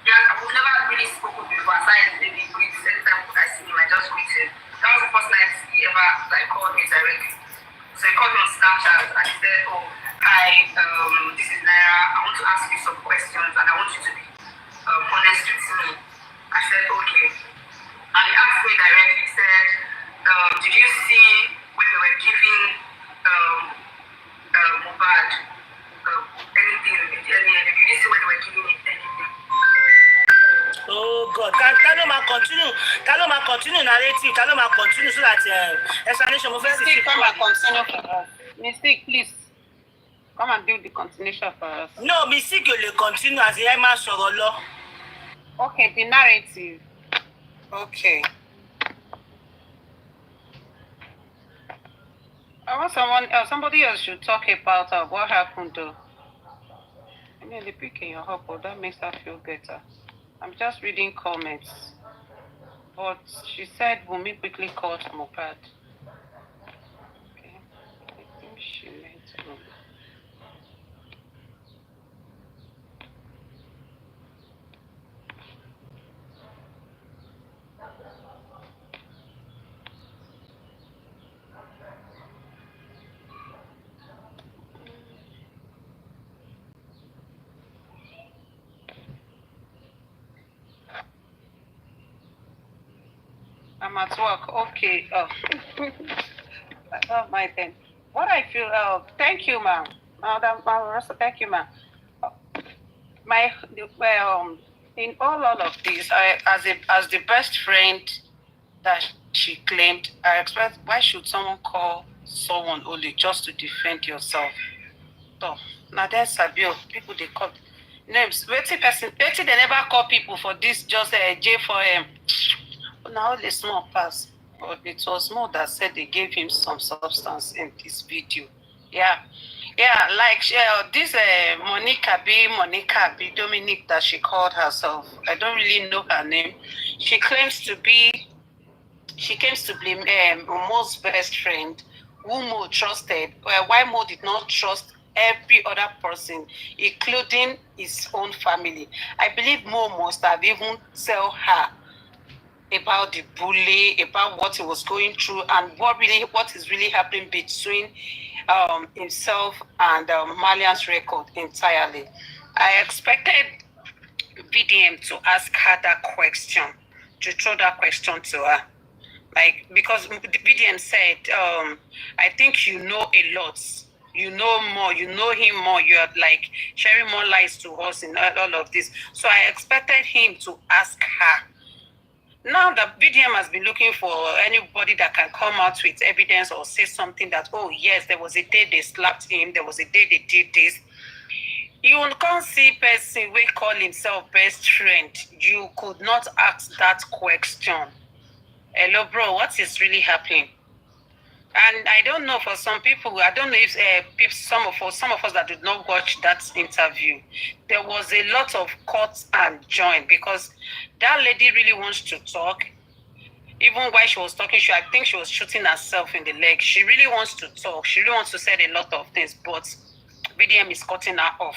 Yeah, we've never really spoken before. Aside maybe greets. Anytime I see him, I just greet him. That was the first night he ever like called me directly. So he called me on Snapchat and he said, "Oh, hi, this is Naira. I want to ask you some questions and I want you to be honest with me." I said, "Okay." And he asked me directly. He said, "Did you see when they were giving Mohbad anything? Did you see when they were giving it anything?" Oh God, ta ló máa continue narrative, ta ló máa continue so that explanation mo fẹ́ sì Mystic, come and continue for us. Mystic, please. Come and do the continuation for us. No, Mystic ò lè continue as ẹ máa sọ̀rọ̀ lọ. Okay, the narrative. Okay. I want somebody else should talk about what happened though. I mean, the pick in your hop, that makes her feel better. I'm just reading comments. But she said Wunmi quickly called Mohbad. Okay. I think she meant Wunmi. I'm at work. Okay. Oh. I love my thing. What I feel, thank you, ma'am. Madam Rosa, thank you, ma'am. In all of this, as the best friend that she claimed, I expect, why should someone call someone only just to defend yourself? So, now there's Sabio. People they call names. Waiting they never call people for this, just J4M. Now the small pass. But it was more that said they gave him some substance in this video. Yeah. Yeah, like this Monica B, Dominic that she called herself. I don't really know her name. She claims to be Mo's best friend, who Mo trusted, why Mo did not trust every other person, including his own family. I believe Mo must have even tell her about the bully, about what he was going through, and what is really happening between himself and Malian's record entirely. I expected VDM to ask her that question, to throw that question to her. Like, because the VDM said, I think you know a lot. You know more, you know him more, you are like sharing more lies to us in all of this. So I expected him to ask her. Now the VDM has been looking for anybody that can come out with evidence or say something that, oh yes, there was a day they slapped him, there was a day they did this. You can't see person we call himself best friend. You could not ask that question. Hello, bro, what is really happening? And I don't know, for some people, I don't know if some of us that did not watch that interview, there was a lot of cut and join, because that lady really wants to talk. Even while she was talking, I think she was shooting herself in the leg. She really wants to talk. She really wants to say a lot of things, but VDM is cutting her off.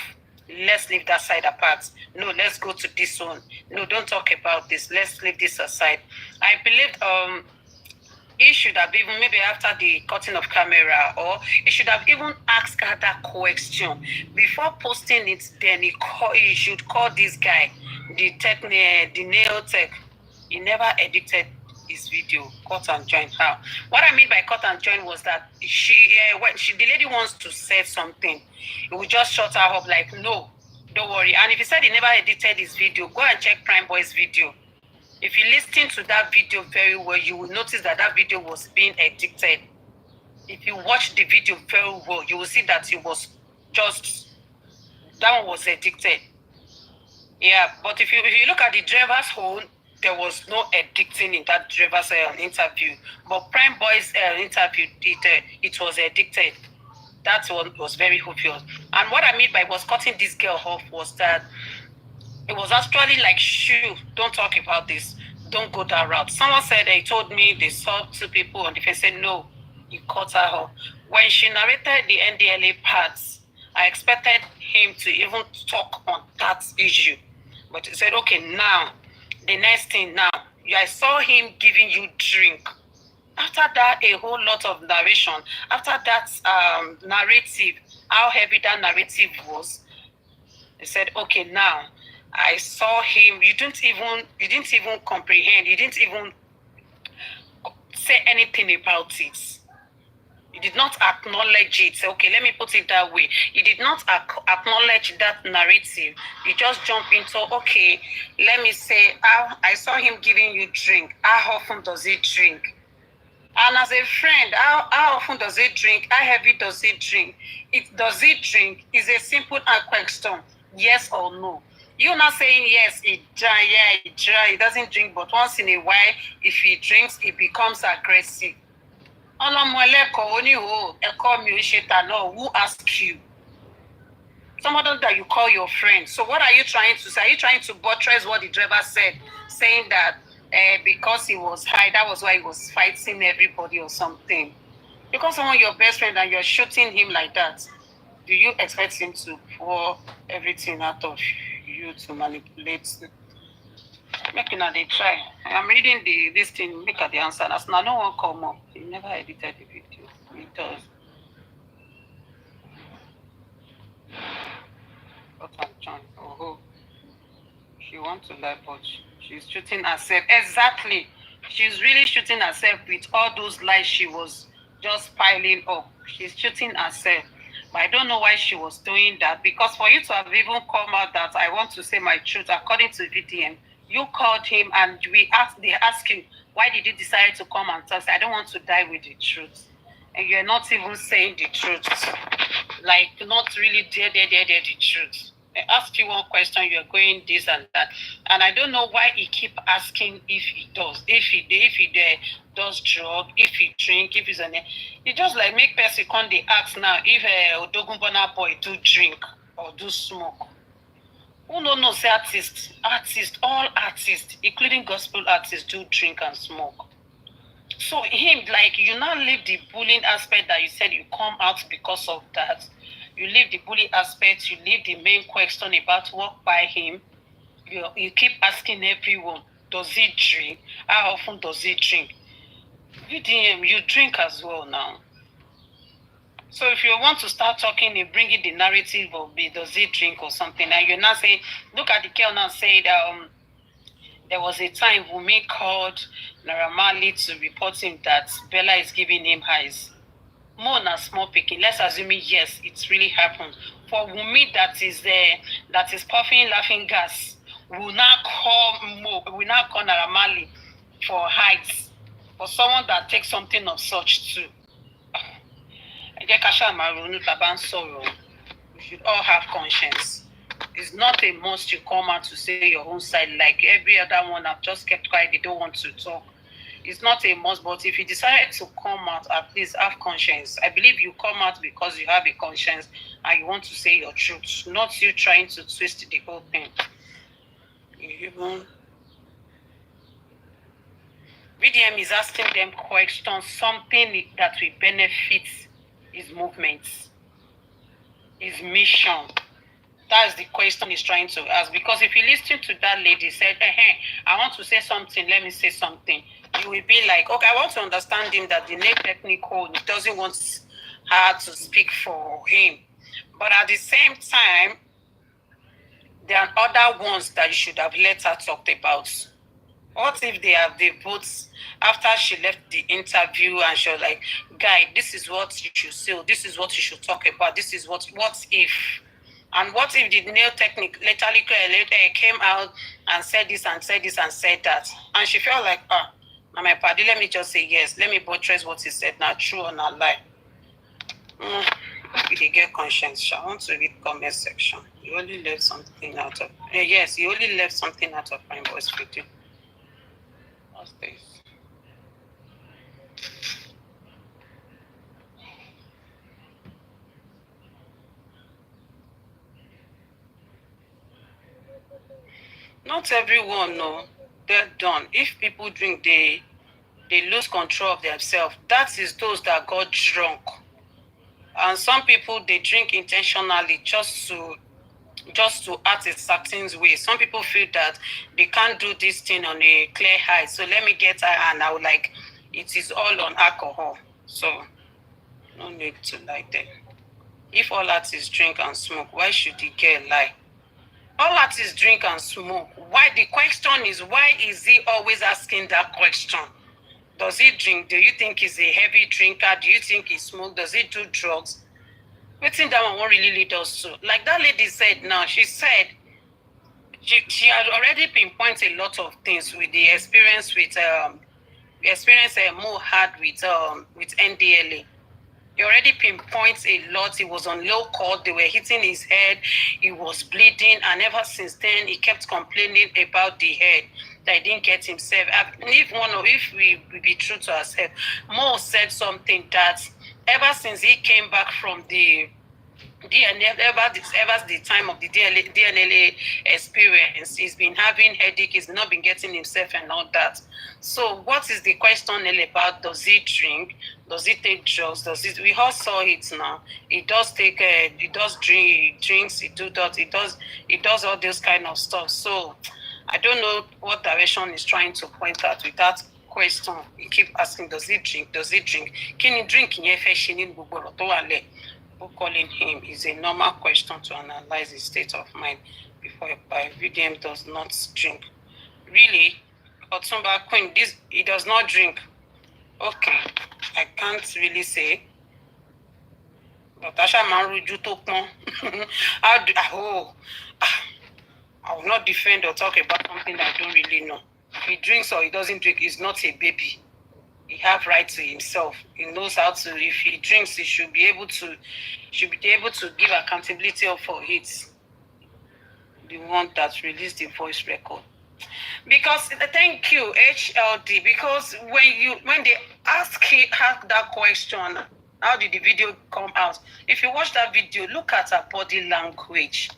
Let's leave that side apart. No, let's go to this one. No, don't talk about this. Let's leave this aside. I believe he should have even, maybe after the cutting of camera, or he should have even asked her that question before posting it. Then he should call this guy, the nail tech. He never edited his video, cut and join her. What I mean by cut and join was that the lady wants to say something, he would just shut her up like, no, don't worry. And if he said he never edited his video, go and check Prime Boy's video. If you listen to that video very well, you will notice that that video was being edited. If you watch the video very well, you will see that it was just, that one was edited. Yeah, but if you look at the driver's phone, there was no editing in that driver's interview. But Prime Boy's interview, it was edited. That one was very obvious. And what I mean by was cutting this girl off was that it was actually like, shoo, don't talk about this. Don't go that route. Someone said, they told me they saw two people on the face. Said, no, you cut her off. When she narrated the NDLA parts, I expected him to even talk on that issue. But he said, okay, now, the next thing now, I saw him giving you drink. After that, a whole lot of narration. After that narrative, how heavy that narrative was, he said, okay, now, I saw him. You didn't even comprehend. You didn't even say anything about it. You did not acknowledge it. Okay, let me put it that way. You did not acknowledge that narrative. You just jump into, okay, let me say, I saw him giving you drink. How often does he drink? And as a friend, how often does he drink? How heavy does he drink? Does he drink? Is a simple question. Yes or no. You're not saying yes, he dry, yeah, he dry, he doesn't drink, but once in a while, if he drinks, he becomes aggressive. Who asked you? Somebody that you call your friend. So what are you trying to say? Are you trying to buttress what the driver said, saying that because he was high, that was why he was fighting everybody or something? Because someone your best friend and you're shooting him like that, do you expect him to pour everything out of you to manipulate? Make una dey try. I'm reading this thing, look at the answer. As now no one come up. He never edited the video. He does. But I'm trying. Oh, she wants to lie, but she's shooting herself. Exactly. She's really shooting herself with all those lies she was just piling up. She's shooting herself. But I don't know why she was doing that. Because for you to have even come out that I want to say my truth, according to VDM, you called him and they asked you, why did you decide to come and tell us? I don't want to die with the truth. And you're not even saying the truth. Like, not really the truth. I asked you one question, you're going this and that. And I don't know why he keep asking if he does. If he does drug, if he drink, if he's an... He just like make person come they ask now if Odogunbona boy do drink or do smoke. Who don't know say artists, all artists, including gospel artists, do drink and smoke. So him, like, you now leave the bullying aspect that you said you come out because of that. You leave the bullying aspect, you leave the main question about what by him. You keep asking everyone, does he drink? How often does he drink? VDM, you drink as well now. So if you want to start talking and bringing the narrative of does he drink or something, and you're not saying, look at the girl now said, there was a time Wunmi called Naira Marley to report him that Bella is giving him highs. More than small picking. Let's assume yes, it's really happened. For Wunmi that is puffing laughing gas, will not call Naira Marley for heights. For someone that takes something of such too. We should all have conscience. It's not a must you come out to say your own side like every other one have just kept quiet, they don't want to talk. It's not a must, but if you decide to come out, at least have conscience. I believe you come out because you have a conscience and you want to say your truth, not you trying to twist the whole thing. VDM is asking them questions, something that will benefit his movements, his mission. That's the question he's trying to ask. Because if you listen to that lady said, hey, I want to say something, let me say something. You will be like, okay, I want to understand him that the name technical doesn't want her to speak for him. But at the same time, there are other ones that you should have let her talk about. What if they both, after she left the interview and she was like, guy, this is what you should say, this is what you should talk about, this is what if? And what if the nail technique later came out and said this and said this and said that? And she felt like, now my party, let me just say yes. Let me buttress what he said, now true or not lie. They get conscience. I want to read comment section. You only left something out of... yes, you only left something out of my voice video. What's this? Not everyone, no. They're done. If people drink, they lose control of themselves. That is those that got drunk. And some people, they drink intentionally just to just to act a certain way. Some people feel that they can't do this thing on a clear high. So let me get her and I would like it is all on alcohol. So no need to like that. If all artists drink and smoke, why should the girl lie? All artists drink and smoke. Why? The question is, why is he always asking that question? Does he drink? Do you think he's a heavy drinker? Do you think he smokes? Does he do drugs? Waiting that one won't really lead us to. Like that lady said now, she said she had already pinpointed a lot of things with the experience with Mo had with NDLA. He already pinpoints a lot. He was on low court. They were hitting his head. He was bleeding. And ever since then, he kept complaining about the head that he didn't get himself. If we be true to ourselves, Mo said something that ever since he came back from the ever the time of the DNLA experience, he's been having headache, he's not been getting himself and all that. So what is the question about? Does he drink? Does he take drugs? We all saw it now. He does take he does drink, he drinks, he does all this kind of stuff. So I don't know what direction he's trying to point at with that question. He keep asking, does he drink? Does he drink? Can he drink in calling him is a normal question to analyze his state of mind before a VDM does not drink. Really? Otumba Queen, he does not drink. Okay, I can't really say. But Asha Maru Jutokon. I will not defend or talk about something that I don't really know. If he drinks or he doesn't drink, he's not a baby. He have right to himself. He knows how to. If he drinks, he should be able to give accountability for it. The one that released the voice record. Because thank you, HLD. Because when they ask that question, how did the video come out? If you watch that video, look at her body language.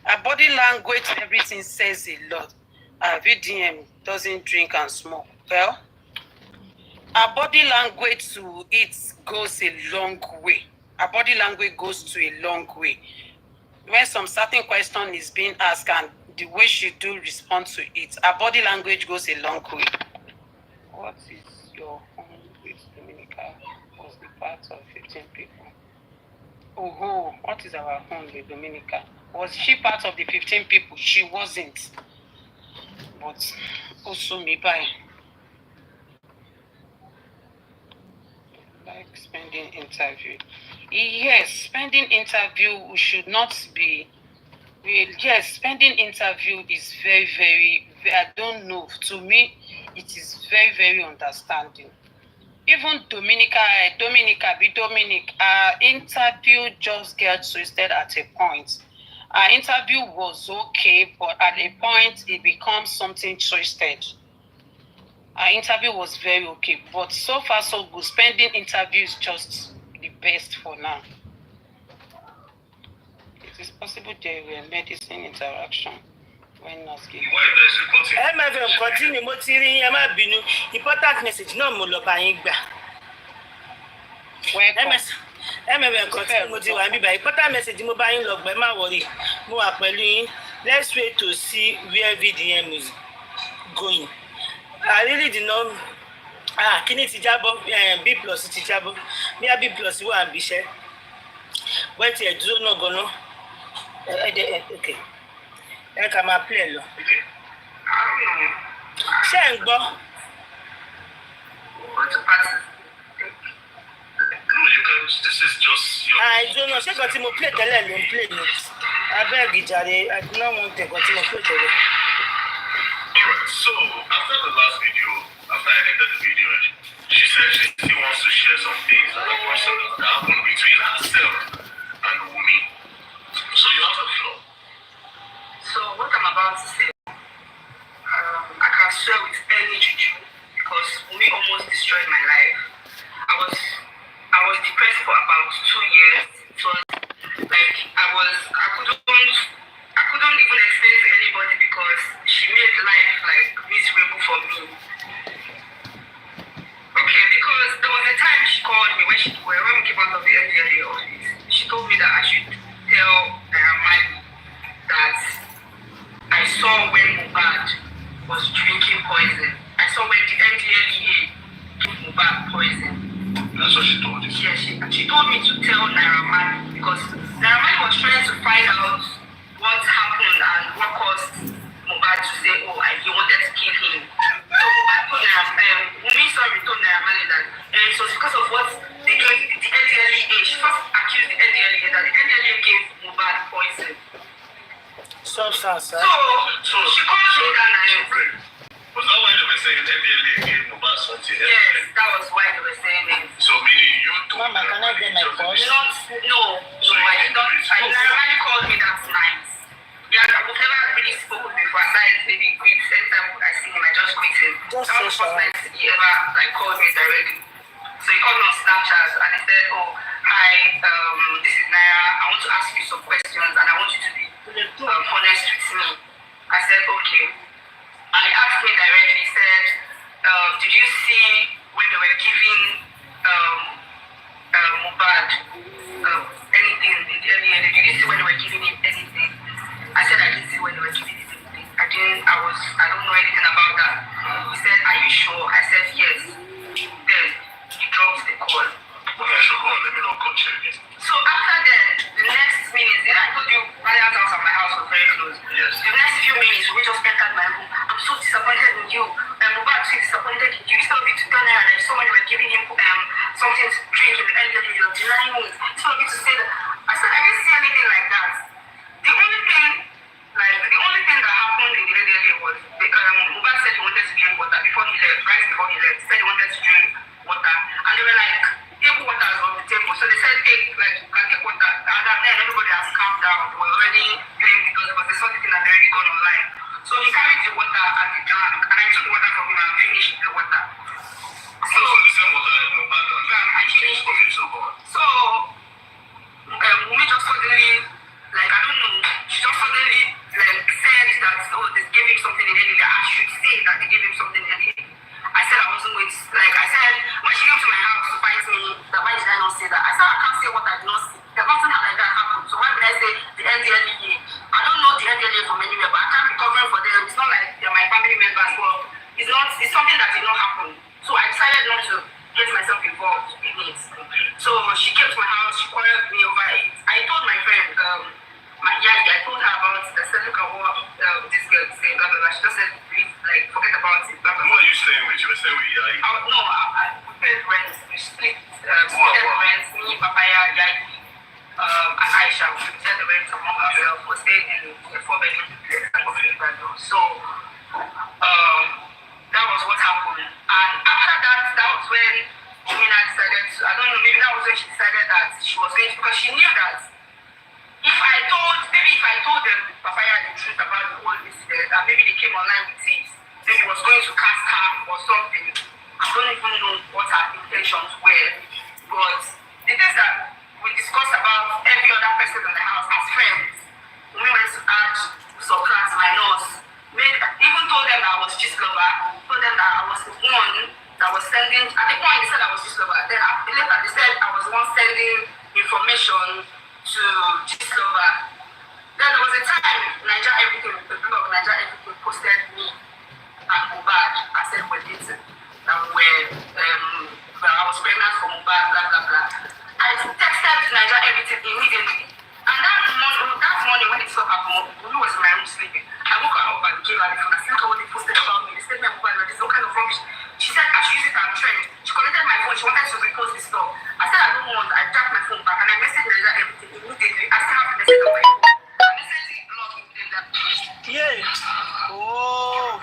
Her body language, everything says a lot. VDM doesn't drink and smoke. Well. Our body language to it goes a long way. Our body language goes to a long way. When some certain question is being asked and the way she do respond to it, our body language goes a long way. What is your home with Domenica? Was the part of 15 people? Oh, what is our home with Domenica? Was she part of the 15 people? She wasn't. But also me by. Like spending interview. Yes, spending interview should not be. Yes, spending interview is very, very, I don't know. To me, it is very, very understanding. Even Domenica, interview just gets twisted at a point. Our interview was okay, but at a point, it becomes something twisted. Our interview was very okay, but so far so good. Spending interview is just the best for now. It is possible there were medicine interaction when not given. MFM continue mo ti rí yẹn má bínú important message náà mo lọ bá yín gbà. MFM continue mo ti wà níbí báyìí important message mo bá yín lọ gbà má worry mo wà pẹ̀lú yín. Let's wait to see where VDM is going. I really did not. Kini ti jábọ́, B+ ti jábọ́. Bí a B+ wà bí iṣẹ́. Wọ́n ti ẹ̀dúró náà gan-an. Okay. Ẹ ká máa play lọ. Ṣé ẹ̀ ń gbọ́? This is just your. Àìdúró náà ṣé kan tí mo play tẹ́lẹ̀ ló ń play ni? Abeg jàre, I do not want ẹ̀kan tí mo play tẹ́lẹ̀. Alright, so after the last video, after I ended the video, she said she still wants to share some things that are personal that happened between herself and Wumi. So you have the floor. So what I'm about to say, I can swear with any juju because Wumi almost destroyed my life. I was depressed for about 2 years. It was like I couldn't even explain to anybody because she made life like miserable for me. Okay, because there was a time she called me when we came out of the NDLA office. She told me that I should tell Maggie was drinking poison. I saw when the NDLEA gave Mohbad poison. That's what she told you. Yeah, she told me to tell Naira Marley because Naira Marley was trying to find out what happened and what caused Mohbad to say, oh, he wanted to kill him. So Mohbad told Naira Marley that it was because of what they gave the NDLEA. She first accused the NDLEA that the NDLEA gave Mohbad poison. Substance, So she called me that night. Was that why they were saying NDLEA gave Mohbad something? Yes, that was why they were saying it. So meaning you told Mama, can I get my purse? No, I did not. Naira called me that night. Yeah, we've never really spoken before. Aside maybe greets. Anytime I see him, I just greet him. That was the first night he ever called me directly. So he called me on Snapchat and he said, "Oh, hi, this is Naira. I want to ask you some questions and I want you to be honest with me." I said, "Okay." And he asked me directly. He said, "Did you see when they were giving Mohbad anything in the early? Did you see when they were giving him anything?" I said, "I didn't see when they were giving him anything. I don't know anything about that." He said, "Are you sure?" I said, "Yes." Then he dropped the call. Okay, so go on, let me not cut you again. So after that, the next minute, then I told you Marian's house and my house were very close. Yes. The next few minutes, we just entered my room. I'm so disappointed in you. Mohbad so disappointed in you. Instead of you to turn around and someone were giving him something to drink in the end of you're denying me. Instead of you to say that. I said, I didn't see anything like that. The only thing that happened in the LDLA was Mohbad said he wanted to drink water before he left, right before he left. He said he wanted to drink water. And they were like, table water is on the table. So they said, you can take water. And then everybody has calmed down. They were already playing because they saw the thing had already gone online. So he carried the water and he drank. And I took the water from him and finished the water. So the same water in Mohbad drank. I finished it. Okay, so go on. So Wunmi just suddenly, I don't know, she just suddenly said that, oh, they gave him something in Eddie. I should say that they gave him something in Eddie. I said I wasn't going to, I said, when she came to my house to fight me, that why did I not say that? I said, I can't say what I did not see. There's nothing like that happened. So why would I say the NDLEA? I don't know the NDLEA from anywhere, but I can't be covering for them. It's not like they're my family members, but it's something that did not happen. So I decided not to get myself involved in it. So she came to my house, she quarreled me over it. I told my friend, I told her about it. I said, look at what this girl is saying, blah, blah, blah. She just said, please, forget about it, blah, blah, blah. Who are you staying with? You were staying with Yai? No, we paid rent. We split rent. Me, Papaya, Yai, and Aisha. We shared the rent among ourselves. We stayed in a 4-bedroom duplex. So, that was what happened. And after that, that was when Domina decided to, I don't know, maybe that was when she decided that she was going to, because she knew that if I told them Papaya the truth about the whole incident, and maybe they came online with it, maybe it was going to cast her or something. I don't even know what her intentions were. But the things that we discussed about every other person in the house as friends, when we went to add, subtract, minus, even told them that I was just lover, told them that I was the one that was sending, at the point they said I was just lover, then later they said I was the one sending information to this lover. Then there was a time Naija Everything, the blog Naija Everything posted me and Mohbad. I said we're dating, that I was pregnant for Mohbad, blah blah blah. I texted Naija Everything immediately. And that morning when it stuff happened, Wunmi was in my room sleeping. I woke her up and gave her the phone. I said, look at what they posted about me. They said, Mohbad, there's no kind of rubbish. She said I should use it as a trend. She connected my phone. She wanted to repost this stuff. I said, I don't want. I jacked my phone back and I messaged Naija Everything immediately. I still have the message on my phone. I messaged the blog immediately. Yeah. Oh.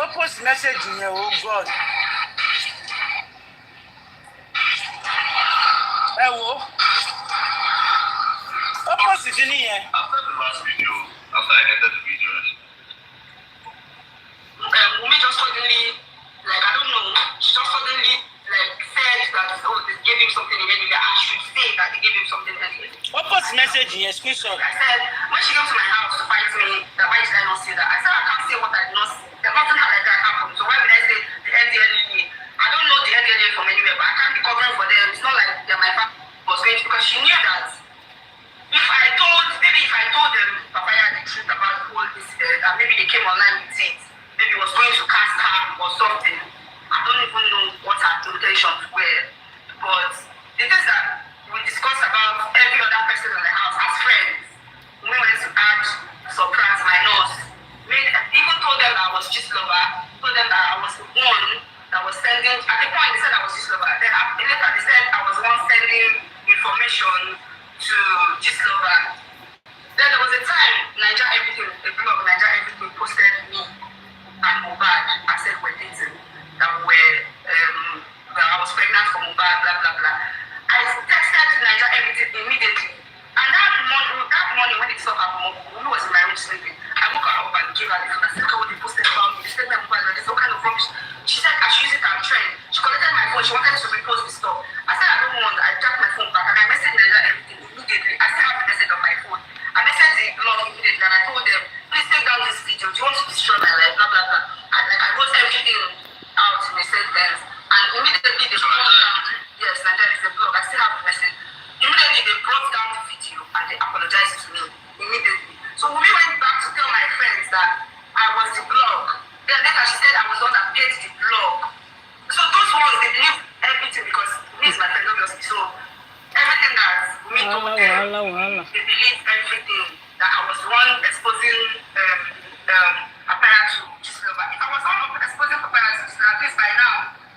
What post message in here? Oh, God. Hello. What post is in here? After the last video, after I ended the video, Wunmi just suddenly, I don't know, she just suddenly, said that, oh, they gave him something immediately. I should say that they gave him something immediately. What post message in here? Screenshot. I said, when she came to my house to fight me, that why did I not say that? I said, I can't say what I did not see. There's nothing like that happened. So why would I say the NDLEA? I don't know the NDLEA from anywhere, but I can't be covering for them. It's not like they're my family was going to, because she knew that if I told them Papaya the truth about the whole incident, and maybe they came online with it, maybe it was going intentions were. But the things that we discussed about every other person in the house as friends, we went to add surprise my nose. Even told them that I was just lover, told them that I was the one that was sending. At the point they said I was just lover. Then later they said I was the one sending information to just lover. Then there was a time Niger Everything, a blog Niger Everything posted me and Mohbad. I said we're dating, that that I was pregnant for Mohbad, blah blah blah. I texted Niger Everything immediately. And that morning when it stuff happened, Omowummi was in my room sleeping. I woke her up and gave her the phone. I said, "Look what they posted about me. They said my Mohbad, there's all kind of rubbish." She said I should use it and trend. She collected my phone. She wanted to repost the stuff. I said I don't want. I jacked my phone back and I messaged Niger Everything immediately. I still have the message on my phone. I messaged the blog immediately and I told them, "Please take down this video. Do you want to destroy my life? Blah blah blah." And like I wrote everything out in a sentence. And immediately they brought down. Yes, Niger is a blog. I still have the message. Immediately they brought down the video and they apologized to me immediately. So we went back to tell my friends that I was the blog. Then later she said I was the one that paid the blog. So those ones they believe everything because me is my friend obviously. So everything that we told them, they believe everything that I was the one exposing Papaya to Gislova. If I was the one exposing Papaya to Gislova, at least by now,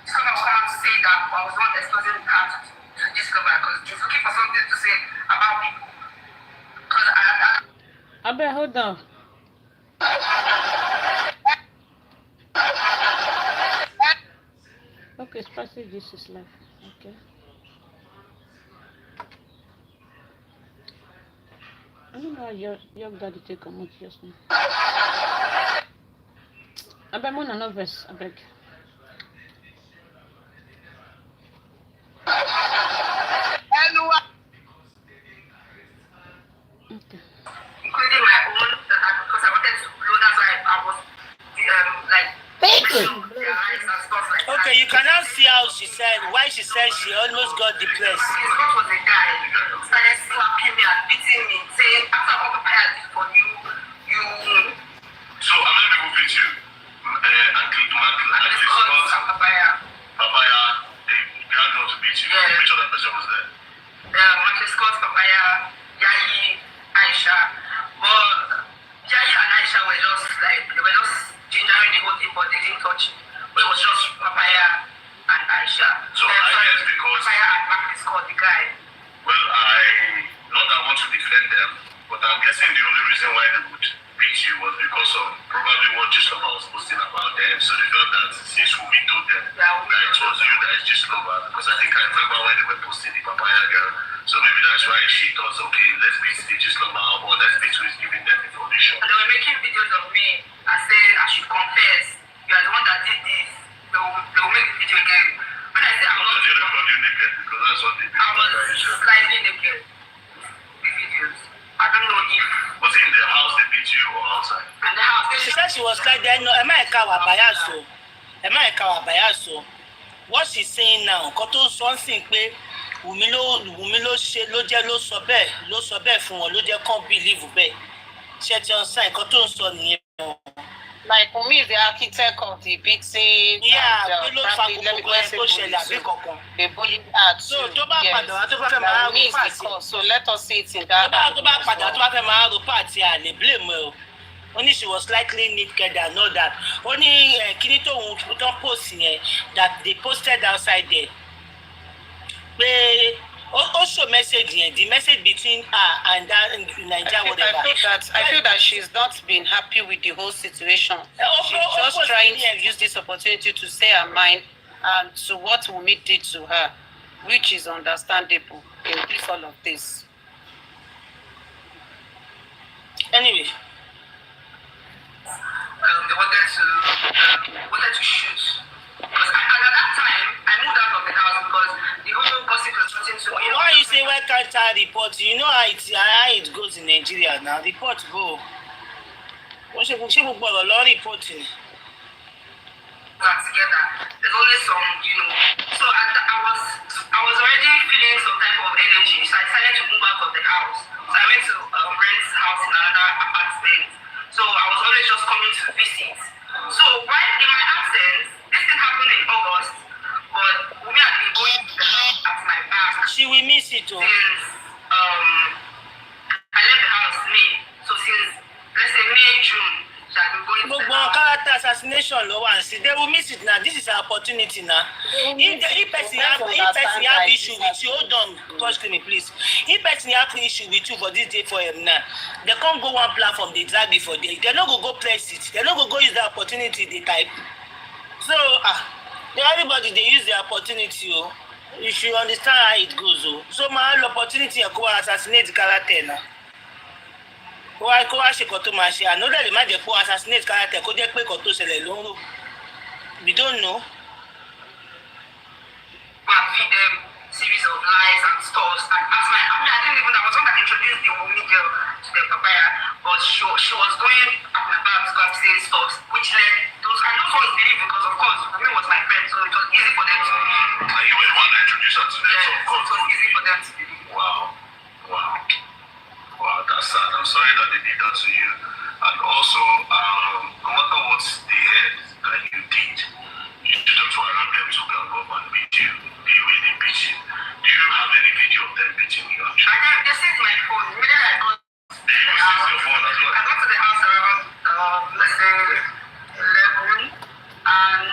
Gislova will come out to say that I was the one exposing her to Gislova because she's looking for something to say about me. Because I bet, hold on. Okay, spicy this is life. Okay. I don't know how your daddy take a much just now. I bet more than a verse, I beg. Okay. Including my own, because I wanted to blow, that's why I was like, thank you. Their eyes and stuff like that. Okay, you can now see how she said, why she said she almost got depressed. His coach was a guy who started slapping me and beating me, saying, after all the prayer I did for you, you. So how many people beat you? Papaya. Papaya, they grabbed her to beat you. Yeah. Which other person was there? Michael Scott, Papaya, Yayi, Aisha. But Yayi and Aisha were just like, they were just gingering the whole thing, but they didn't touch. But it was just Papaya and Aisha. So I guess because Papaya and Michael Scott, the guy. well, not that I want to defend them, but I'm guessing the only reason why they would beat you was because of probably what Gislova was posting about them. So they felt that since we told them that it was you that is Gislova, because I think I remember when they were posting the Papaya girl. So maybe that's why she thought, okay, let's beat the Gislova or let's beat who is giving them information. And they were making videos of me and saying I should confess. You are the one that did this. They will make the video again. When I say I'm not, Did they record you naked? Because that's what they did. I was slightly naked. The videos. I don't know if Was it in their house they beat you or outside? and the house. She said she was like, no, Bayaso. What she's saying now, Koto something pé Wùmí ló ṣe ló jẹ́ ló sọ bẹ́ẹ̀ fún wọn ló jẹ́ kàn believe bẹ́ẹ̀. Ṣé ti ọ̀sán nǹkan tó ń sọ nìyẹn. Like Wùmí is the architect of the beating. Yeah, and, pé ló fa gbogbo ẹ̀ tó ṣẹlẹ̀ àbí kankan. the bullying act. So tó bá padà wá tó bá fẹ́ Like máa Wùmí rò is the pàtì. cause. So let us see it in that. Tó bá padà tó bá fẹ́ máa rò pàtì àlè blame ẹ o. Only she was likely naked and all that. Only kíní tó post yẹn that they posted outside there. Pé also message yẹn, the message between her and that Nigeria whatever. I feel that she's not been happy with the whole situation. She's just trying to use this opportunity to say her mind and to what Wùmí did to her, which is understandable in this all of this. Anyway. They wanted to shoot. Because at that time, I moved out of the house because the whole gossip was starting to. Why you say why can't I report? You know how it goes in Nigeria now. Report go. Wọ́n ṣe gbogbo ọ̀rọ̀ lọ reporting. Together, there's only some, So I was already feeling some type of energy, so I decided to move out of the house. So I went to rent house in another apartment. So I was always just coming to visit. So while in my absence, this thing happened in August, but Wùmí will miss it too. Since I left the house May, so since let's say May, June, she has been going to the Gbogbo house. character assassination ló wà sí. They will miss it now. This is our opportunity now. If person have issue with you, hold on, touch me please. If person have issue with you for this day for him now, they can't go one platform, they drag it for day. They no go press it. They no go use the opportunity they type. So everybody they use the opportunity. You should understand how it goes. So my opportunity to assassinate the character now. Why kó wá ṣe kó tó máa ṣe ànọ́dẹ̀ lè má jẹ́ kó assassinate character kó jẹ́ pé kó tó ṣẹlẹ̀ ló ń rò. We don't know. Feed them series of lies and stuff. And as I didn't even know, I was one that introduced the Omowummi girl to the papaya, but she was going at my back to go and say stuff, which led those, and those ones believe because of course Omowummi was my friend, so it was easy for them to believe. And you were the one that introduced her to them, Yeah, so of course. it was easy for them to believe. Wow, that's sad. I'm sorry that they did that to you. And also, no matter what they heard that you did, you shouldn't allow them to go up and beat you the way they beat you. Do you have any video of them beating you actually? And then they seized my phone. Immediately I got They even seized your phone as well? I got to the house around, let's say, 11, and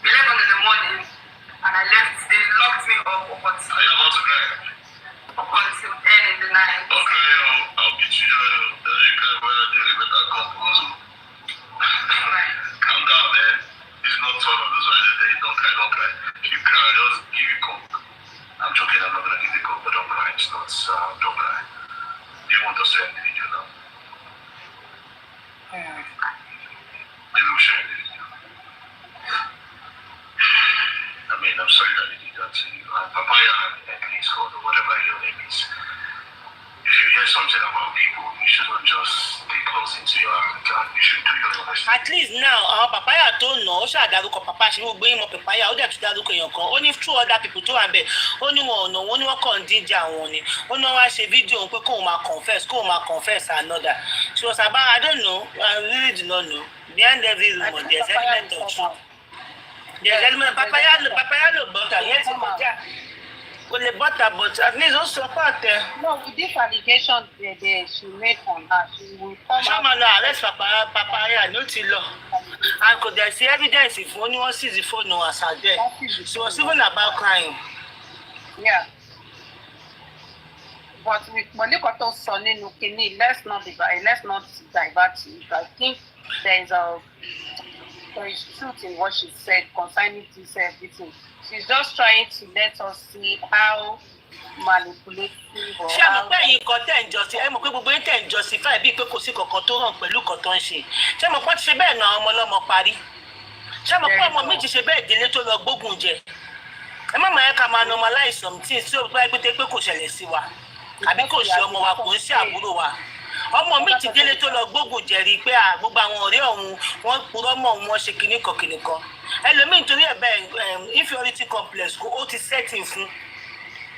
11 in the morning, and I left. They locked me up Are you about to cry? up until 10 in the night. Okay, I'll beat you. You can't wear a deal with that compose. Calm down, man. This is not one of those ones that don't cry. If you cry, just give you coke. I'm joking, I'm not gonna give you coke, but don't cry. It's not, don't cry. Do you want us to end the video now? Maybe we'll share the video. I mean, I'm sorry that they did that to you. Papaya and Please God, or whatever your name is. If you hear something about people, you shouldn't just take close into your hand and you should do your honest. At least now àwọn papaya tó nà ó ṣàdárúkọ papa ṣe gbogbo ìmọ̀ papaya ó dẹ̀ tún dárúkọ èèyàn kan ó ní two other people tó wà bẹ́ẹ̀ ó ní wọn ọ̀nà wọn ní wọ́n kàn ń díjà wọn ni ó ní wọ́n wá ṣe fídíò pé kóun máa confess another. She was about, I don't know, I really do not know. Behind every rumor there's element of truth. There's element papaya ló bọ́tà yẹn ti kọjá. Kò lè bọ́tà but at least ó support ẹ. No, with this allegation she made on her, she will come Ṣọ́mọ lọ arrest papaya ló ti lọ. And kò dẹ̀ sí evidence fún ó ní wọ́n sì ti fóònù àṣàjẹ́. She was even about crying. Yeah. But with Monikoto sọ nínú kínní, let's not divert it. I think there is truth in what she said concerning this everything. She's just trying to let us see how manipulative or ṣé àmọ́ pé yìí kan tẹ̀ ń justify ẹ mọ̀ pé gbogbo yín tẹ̀ ń justify bíi pé kò sí kankan tó ràn pẹ̀lú kan tó ń ṣe ṣé mo pọ́n ti ṣe bẹ́ẹ̀ náà ọmọ ọlọ́mọ parí ṣé mo pọ́n ọmọ mi ti ṣe bẹ́ẹ̀ délé tó lọ gbógun jẹ ẹ má máa ká máa normalize something tí ó bá pété pé kò ṣẹlẹ̀ sí wa àbí kò ṣe ọmọ wa kò ń ṣe àbúrò wa ọmọ mi ti délé tó lọ gbógun jẹ rí i pé gbogbo àwọn ọ̀rẹ́ ọ̀hún wọ́n purọ́ mọ́ òun wọ́n ṣe kìnnìkan ẹlòmíì nítorí ẹ̀ bẹ́ẹ̀ inferiority complex kó ó ti setting fún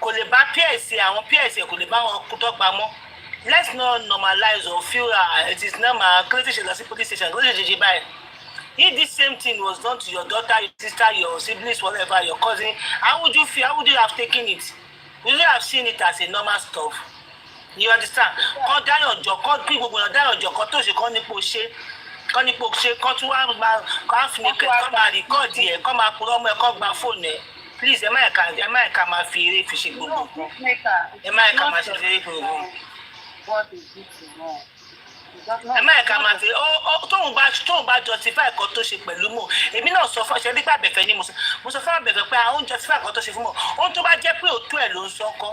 kò lè bá ps àwọn ps kò lè bá wọn dọ́gba mọ́ let's not normalize or feel it is normal crazy ṣe lọ sí police station kó lè ṣe báyìí if this same thing was done to your daughter your sister your siblings whatever your cousin how would you feel how would you have taken it would you have seen it as a normal stuff you understand kọ́ dáyọ̀ jọ kọ́ kí gbogbo èèyàn dáyọ̀ jọ kọ́ tó ṣe kọ́ nípò ṣe kọ́ tún wá máa kọ́ àfinìkẹ́ kọ́ máa rìkọ́ọ̀dì ẹ̀ kọ́ máa purọ́ mọ́ ẹ̀ kọ́ gba fóònù ẹ̀ please ẹ má ẹ̀ka máa fi eré fi ṣe gbogbo ẹ má ẹ̀ka máa ṣe eré fi gbogbo ẹ má ẹ̀ka máa fi tóun bá justify ẹ̀kọ́ tó ṣe pẹ̀lú mọ̀ èmi náà sọ fún ẹ̀ṣẹ̀ nípa àbẹ̀fẹ́ ni mo sọ fún àbẹ̀fẹ́ pé àwọn justify ẹ̀kọ́ tó ṣe fún mọ̀ ohun tó bá jẹ́ pé òótọ́ ẹ̀ ló ń sọ kọ́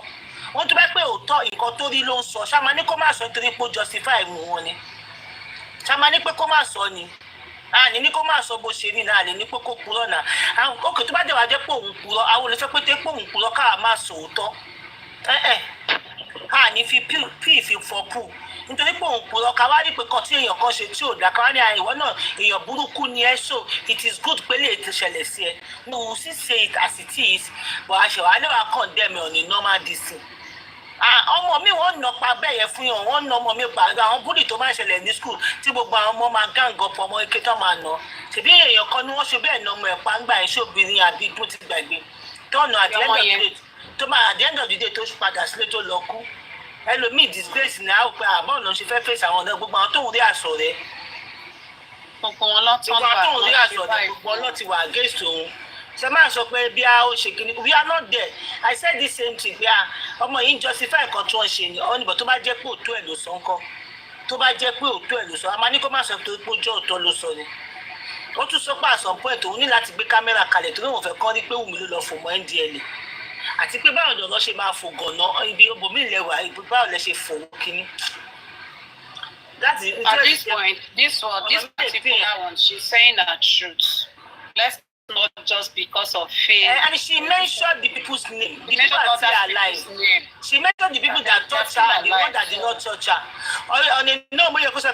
ohun tó bá pé òótọ́ nǹkan tó rí ló ń sọ ṣáma ní kó má sọ nítorí pé ó justify ìwọ̀n wọn ni ṣáma ní pé kó má sọ ni àní ní kó má sọ bó ṣe rí náà àní ní pé kó purọ́ náà òkè tó bá dẹ̀ wá jẹ́ pé òun purọ́ àwọn olùsọ pé pé òun purọ́ káà má sọ òótọ́ àní fi fi fọ́pù nítorí pé òun purọ́ ká wá rí pé kan tí èèyàn kan ṣe tí ò dá ká wá ní ìwọ náà èèyàn burúkú ni ẹ so it is good pé lè ti ṣẹlẹ̀ sí ẹ no we still say it as it is but àṣẹwà lè wá condemn on a normal distance ọmọ mi wọ́n nà pa bẹ́ẹ̀ yẹn fún yàn wọ́n nà ọmọ mi pa àwọn búlì tó máa ń ṣẹlẹ̀ ní skul tí gbogbo àwọn ọmọ máa gáǹgọ̀ pọ̀ ọmọ ike tó máa nà ṣèbí èèyàn kan ni wọ́n ṣe bẹ́ẹ̀ nà ọmọ ẹ̀ pa ń gbà ẹ̀ ṣòbìnrin àbí tó ti gbàgbé tọ́nà àti tó máa at the end of the day tó padà sílé tó lọ kú ẹlòmíì disgrace ní àwọn pé àbọ̀ ló ń ṣe fẹ́ fèsì àwọn ọ̀nà gbogbo àwọn tó ń rí àṣọ rẹ̀ gbogbo wọn lọ́tọ́ gbogbo àwọn tó ń rí àṣọ rẹ̀ gbogbo ọlọ́tí wà against òun ṣe máa sọ pé bí a ó ṣe kìíní we are not there I said the same thing pé ọmọ yìí ń justify nǹkan tí wọ́n ṣe ni ọ níbọ̀ tó bá jẹ́ pé òótọ́ ẹ̀ ló sọ ńkọ́ tó bá jẹ́ pé òótọ́ ẹ̀ ló sọ a máa ní kó má sọ pé ó jẹ́ òótọ́ ló sọ ni ó tún sọ pé àsọ point òun ní láti gbé kámẹ́rà kalẹ̀ torí òun fẹ́ kọ́ ní pé Wùmí ló lọ fò mọ́ NDLA àti pé báwo lọ́nà ṣe máa fò gànà ibi obòmí lẹ́wà ibi báwo lẹ ṣe fò kínní. At this point, this particular one, she's saying the truth. Let's not just because of fame. And she mentioned the people's name. The people that are alive. She mentioned the people that touched her and the one that did not touch her. On a no way, you say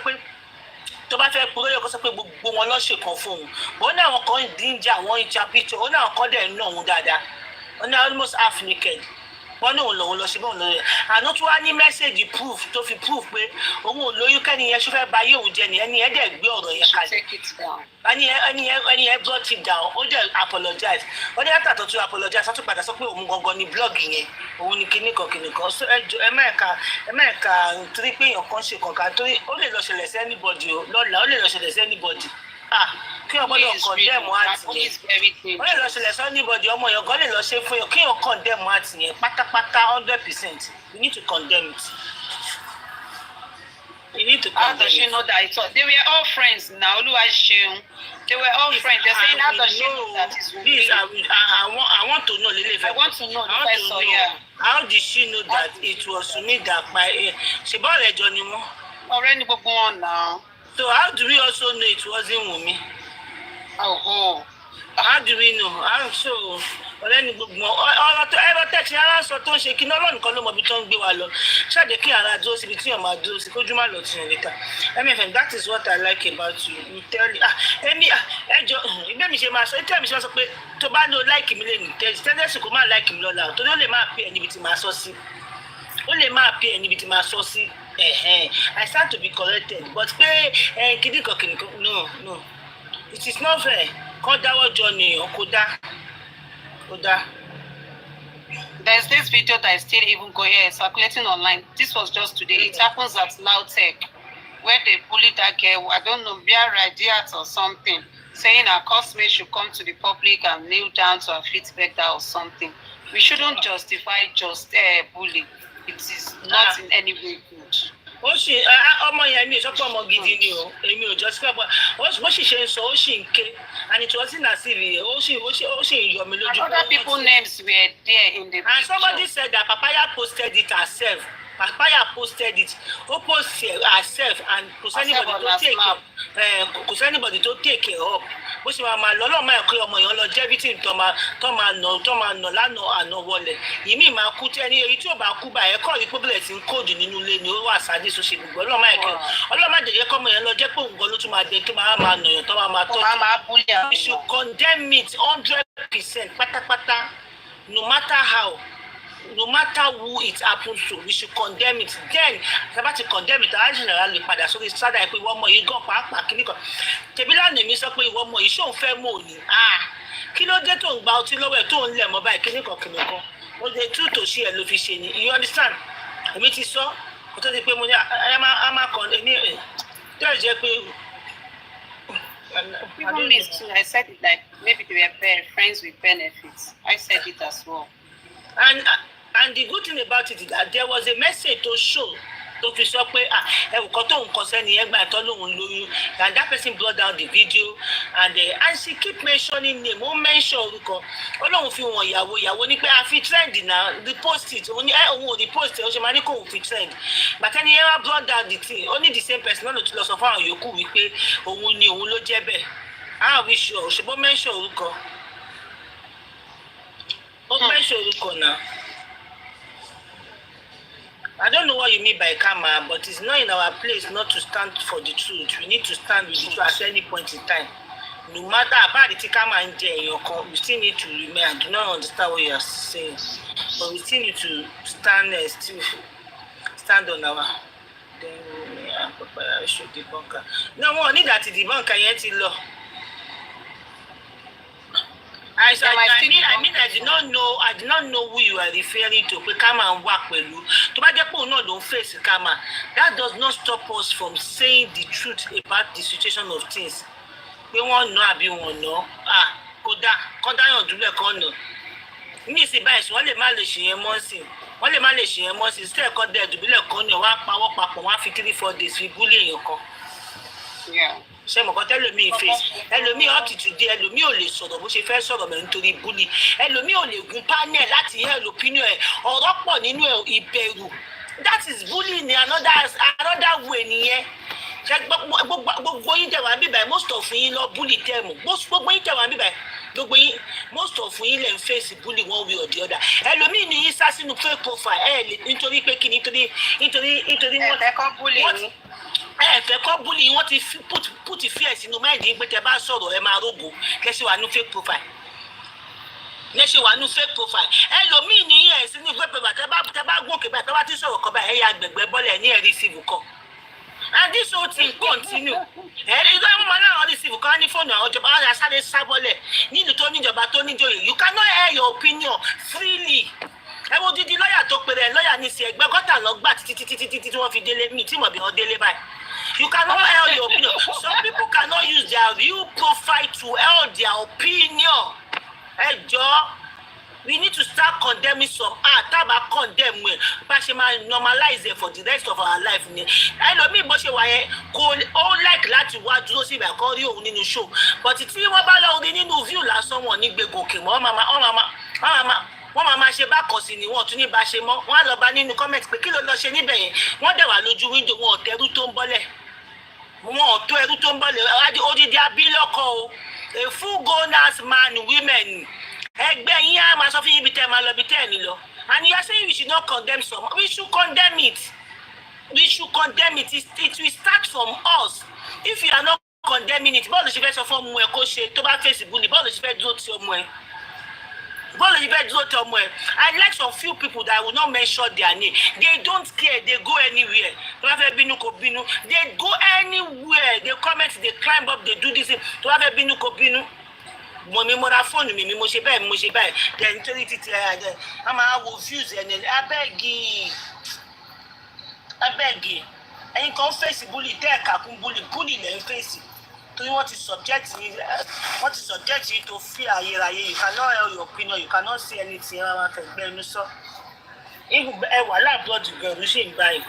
tó bá fẹ́ kúrò yẹ kó sọ pé gbogbo wọn lọ ṣe kan fún un bó ní àwọn kan díjà wọn ìjà picture ó ní àwọn kan dẹ̀ ń ná òun dáadáa ó ní almost half naked wọn ní òun lòun lọ ṣe bóun lọ rẹ àná tó wá ní mẹ́sẹ̀gì proof tó fi proof pé òun ò lóyún kẹ́ni yẹn ṣó fẹ́ ba ayé òun jẹ ni ẹni yẹn dẹ̀ gbé ọ̀rọ̀ yẹn kalẹ̀ ẹni yẹn brought it down ó dẹ̀ apologize ó ní látà tó tún apologize ó tún padà sọ pé òun gangan ni blọ́ọ̀gì yẹn òun ni kíníkan so ẹ mẹ́ẹ̀ka torí pé èèyàn kan ṣe kankan torí ó lè lọ ṣẹlẹ̀ sí anybody o lọ́la ó lè lọ ṣẹlẹ̀ sí anybody kí ọmọ yẹn condemn àti yẹn ó lè lọ ṣẹlẹ̀ sí anybody ọmọ yẹn gan lè lọ ṣe fún yẹn kí yẹn condemn àti yẹn pátápátá 100% we need to condemn it. You need to how does she know that it's all? They were all friends now. They were all friends. They're saying how does she know that it's Wunmi? Please, I want to know, Lily. I want to know the person, yeah. How did she know that it was Wunmi that my she bought a Johnny Mo? Already go on now. So how do we also know it wasn't Wunmi? Oh. How do we know? How so? Ọ̀rẹ́ni gbogbo ọ̀rọ̀ tó ẹ̀rọ tẹ̀sí ara sọ tó ń ṣe kí ní ọlọ́run kan ló mọ ibi tó ń gbé wa lọ ṣáàdé kí ara dúró síbi tí yàn máa dúró sí kójú má lọ tìyàn níta MFM that is what I like about you you tell ẹni ẹjọ ìgbé mi ṣe máa sọ ìtẹ́ mi ṣe máa sọ pé tó bá lo láìkì mi lè ní tẹ́lẹ̀sì kó má láìkì mi lọ́la torí ó lè máa pè ẹ́ níbi tí máa sọ sí ó lè máa pè ẹ́ níbi tí máa sọ sí I stand to be corrected but pé kìdíkan no it is not fair kọ́ dáwọ́ jọ nìyàn kó dá. There's this video that is still even going circulating online. This was just today. It happens at Lautech, where they bullied that girl. I don't know, Bia Radiat or something, saying her classmate should come to the public and kneel down to her feet, beg her or something. We shouldn't justify just bullying. It is not in any way good. Ó sì ọmọ yẹn mi ò sọ pé ọmọ gidi ni o èmi ò jọ sí pé bó sì ṣe ń sọ ó sì ń ké and it wasn't as if ó sì ń yọ mi lójú. And other people's names were there in the picture. And somebody said that Papaya posted it herself. Papaya posted it. Ó post herself and kò sẹ́nibọ̀dì tó take it up. Bó ṣe máa lọ lọ́ọ́ máa kí ọmọ yẹn lọ jẹ́ victim tó máa nà lánàá àná wọlé. Ìmí máa kú tẹ́ni èyí tí ò bá kú báyẹn kọ́ rí pébìlẹ̀ tí ń kóòdù nínú ilé ni ó wà sáde so ṣe gbogbo ọlọ́ọ̀ máa kí ọlọ́ọ̀ máa jẹ̀jẹ̀ kọ́ ọmọ yẹn lọ jẹ́ pé òun gan ló tún máa dé tó máa nà yàn tó máa tọ́jú. We should condemn it 100% pátápátá no matter how. No matter who it happens to, we should condemn it. Then, about to condemn it, I generally padà sórí sádà ẹ pé ìwọ ọmọ yìí gan pàápàá kíní kan. Tẹ̀bí lánàá mi sọ pé ìwọ ọmọ yìí ṣóun fẹ́ mọ̀ ni. Kí ló dé tó ń gba ọtí lọ́wọ́ ẹ̀ tó ń lẹ̀ mọ́ báyìí kíní kan. Ó lè tú tòṣì ẹ̀ ló fi ṣe ni. You understand? Èmi ti sọ, kó tó di pé mo ní ẹ máa kàn ní tó ẹ̀ jẹ́ pé. Even me too, I said it like maybe they were friends with benefits. I said it as well. And the good thing about it is that there was a message to show tó fi sọ pé ẹ̀wùkọ́ tó ń kọ sẹ́ni ẹgbà ẹ̀tọ́ lòun lóyún and that person brought down the video and she keep mentioning name ó mention orúkọ ó lóun fi wọn ìyàwó ní pé a fi trend náà repost it òun ò repost it ó ṣe máa ní kó òun fi trend but ẹni yẹn wá brought down the thing ó ní the same person náà ló ti lọ sọ fún àwọn yòókù wípé òun ló jẹ́ bẹ́ẹ̀ how we sure ṣùgbọ́n mention orúkọ ó mention orúkọ náà. I don't know what you mean by karma, but it's not in our place not to stand for the truth. We need to stand with the truth at any point in time. No matter about the karma in there, we still need to remain. I do not understand what you are saying, but we still need to stand on our. Then I should debunker. No more need that debunker yet. I did not know who you are referring to. Pé ká máa wà pẹ̀lú. Tó bá jẹ́ pé òun náà ló ń face kámà, that does not stop us from saying the truth about the situation of things. Pé wọ́n ná àbí wọ́n ná. Kódà kọ́dáyàn dúlẹ̀ kọ́ nà. Ní ìsìn báyìí wọ́n lè má lè ṣe yẹn mọ́ sí. Wọ́n lè má lè ṣe yẹn mọ́ sí. Sílẹ̀ kọ́ dẹ̀ dùbílẹ̀ kọ́ nà wá pawọ́ papọ̀ wọ́n á fi 3-4 days fi búlé èèyàn kan. Ṣé mo kọ́ tẹ́lómi face ẹlòmíì ọ̀tí today ẹlòmíì ò lè sọ̀rọ̀ bó ṣe fẹ́ sọ̀rọ̀ mẹ́ nítorí bully ẹlòmíì ò lè gun panel láti hear opinion ẹ̀ ọ̀rọ̀ pọ̀ nínú ìbẹ̀rù that is bullying ní another way nìyẹn ṣe gbogbo yín tẹ̀wá bíbá most of yín lọ bully tẹ̀mù gbogbo yín tẹ̀wá bíbá gbogbo yín most of yín lè ń face bully one way or the other ẹlòmíì ní yín sá sínú fake profile nítorí pé kí nítorí wọ́n ẹ̀fẹ́ bully ni. Ẹ̀fẹ́ kọ́ bully wọ́n ti put fear sínú mind pé tẹ bá sọ̀rọ̀ ẹ máa rógo kẹ́sì wà ní fake profile. Lẹ́sẹ̀ wà ní fake profile. Ẹlòmíì ní ẹ̀ sí ní fake profile tẹ bá gòkè báyìí tẹ bá ti sọ̀rọ̀ kọ́ báyìí ẹ̀yà gbẹ̀gbẹ̀ bọ́lẹ̀ ní ẹ̀ receive kọ́. And this whole thing continue. Ìjọba ẹ̀mú máa láwọn receive kọ́ ní fóònù àwọn ìjọba àwọn asáré sábọ́lẹ̀ nílùú tó níjọba tó níjòyè. You cannot air your opinion freely. Ẹ wo dídí lọ́yà tó pèrè lọ́yà ní sí ẹgbẹ́ gọ́tà lọ́gbà títí tí wọ́n fi délé mi tí mo bí wọ́n délé báyìí. You cannot air your opinion. Some people cannot use their real profile to air their opinion. Ẹ jọ̀ọ́, we need to start condemning some art. Tábà condemn ẹ̀ bá ṣe máa normalize it for the rest of our life ni. Ẹlòmíì bó ṣe wà yẹn kò ó like láti wá dúró sí ibà kan rí òun nínú show. But tí wọ́n bá lọ rí nínú view lásán wọn ní gbégòkè mọ́ wọ́n máa ṣe bákan sí ni wọ́n tún ní bá ṣe mọ́ wọ́n á lọ bá nínú comment pé kí ló lọ ṣe níbẹ̀ yẹn wọ́n dẹ̀ wà lójú window wọn ò tẹ́rú tó ń bọ́lẹ̀ wọn ò tó ẹrú tó ń bọ́lẹ̀ odidi abilọ́kọ o a full grown-ass man women ẹgbẹ́ yín á máa sọ fún yín bí tẹ́ ẹ máa lọ bí tẹ́ ẹ ní lọ and you are saying we should not condemn some we should condemn it it will start from us if you are not condemning it bọ́ọ̀lù ṣe fẹ́ sọ fún ọmọ ẹ kó ṣe tó bá fèsì bully bọ́ọ̀lù ṣe fẹ́ dúró ti ọmọ ẹ. I like some few people that I will not mention their name. They don't care. They go anywhere. They go anywhere. They comment. They climb up. They do this. Mommy, mother phone me. Mo ṣe báyìí. Then nítorí títí ẹ̀ I'm àwọn views ẹ̀ ní abẹ́gi. Ẹ̀yin kan fèsì bully tẹ́ ẹ̀ka kún bully lẹ́ ń fèsì. So you want to subject you to fear ayérayé. You cannot air your opinion. You cannot say anything. Even blood girl, you shouldn't buy.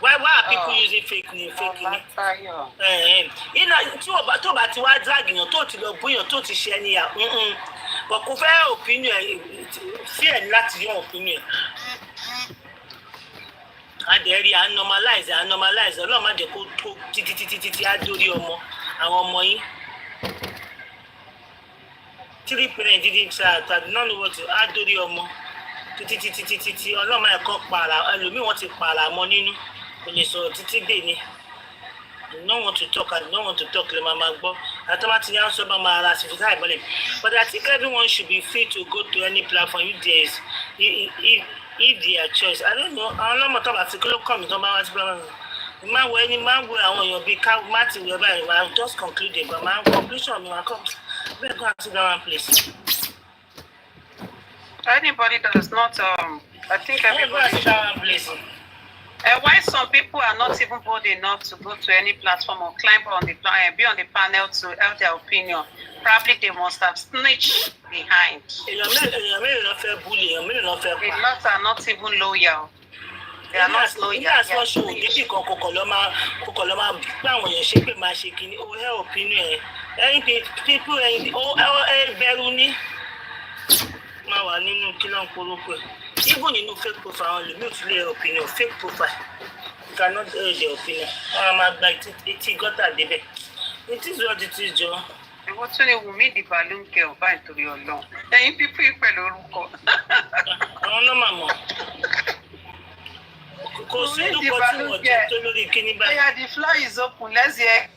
Why are people using fake name? You know, tó bá ti wá drag èèyàn tó ti lọ bóyàn tó ti ṣe ẹni à. But kò fẹ́ opinion fear láti yọ opinion. Adẹ̀rí à ń normalize ọlọ́run má jẹ́ kó tó títí á dórí ọmọ àwọn ọmọ yín 3 parents didn't try tàbí náà ló wọ́n ti á dórí ọmọ títí ọlọ́run má ẹ̀kọ́ pààrà ẹlòmíì wọ́n ti pààrà mọ́ nínú kò lè sọ̀rọ̀ títí dè ní I don't want to talk lè máa gbọ́ àtọ́mátì yà ń sọ bá máa ra sífìtá ìbọ̀lẹ̀ but I think everyone should be free to go to any platform if there is if their choice I don't know àwọn ọlọ́mọ tó bá ti kí ló kọ́ mi tó bá wá sí bá wọn máa wọ ẹni máa wo àwọn èèyàn bíi ká má ti wọ báyìí I just concluded but máa conclusion mi wá kọ́ bẹ́ẹ̀ go and sit down one place. Anybody that is not I think everybody sit down one place. Why some people are not even bold enough to go to any platform or climb on the be on the panel to have their opinion? Probably they must have snitched behind. A lot are not even loyal. They are not loyal. That's what show. If kokoloma gbà àwọn èèyàn ṣe pé máa ṣe kíní ó hẹ́ opinion ẹ̀ people bẹ̀rù ní máa wà nínú kílọ̀ polówó even nínú fake profile àwọn lèmi ò tún lè opinion fake profile you cannot hold their opinion wọn máa gba etí gọ́tà débẹ̀ it is what it is jọ. Ìwọ tún lè Wùmí the balloon girl báyìí torí Ọlọ́run ẹ̀yin pípé pẹ̀lú orúkọ. Àwọn náà máa mọ̀ kò sí orúkọ tí wọ́n jẹ́ tó lórí kíní báyìí. Yeah, the floor is open. Let's hear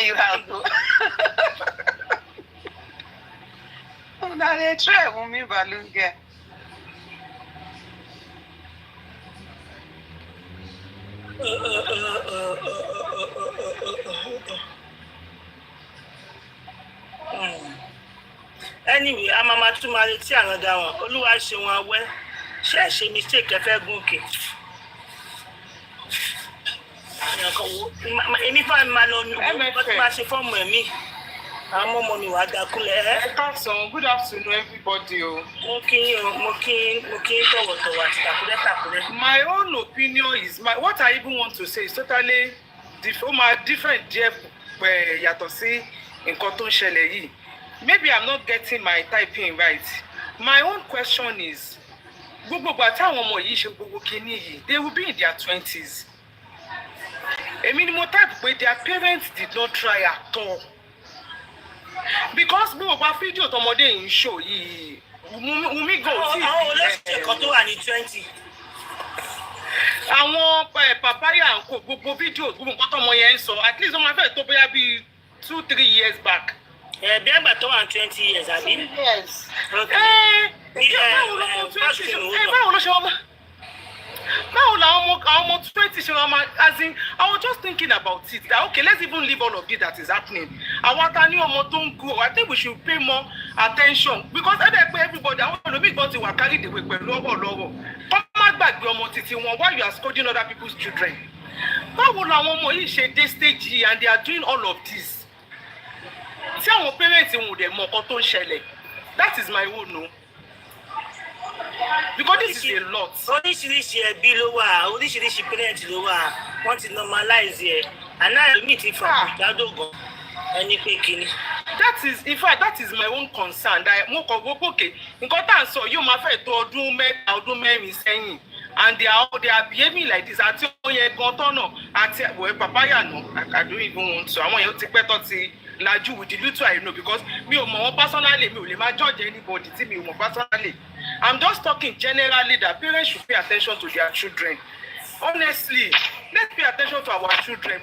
you have to. Now they try Wùmí balloon girl. anyway a máa tún máa retí àràndà wọn olúwa ṣe wọn awẹ́ ṣe é ṣe mistake ẹ fẹ́ gúnkè èmi fáwọn máa lọ nu ọtí máa ṣe fọ́ọ̀mù ẹ̀mí àwọn ọmọ mi wà á dákúnlẹ̀ ẹ káàsán, good afternoon everybody o. mo kí tọ̀wọ̀tọ̀wọ̀ àti tàkúrẹ́. My own opinion is what I even want to say is totally different díẹ̀ yàtọ̀ sí nǹkan tó ń ṣẹlẹ̀ yìí. Maybe I'm not getting my typing right. My own question is gbogbo ìgbà táwọn ọmọ yìí ṣe gbogbo kinní yìí they will be in their 20s. Èmi ni mo type pé their parents did not try at all. Because gbogbo ìgbà fídíò tọmọdé yìí ń ṣò yìí Wunmi go tí àwọn olóṣèlú kan tó wà ní 20. Àwọn papaya kò gbogbo fídíò gbogbo nǹkan tọmọ yẹn ń sọ at least wọ́n máa fẹ́ tó bóyá bíi 2-3 years back. Bí àgbà tó wà ní 20 years àbí. Yes. Báwo ló ṣe wọ́n mọ́? Báwo làwọn ọmọ 20 ṣe wọ́n máa as in I was just thinking about it that okay let's even leave all of this that is happening. Àwọn ata ní ọmọ tó ń grow I think we should pay more attention because pé everybody àwọn olómi gan ti wà carried away pẹ̀lú ọwọ́ lọ́wọ́. Kọ́ má gbàgbé ọmọ títí wọn while you are scolding other people's children. Báwo làwọn ọmọ yìí ṣe dé stage yìí and they are doing all of this? Tí àwọn parents wọn ò dẹ̀ mọ nǹkan tó ń ṣẹlẹ̀ that is my own no. Because this is a lot. Oríṣiríṣi ẹbí ló wà oríṣiríṣi parent ló wà wọ́n ti normalize ẹ̀ àná ẹ̀mí ti fà ìdádógún ẹni pé kíni. That is in fact that is my own concern that mo kàn gbogbo òkè nǹkan tá à ń sọ yóò máa fẹ́ tó ọdún mẹ́rin sẹ́yìn and they are behaving like this àti oye gan tọ́nà àti ẹ̀wọ̀ papaya náà I don't even want to àwọn èèyàn ti pẹ́ tó ti lajú with the little I know because mi ò mọ̀ wọ́n personally mi ò lè máa judge anybody tí mi ò mọ̀ personally. I'm just talking generally that parents should pay attention to their children. Honestly, let's pay attention to our children.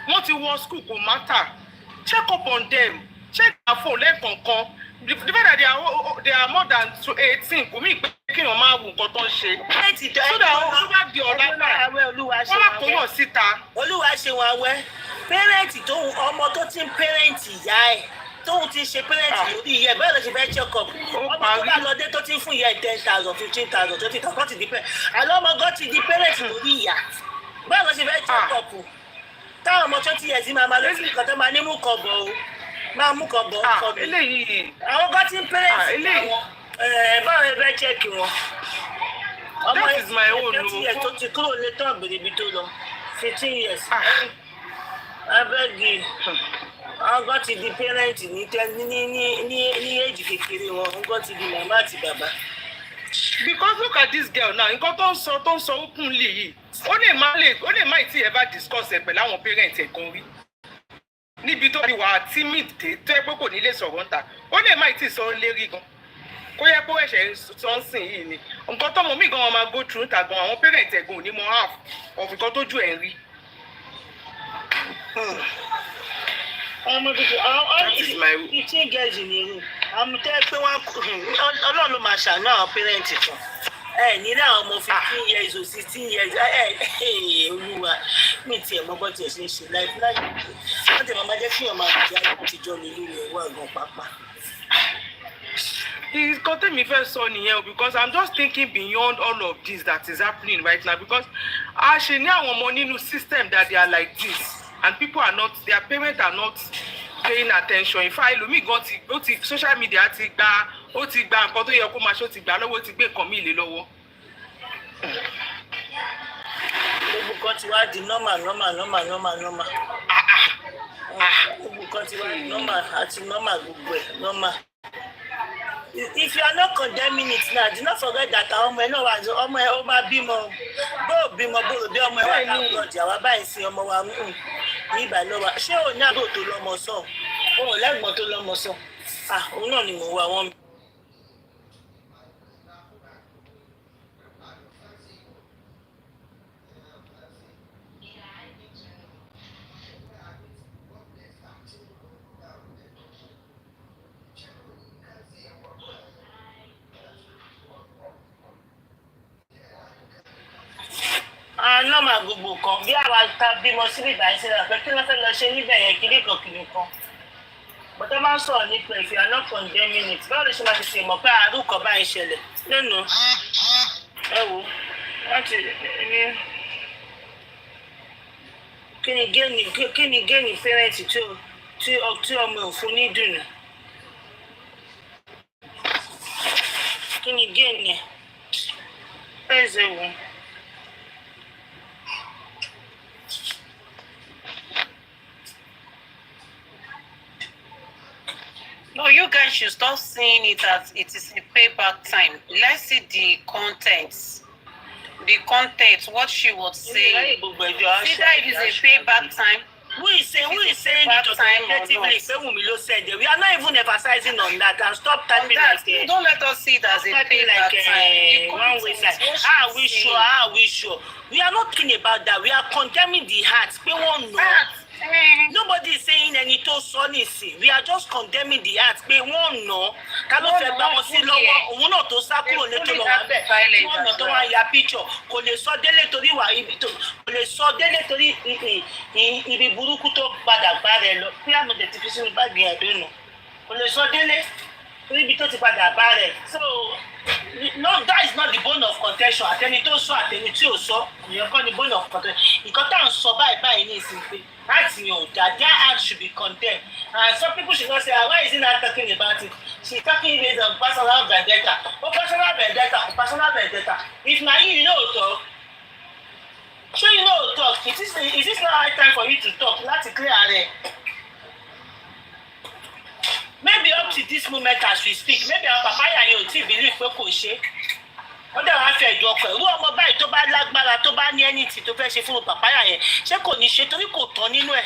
Wọ́n ti wọ school kò matter. Check up on them. Check their phone lẹ́ẹ̀kọ̀ọ̀kan. The fact that they are more than 18 kò mí pé kí wọ́n máa wù nǹkan tó ń ṣe. So that wọ́n bá di ọ̀la náà wọ́n bá kó yàn síta. Olúwa ṣe wọn awẹ́ pẹ́rẹ́ǹtì tó ọmọ tó ti ń pẹ́rẹ́ǹtì ìyá ẹ̀ tóun ti ṣe pẹ́rẹ́ǹtì lórí ìyá ẹ̀ bẹ́ẹ̀ ló ṣe fẹ́ check up ọmọ tó bá lọ dé tó ti ń fún ìyá ẹ̀ 10,000 15,000 20,000 ti di pẹ́ àlọ́ ọmọ gan ti di pẹ́rẹ́ǹtì lórí ìyá bẹ́ẹ̀ ló ṣe fẹ́ check up táwọn ọmọ 20 years máa máa lọ sí nǹkan tó máa ní mú kọ̀ bọ̀ o máa mú kọ̀ bọ̀ kọ̀ bọ̀ àwọn gan ti ń pẹ́rẹ́ǹtì àwọn báwo ẹ fẹ́ check wọn ọmọ ẹ̀ 20 years tó ti kúrò lé tán gbèrèbí tó lọ 15 years abẹ́gi àwọn kan ti di parent ní èjì kékeré wọn àwọn kan ti di màmá àti bàbá. Because look at this girl now nǹkan tó ń sọ openly yìí ó lè má tí ever discuss ẹ̀ pẹ̀lú àwọn parent ẹ̀ kan rí níbi tó rí wà timid dé tó yẹ pé kò ní lè sọ̀rọ̀ ńta ó lè má tí sọ lérí gan kó yẹ pé ẹ̀ṣẹ̀ sọ ń sìn yìí ni nǹkan tọ́mọ mi gan wọn máa go through ńta gan àwọn parent ẹ̀ gan ò ní mọ half of nǹkan tójú ẹ̀ ń rí. ọmọ tuntun àwọn ìtí gẹ̀ẹ́sì nìyí àwọn tẹ́ pé wọ́n ọlọ́run ló máa ṣàánú àwọn pẹ́rẹ́ǹtì kan nílẹ̀ àwọn ọmọ 15 years or 16 years olúwa mi tiẹ̀ mọ́ bọ́ tiẹ̀ ṣe ń ṣe láìpẹ́ wọ́n tẹ̀ máa jẹ́ kí ọmọ àgbẹ̀ àtijọ́ nílùú rẹ̀ wà gan pápá. Nǹkan tẹ́mi fẹ́ sọ nìyẹn o because I'm just thinking beyond all of this that is happening right now because a ṣe ní àwọn ọmọ nínú system that they are like this. And people are not, their parents are not paying attention. In fact, ẹlòmíì gan ti social media ti gba nǹkan tó yẹ kó máa ṣe ó ti gbà lọ́wọ́ ó ti gbé nǹkan míì lé lọ́wọ́. Gbogbo kan ti wá di normal. Gbogbo kan ti wá di normal àti normal gbogbo ẹ̀ normal. If you are not condemning it now, do not forget that àwọn ọmọ ẹ náà wà ọmọ ẹ ó máa bímọ bó bímọ bí ọmọ ẹ wà láwùjọ àwa báyìí sí ọmọ wa ní ìbàlọ́wà ṣé ò ní àbò tó lọ́mọ sàn òun ò lẹ́gbọ̀n tó lọ́mọ sàn òun náà ni mò ń wá wọn. Nọ́mà gbogbo kan bí àwa ta bímọ síbí ìbáyìí sílẹ̀ pé kí wọ́n fẹ́ lọ ṣe níbẹ̀ yẹn kiri kan. But the man saw it, if you are not condemning it, báwo lè ṣe máa ṣe ṣe mọ̀ pé àrùkọ bá ń ṣẹlẹ̀? Lẹ́nu, ẹ wo, láti ní kí ni géènì pẹ́rẹ́ǹtì tí ọmọ òfin ní dùnú? Kí ni géènì ẹ̀? Bẹ́ẹ̀ ṣe wò. No, you guys should stop seeing it as it is a payback time. Let's see the contents. The content, what she was saying. See that it is a payback time. Who is saying it authoritatively? We are not even emphasizing on that, and stop typing like don't let us see it as a payback time. One way side. Are we sure? We are not talking about that. We are condemning the heart. We won't know. Nobody is saying any to sonisi. We are just condemning the act. Pé wọ́n ná ká ló fẹ́ gbà wọ́n sí lọ́wọ́. Òun náà tó sá kúrò létò lọ́wọ́ bẹ́ẹ̀. Wọ́n náà tó wá ya picture. Kò lè sọ délé torí wà ibi tó. Kò lè sọ délé torí ibi burúkú tó padà bá rẹ̀ lọ. Bí àmì tẹ̀ ti fi sínú báàgì ẹ̀dọ́ nù. Kò lè sọ délé torí ibi tó ti padà bá rẹ̀. So no, that is not the bone of contention. Àtẹni tó sọ àtẹni tí ò sọ. Ìyẹn kọ́ ni bone of contention. Nǹkan tá à ń sọ báyìí ní ìsìn pé. That's that their act should be condemned. And some people should not say, why is he not talking about it? She's talking based on personal vendetta. Oh, personal vendetta. If now you know talk, sure you know talk. Is this not high time for you to talk? Not to clear it. Maybe up to this moment as we speak, maybe our papaya you still believe we could shake. Wọ́n dẹ̀ wá fẹ́ ìjọ pẹ̀lú ọmọ báyìí tó bá lágbára tó bá ní anything tó fẹ́ ṣe fún pàpáyà yẹn ṣé kò ní ṣe torí kò tán nínú ẹ̀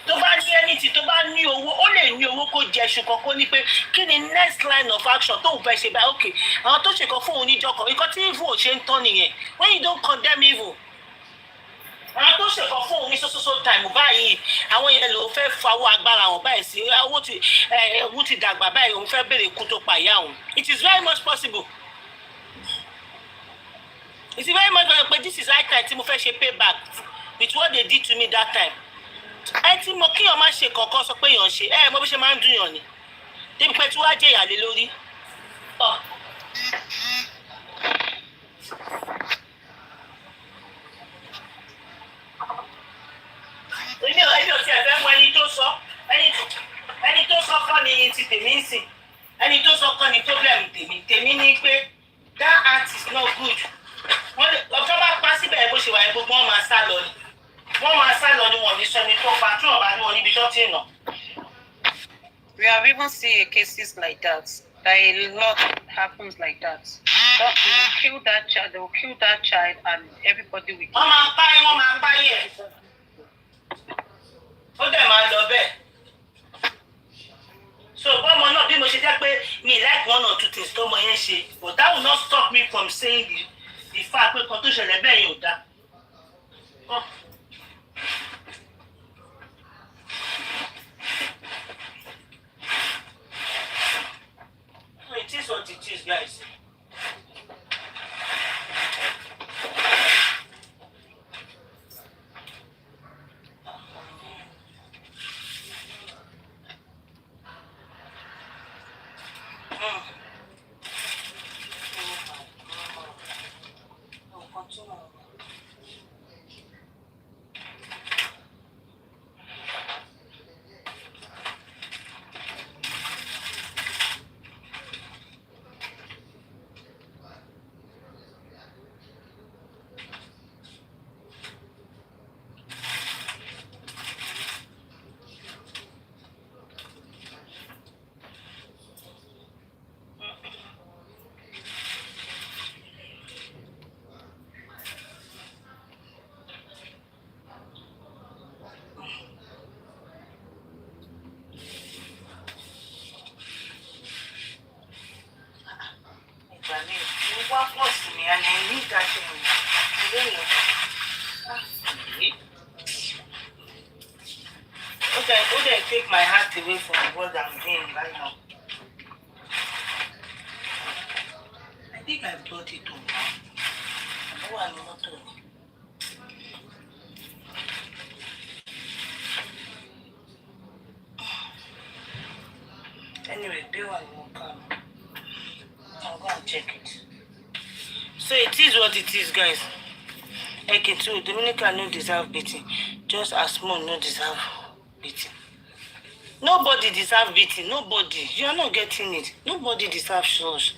tó bá ní anything tó bá ní owó ó lè ní owó kó jẹ ṣùkọ́ kó ní pé kí ni next line of action tóun fẹ́ ṣe báyìí okay àwọn tó ṣèkọ́ fún òun níjọkọ̀ nǹkan tí evil ò ṣe ń tán nìyẹn when you don't condemn evil àwọn tó ṣèkọ́ fún òun ní sososo time báyìí àwọn yẹn ló fẹ́ fawọ́ agbára wọn báyìí sí owó ti dàgbà báyìí òun fẹ́ bèrè ikú tó pa ìyá òun it is very much possible. It's very much better, but this is high time tí mo fẹ́ ṣe payback with what they did to me that time. Ẹ tí mo kí ọmọ ṣe kọ̀ọ̀kan sọ pé èèyàn ṣe mo bí ṣe máa ń dùn yàn ni. Débi pé tí wàá jẹ́ ìyàlé lórí. Èmi ò tiẹ̀ fẹ́ mọ ẹni tó sọ. Ẹni tó sọ kọ́ ni ti tèmi ń sìn. Ẹni tó sọ kọ́ ni problem tèmi. Tèmi ni pé that act is not good. Ọjọ́ bá pa síbẹ̀ bó ṣe wà ní gbogbo wọn máa sá lọ ni wọn ní sọ ní tó pa tí wọn bá ní wọn níbi tó ti nà. We have even seen cases like that. A lot happens like that. They will kill that child, and everybody will kill. Wọ́n máa pa yẹ̀. Ó dẹ̀ máa lọ bẹ́ẹ̀. So bọ́mọ náà bí mo ṣe jẹ́ pé mi like one or two things tó mọ yẹn ṣe, but that will not stop me from saying the fact pé kan tó ṣẹlẹ̀ bẹ́ẹ̀ yẹn ò dá. It is what it is, guys. What was me and I need that thing. Okay, take my heart away from what I'm doing right now. I think I've brought it home now. No, I'm not home. I'll go and check it. So it is what it is, guys. Okay, too, Domenica no deserve beating. Just as Mo no deserve beating. Nobody deserve beating. Nobody. You are not getting it. Nobody deserves shows.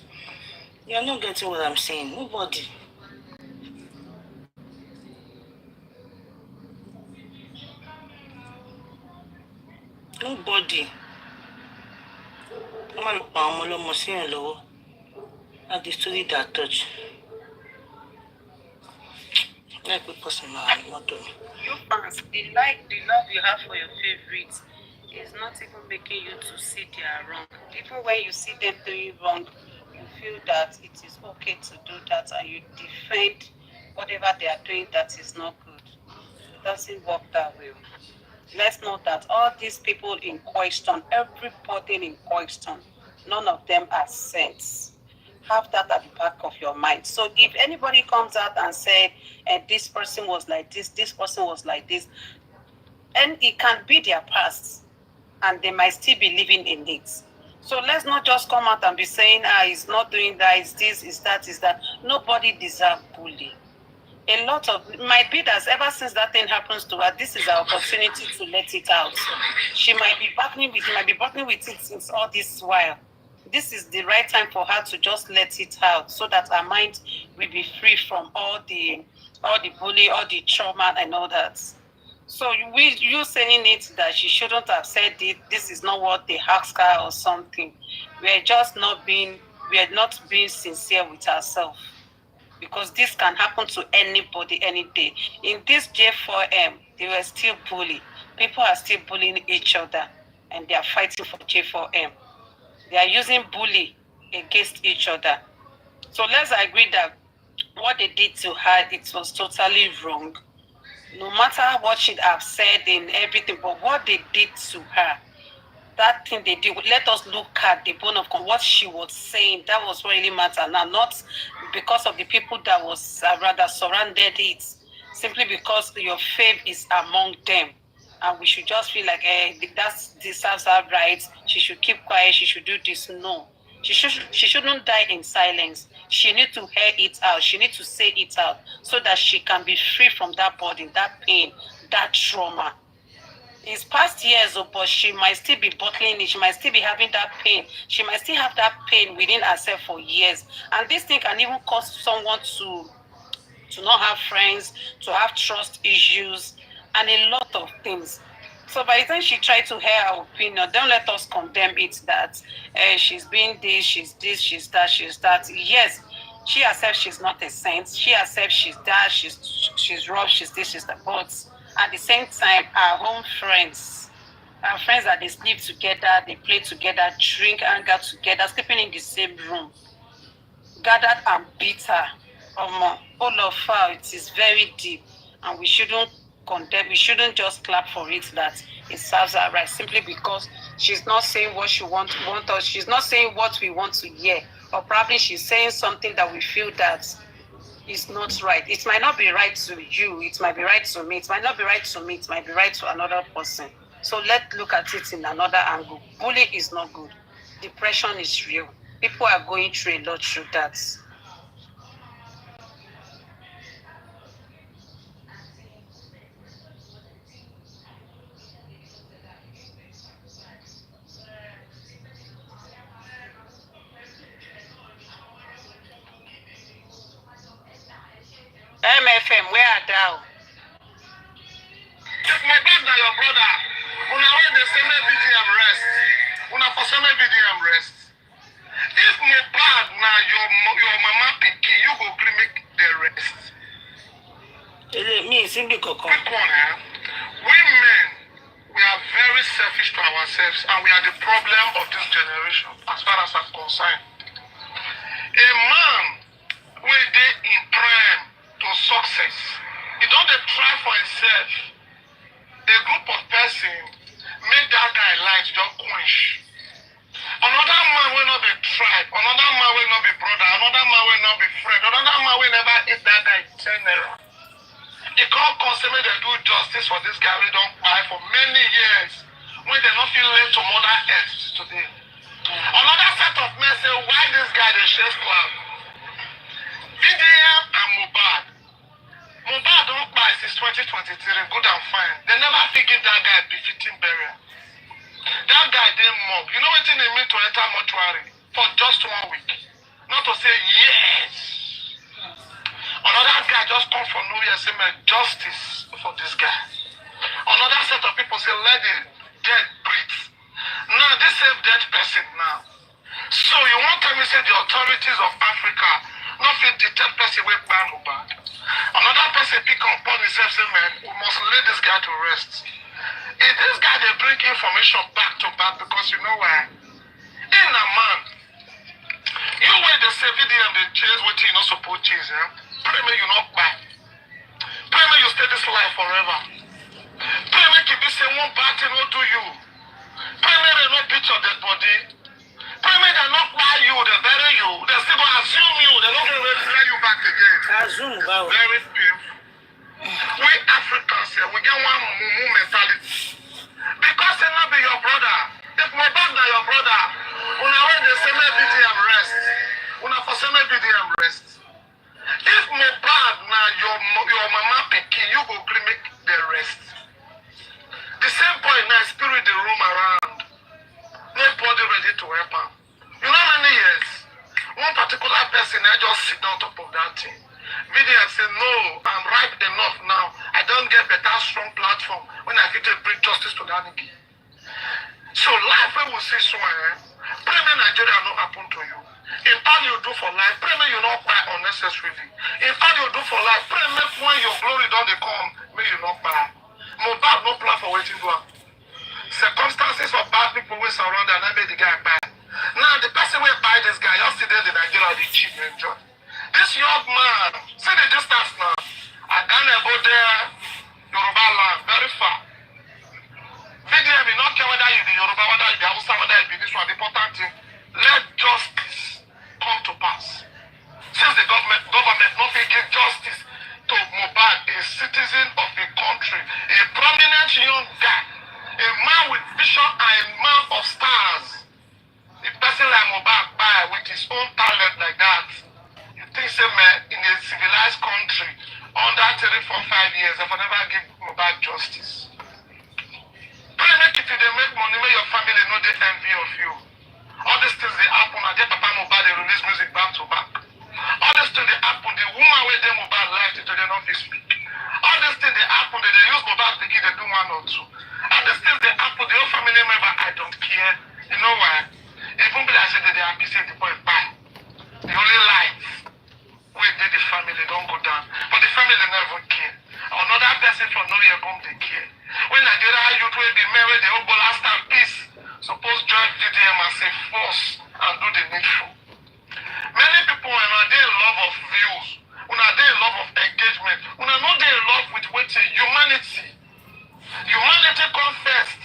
You are not getting what I'm saying. Nobody. Nobody. That's the story that touch. Like we person motto. You fans, the love you have for your favorites is not even making you to see they are wrong. Even when you see them doing wrong, you feel that it is okay to do that and you defend whatever they are doing that is not good. It doesn't work that way. Let's note that all these people in question, everybody in question, none of them are saints. Have that at the back of your mind. So if anybody comes out and said, and this person was like this person was like this, and it can be their past, and they might still be living in it. So let's not just come out and be saying, he's not doing that, it's this, it's that, it's that. Nobody deserves bullying. A lot of might be that ever since that thing happens to her, this is our opportunity to let it out. She might be battling with it since all this while. This is the right time for her to just let it out so that her mind will be free from all the bullying, all the trauma and all that. So you saying it that she shouldn't have said it, this is not what they asked her or something. We are not being sincere with ourselves. Because this can happen to anybody any day. In this J4M, they were still bullying. People are still bullying each other, and they are fighting for J4M. They are using bully against each other. So let's agree that what they did to her, it was totally wrong. No matter what she'd have said in everything, but what they did to her, that thing they did, let us look at the bone of what she was saying. That was what really matter now, not because of the people that was rather surrounded it, simply because your faith is among them. And we should just feel like, that deserves her right. She should keep quiet. She should do this. No. She shouldn't die in silence. She needs to hear it out. She needs to say it out so that she can be free from that burden, that pain, that trauma. It's past years, but she might still be bottling it. She might still be having that pain. She might still have that pain within herself for years. And this thing can even cause someone to not have friends, to have trust issues, and a lot of things. So by the time she tried to hear her opinion, don't let us condemn it that she's being this, she's that, she's that. Yes, she herself, she's not a saint. She herself, she's that, she's rough, she's this, she's that. But at the same time, our home friends, our friends that they sleep together, they play together, drink, hang out together, sleeping in the same room, gathered and beat her. All of her, it is very deep, and we shouldn't condemn. We shouldn't just clap for it that it serves her right simply because she's not saying what she want us. She's not saying what we want to hear, or probably she's saying something that we feel that is not right. It might not be right to you. It might be right to me. It might not be right to me. It might be right to another person. So let's look at it in another angle. Bullying is not good. Depression is real. People are going through a lot through that. MFM, where are thou? Mohbad na your brother. Una when they say make BDM rest. Una for say make BDM rest. If Mohbad na your mama pikin, you go gree make the rest. Me, simply Coco. Quick one, we men, we are very selfish to ourselves, and we are the problem of this generation, as far as I'm concerned. A man will be in prime to success. He don't try for himself. A group of person make that guy light just quench. Another man will not be tribe, another man will not be brother, another man will not be friend, another man will never hit that guy 10 naira. He can't consider they do justice for this guy we don't buy for many years when they not feel late to mother earth today. Another set of men say, why this guy dey chase cloud? VDM and Mohbad. Mohbad don kpai since 2023, good and fine. They never fit give that guy befitting burial. That guy dey mob. You know wetin e mean to enter mortuary for just 1 week? Not to say yes. Another guy just come from nowhere say, man, justice for this guy. Another set of people say, let the dead breathe. Now, this same dead person now. So you want to tell me, say, the authorities of Africa not fit detect person wey kpai Mohbad. Another person pick upon himself, say, man, we must lay this guy to rest. If this guy, they bring information back to back, because you know why? In a man, you wait the say video and they chase what you not supposed to chase, eh? Pray me you not buy. Pray me you stay this life forever. Pray me keep this say one bad thing will do you. Pray me they not beat your dead body. Pray me they not buy you, they bury you, they still gonna assume you, they not gonna fly you back again. Assume, wow. Very painful. We Africans here, we get one mumu mentality. Because they not be your brother. If Mohbad na your brother, una when they say me BDM rest, una for say me BDM rest. If Mohbad na your mama pikin, you go gree make the rest. The same point now, spirit the room around. Nobody ready to help him. You know how many years? One particular person, I just sit on top of that thing. VDM say, no, I'm ripe enough now. I don't get better strong platform when I get to bring justice to that nigga. So life we will see soon, eh? Pray me Nigeria not happen to you. In all you do for life, pray me you not buy unnecessarily. In all you do for life, pray me when your glory don't they come, may you not buy. Mohbad no plan for waiting to happen. Circumstances of bad people will surround and I made the guy buy. Now the person will buy this guy, yesterday the Nigeria the cheap enjoy. This young man, see the distance now. I can't go there, Yoruba land, very far. VDM will not care whether you be Yoruba, whether you be Hausa, whether you be this one. The important thing, let justice come to pass. Since the government not give justice to Mohbad, a citizen of the country, a prominent young guy, a man with vision and a man of stars. A person like Mohbad by with his own talent like that. You think say man in a civilized country under 3, 4, 5 years, if I never give Mohbad justice. Pray make it if they make money, make your family know the envy of you. All these things they happen, and then Papa Mohbad they release music back to back. All these things they happen, the woman with them Mohbad life they don't know this speak. All these things they happen, they use Mohbad to give they do 1 or 2. And these things they happen, the whole family member I don't care. You know why? Even when I say that they are busy, the boy buy. The only life wait did the family don't go down, but the family never care. Another person from nowhere come they care. When Nigeria youth will be married, they all go last time peace. Suppose join VDM and say force and do the needful. Many people when they in love of views, when they in love of engagement, when know they in love with waiting humanity. Humanity comes first.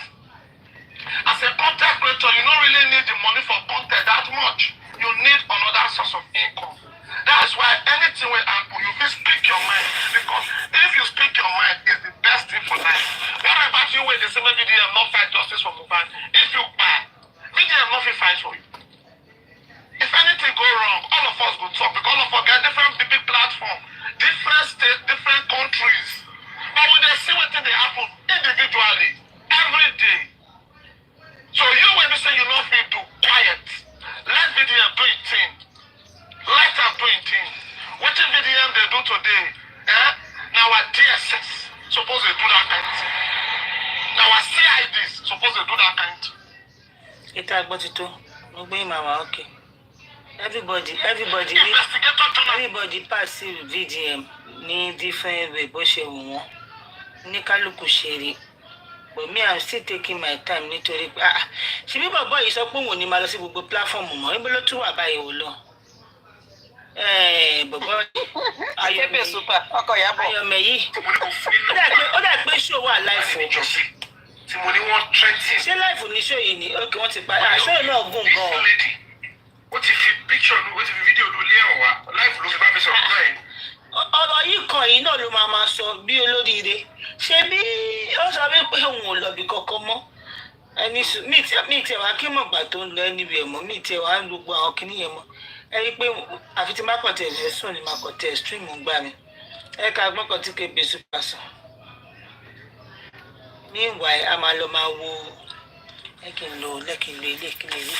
As a content creator, you don't really need the money for content that much. You need another source of income. That's why anything will happen, you will speak your mind. Because if you speak your mind, it's the best thing for life. What about you when they say maybe they have not fight justice for Mohbad? If you buy, maybe they have not fight for you. If anything go wrong, all of us go talk because all of us get different big platform, different states, different countries. But when they see what they happen individually, every day. So you when you say you not feel do quiet, let VDM do it thing. Let them do it thing. What the VDM they do today, eh? Now our DSS suppose they do that kind of thing. Now our CIDs suppose they do that kind of thing. It's about it too. Nobody mama okay. Everybody pass VDM ní different way bó ṣe wù wọ́n. Ní kálukú ṣeré. But me, I'm still taking my time nítorí pé ṣe bí bàbá yìí sọ pé òun ò ní máa lọ sí gbogbo platform mọ́ níbo ló tún wà báyìí wò lọ. Bàbá Ayọ̀mẹ̀ yìí ó dà pé show wà live o. Tí mo ní wọ́n threatening. Ṣé live ní show yìí ni? Okay, wọ́n ti pa show yìí náà gùn gan. Ó ti fi picture ó ti fi video ló lé ẹ̀wọ̀n wá live ló fi bá mi sọ fún ẹ̀. Ọ̀rọ̀ yìí kan yìí náà ló máa sọ bí olóríire. Ṣé bí ó sọ wípé òun ò lọ bí kankan mọ́? ẹni mi tí wàá kí mọ̀gbà tó ń lọ ẹni bí ẹ̀mọ́ mi tí wàá ń gbogbo àwọn kìíní yẹn mọ́ ẹ rí i pé àfi tí má kàn tẹ̀ ẹ̀ sùn ni má kàn tẹ̀ stream ń gbà mí ẹ ká gbọ́kàn tí kébé super sùn ní ìwà ẹ̀ a máa lọ máa wo ẹ kí n lo ilé kí n lè rí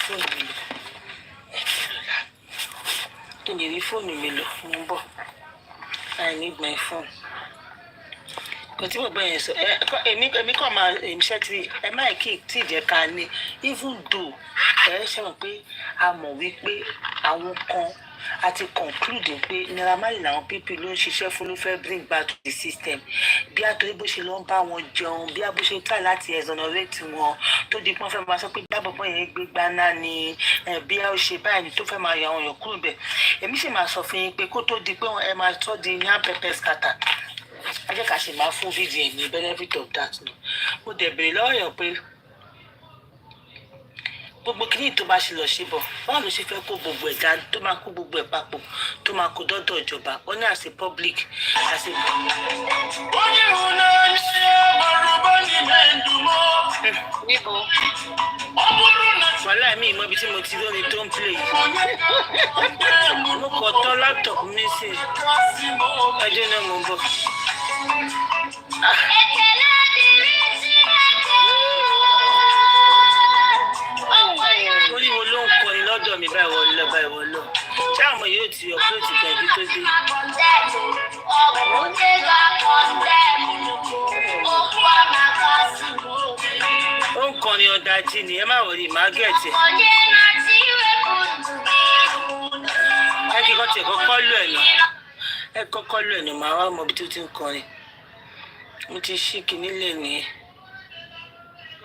fóònù mi lò ẹ kí n lè rí fóònù mi lò mo ń bọ̀ I need my phone. Kò tí mo gbọ́ yẹn sọ èmi kàn máa ṣe ti ẹ má kí tí ìjẹ́ ká ní even though ẹ ṣe mọ̀ pé a mọ̀ wípé àwọn kan a ti conclude pé Naira Marley làwọn people ló ń ṣiṣẹ́ fún ló fẹ́ bring back to the system bí a torí bó ṣe lọ ń bá wọn jẹun bí a bó ṣe try láti exonerate wọn tó di pọ́n fẹ́ máa sọ pé dábọ̀bọ̀ yẹn gbé gbaná ni bí a ó ṣe báyìí ni tó fẹ́ máa yọ àwọn èèyàn kúrò bẹ̀ èmi sì máa sọ fún yín pé kó tó di pé ẹ máa tọ́ di yán pepper scatter ẹ jẹ́ ká ṣe máa fún fídíò ẹ̀ ní benefit of that no mo dẹ̀ bèrè lọ́wọ́ yẹn pé gbogbo kìíní tó bá ṣe lọ ṣe bọ̀ báwo ló ṣe fẹ́ kó gbogbo ẹ̀ dá tó máa kó gbogbo ẹ̀ papọ̀ tó máa kó dọ́dọ̀ ìjọba ó ní àṣẹ public àṣẹ. ó ní òun náà ní ọmọrúbọ ní mẹ́ndùmọ́. níbo. wàhálà mi ìmọ̀ ibi tí mo ti lóni tó ń play mo kọ̀ tán laptop mi sí ẹjọ́ náà mo ń bọ̀. orí wo ló ń kọrin lọ́dọ̀ mi báyìí wọ́n lọ ṣé àwọn yóò ti ọ̀pọ̀lọpọ̀ ìgbàgbé tó dé. ó ń kọrin ọ̀dájú ni ẹ má wọrí màgẹ́ẹ̀tì ẹ kí kọ́ tiẹ̀ kọ́kọ́ lù ẹ̀ nà ẹ kọ́kọ́ lù ẹ̀ nà màá wá mọ ibi tó ti ń kọrin mo ti ṣí kinní lè nìyẹn.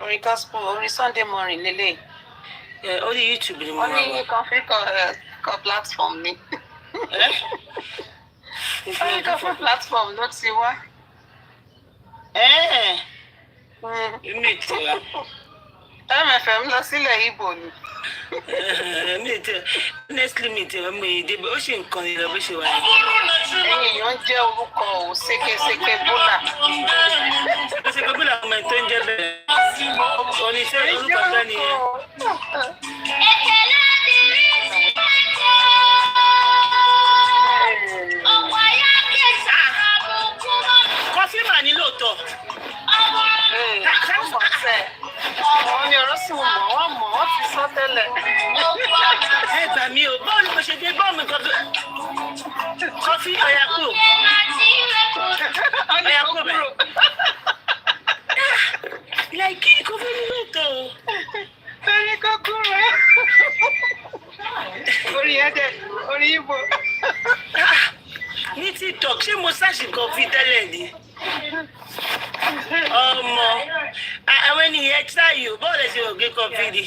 orin gospel orin Sunday morning lélẹ̀. orí YouTube ni mo máa wà. wọ́n ní kọfí platform ni. orí kọfí platform ló ti wá. mi ti wá. MFM lọ sílẹ̀ Ìgbò ni. mi ti honestly mi ti wá mo yìí débi ó sì ń kọrin lọ bó ṣe wà yìí. ẹ̀yin èèyàn jẹ́ orúkọ ò sékèsékè bólà. sékèsékè bólà ọmọ ẹ̀ tó ń jẹ́ bẹ́ẹ̀. oníṣẹ́ orúkọ fẹ́ nìyẹn. kọfí mà ní lóòótọ́. àwọn ni ọ̀rọ̀ sì mọ̀ wọ́n ti sọ tẹ́lẹ̀. ẹ gbà mí o báwo ni mo ṣe dé bọ́ọ̀mù kọfí ọ̀yà kúrò bẹ́ẹ̀. like kọfí ní lóòótọ́ o. ẹni kò kúrò orí ẹ̀dẹ̀ orí Ìgbò. ní TikTok ṣé mo ṣáàṣì kọfí tẹ́lẹ̀ ni. ọmọ àwọn ènìyàn ṣáàyè ò bọ́ọ̀lù ṣe ògé kọfí ni.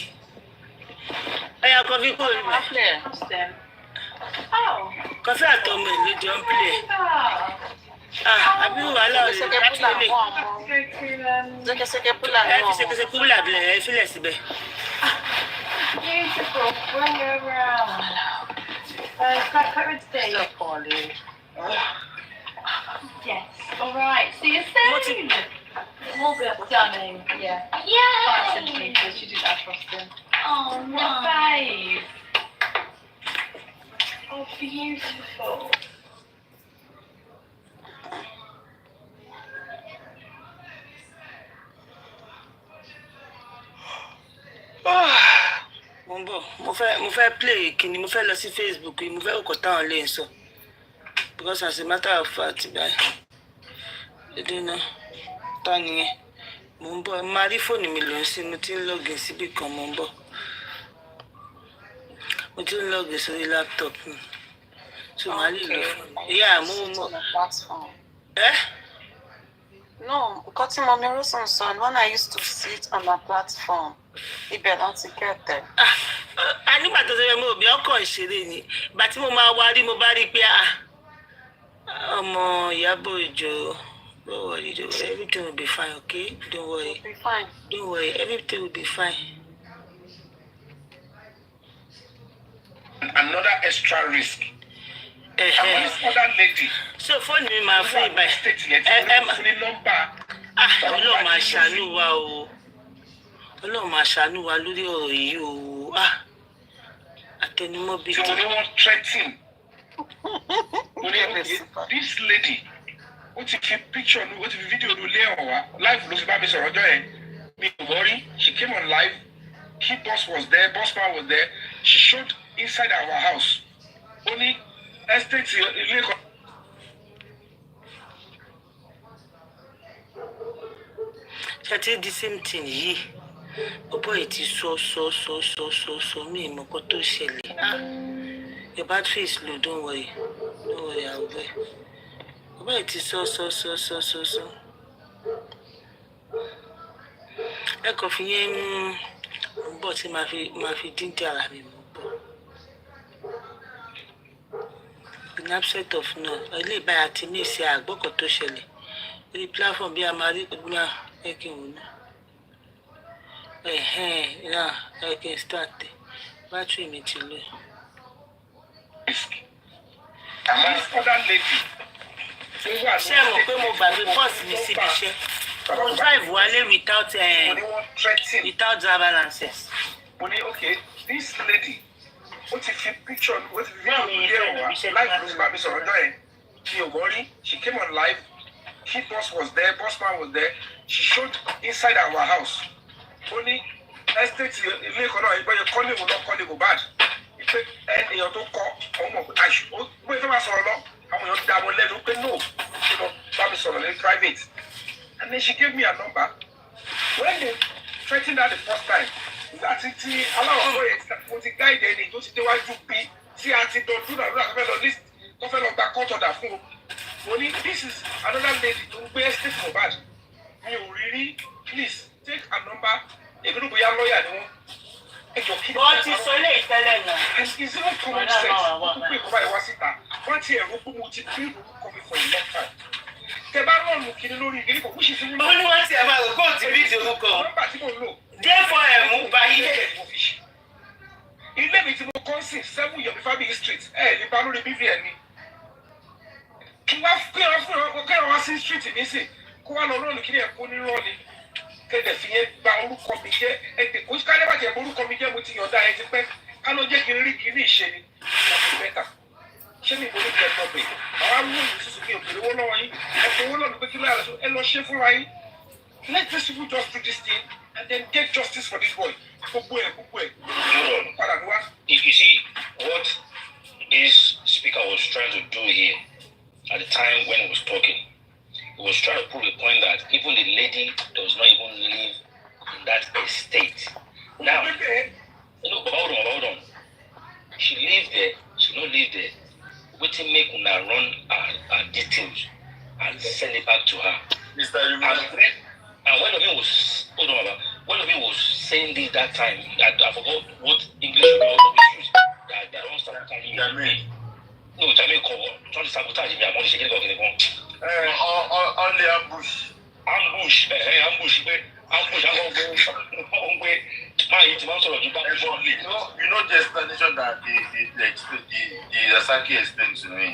ọ̀yà kọfí kò rí mi. kọfí àtọmọ ìlú jọ ń pilẹ̀. àbí wàhálà ọ̀rẹ́ láti lè. sékèsékè bólà ẹ fi sékèsékè bólà bìlẹ̀ ẹ filẹ̀ síbẹ̀. Beautiful, bring it around. Yes, alright, see you soon. All good, stunning, yeah. 5 centimeters, you did that frosting. Oh, no. Babe. Oh, beautiful. mo ń bọ̀ mo fẹ́ play kíni mo fẹ́ lọ sí Facebook mo fẹ́ kọ́ táwọn lè sọ because as a matter of fact báyìí dédé náà tá nìyẹn mo ń bọ̀ máa rí fóònù mi lòún sí mo ti ń login síbì kan mo ń bọ̀ mo ti ń login sórí laptop mi so màá lè lọ fóònù ìyá mo No, nǹkan tí Mọ́mí Rosan sọ when I used to sit on the platform ibẹ̀ láti kẹ́tẹ̀. nígbà tó ṣe mo bí ọkọ̀ ìṣeré ni ìgbà tí mo máa wá rí mo bá rí pé ọmọ Ìyábọ̀ Òjó don't worry everything will be fine okay don't worry everything will be fine. Another extra risk. Other lady. So fóònù mi máa fún ìbá Ọlọ́run máa ṣàánú wa o Ọlọ́run máa ṣàánú wa lórí ọ̀rọ̀ yìí o. Àtẹnumọ́ bíi So they won't threaten. This lady, what if you picture, what if you video live ló fi bá mi sọ̀rọ̀ ọjọ́ yẹn. Mi ò worry, she came on live. Key boss was there, boss man was there. She showed inside our house. Only estate ilé kan. Ṣé the same thing yìí? Ọ̀pọ̀ èyí ti sọ mí ìmọ̀ kan tó ṣẹlẹ̀. Your battery is low, don't worry. Don't worry, I'll be. Ọ̀pọ̀ èyí ti sọ. Ẹ kàn fi yẹn ń bọ̀ tí máa fi díjà ara mi mú bọ̀. In absence of no, ilé ìbára ti ní ìṣe àgbọ̀kọ̀ tó ṣẹlẹ̀. Orí platform bí a máa rí gbogbo kí n wò ná. I can start. Battery mi ti low. Ṣé mo pé mo gbàgbé pọ́ọ̀sì mi síbi iṣẹ́? Mo drive wálé without driver license. Money, okay, this lady, what if you picture, what if you video live ló fi bá mi sọ̀rọ̀ ọjọ́ yẹn. Mi ò worry, she came on live. Key boss was there, boss man was there. She showed inside our house. Only estate ilé kan náà ìgbẹ́ yẹn kọ́lé wò lọ kọ́lé wò bad. Ìpè èèyàn tó kọ́ ọmọ àṣù ó gbé tó bá sọ̀rọ̀ lọ àwọn èèyàn dá wọn lẹ́nu pé no ṣe lọ bá mi sọ̀rọ̀ ní private. And then she gave me a number. When they threatened her the first time, that ti aláwọ̀ ọ̀rọ̀ yẹn mo ti guide ẹni tó ti déwájú bí tí a ti dọ̀dún náà lóra tó fẹ́ lọ gba court order fún o. Mo ní this is another lady tó ń gbé estate for bad. Mi ò rí rí, please take a number. Èmi ló bóyá lọ́ọ̀yà ni wọ́n. Wọ́n ti sọ ilé ìtẹ́lẹ̀ náà. It's not common sense. Wọ́n pè kọ́ báyìí wá síta. Wọ́n ti ẹ̀rọ pé mo ti bí orúkọ mi for a long time. Tẹ bá rọrùn kiri lórí ìgbérí kò kúṣì sí nínú. Mo ní wọ́n ti ẹ̀ máa rò kóòtù bí ti orúkọ. Nọ́mbà tí mo lò. Therefore ẹ̀ mú báyìí. Ilé mi tí mo kọ́ sí 7 Yomi Family Street ní bá lórí BVN ni. Kí wọ́n wá sí street nísìn kó wá lọ lọ́ọ̀nù kí ni ẹ̀kọ́ nírọ̀ ni. Kẹ̀dẹ̀ fi yẹn gba orúkọ mi jẹ́ ẹ̀dẹ̀ kó ká lè bàjẹ́ orúkọ mi jẹ́ mo ti yọ̀ǹda ẹ̀ ti pẹ́ ká ló jẹ́ kí n rí kí ní ìṣe ni. Ọ̀pọ̀ mẹ́ta. Ṣé mi ìbòrí jẹ́ ọ̀bẹ? Àwọn amúlùmí sísun mi ò bèrè owó lọ́wọ́ yín. Ẹ̀fọ́ owó lọ́dún pé kí lóyà lọ́sọ ẹ lọ ṣe fúnra yín. Let these people just do this thing and then get justice for this boy. Gbogbo ẹ̀. Padà wá. If you see what this speaker was trying to do here at the time when he was talking, he was trying to prove a point that even the lady does not even live in that estate. Now, look, hold on. She lived there, she not live there. Waiting make una run her details and send it back to her. Mr. And one of you was one of you was saying this that time. I forgot what English we always use. That they don't sabotage me. No, Jamaica trying to sabotage me. I'm only shaking it again. Only ambush. Ambush. You know the explanation that the Asaki explained to me.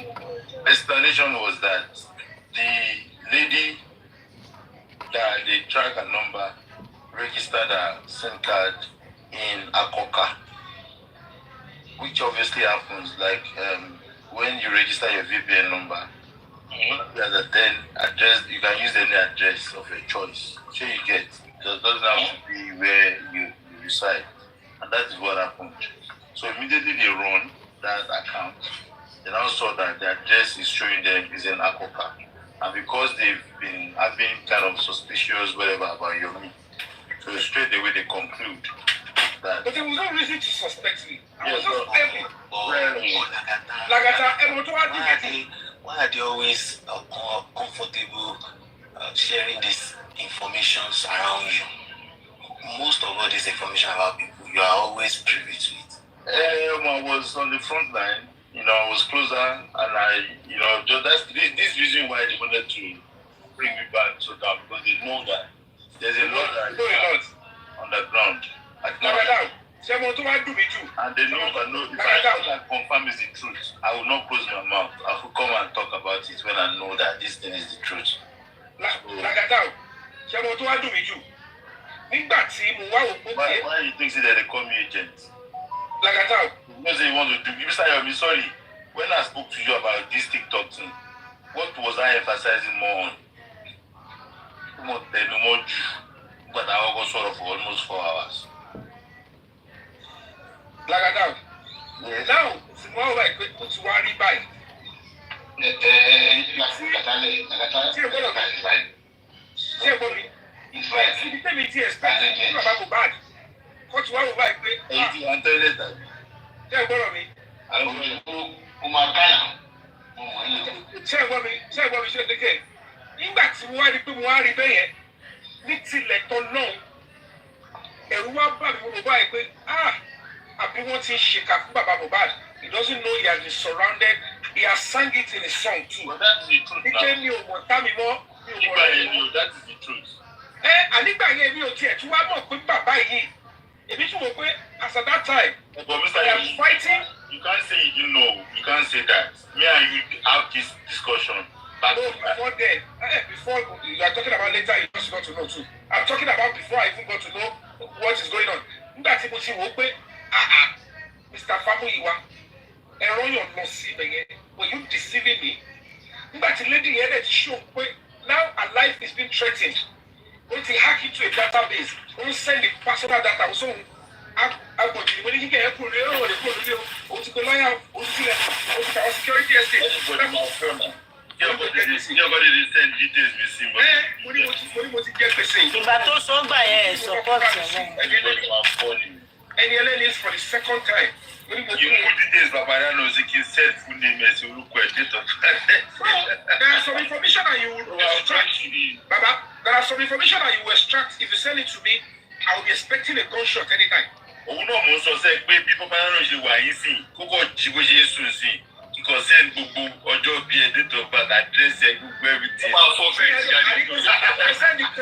The explanation was that the lady that they track a number registered a SIM card in Akoka, which obviously happens like when you register your VPN number. There's a then address, you can use any address of your choice. So you get, it doesn't have to be where you reside. And that is what happened. So immediately they run that account. They now saw that the address is showing them is in Akoka. And because they've been having kind of suspicious whatever about Yomi, so straight away they conclude that. But there was no reason to suspect me. I was just happy. Why are they always comfortable sharing these informations around you? Most of all this information about people, you are always privy to it. I was on the front line, I was closer, and that's this reason why they wanted to bring me back so that because they know that there's a lot that on the ground. And they know that if I confirm is the truth, I will not close my mouth. I will come and talk about it when I know that this thing is the truth. nígbà tí mo wá wò pé Why you think say that they call me agent? Lagata. You know say you want to do. Mr. Yomi, sorry. When I spoke to you about this TikTok thing, what was I emphasizing more on? But I almost saw for almost 4 hours. Lagata. Yes. Now, it's more like put to worry by. What's wrong with my nígbà tí wọ́n rí pé wọ́n á rí bẹ́yẹn ní tilẹ̀ tọ́ náà ẹ̀rù wá bà mí mo báyìí pé àbí wọ́n ti ń ṣèkà fún bàbá Mohbad. He doesn't know he has been surrounded. He has sang it in his song too. But that is the truth. Ike mi ò mọ̀ tá mi mọ́. That is the truth. Ànígbà yẹn mi ò tiẹ̀ tí wàá mọ̀ pé bàbá yìí èmi tún mọ̀ pé as at that time But Mr. I am fighting. You can't say you didn't know. You can't say that. Me and you have this discussion. No, before then, before you are talking about later, you just got to know too. I'm talking about before I even got to know what is going on. Nígbà tí mo ti wò ó pé Mr. Famuyiwa, ẹ̀rọ yàn lọ sí ibẹ̀ yẹn, were you deceiving me? Nígbà tí lady yẹn dẹ̀ ti show pé now her life is being threatened. Ó ti hack into a database, ó ń send the personal data, ó sọ̀rọ̀ agbọ̀dì ìwé ní kíkẹ́ ẹ̀ kúrò ní ẹ̀rọ rẹ̀ kúrò nílé o ti pe lọ́yà o ti sílẹ̀ o ti tàwọn security estate. Nobody dey send details with him. Mo ní mo ti jẹ́ gbèsè. Ìgbà tó sọ ń gbà yẹn support ẹ̀. Ẹni ẹlẹ́ni is for the second time. You put details Babarano say kí n set full name ẹ̀ sí orúkọ ẹ̀ date of birth. There are some information that you will extract. Baba, there are some information that you will extract. If you send it to me, I will be expecting a gunshot anytime. Òun náà mo ń sọ sẹ́ pé bí Babarano ṣe wà yín sí kókó jí bó ṣe é sùn sí kò send gbogbo ọjọ́ bí ẹ̀ date of birth address ẹ̀ gbogbo everything. I send it to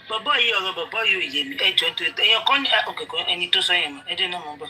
bọ̀bọ̀ yìí ọ̀rọ̀ bọ̀bọ̀ yìí ò yé mi ẹjọ́ tó èèyàn kan ní òkèkè ẹni tó sọ yẹn mọ́ ẹdẹ náà mọ́ bọ̀.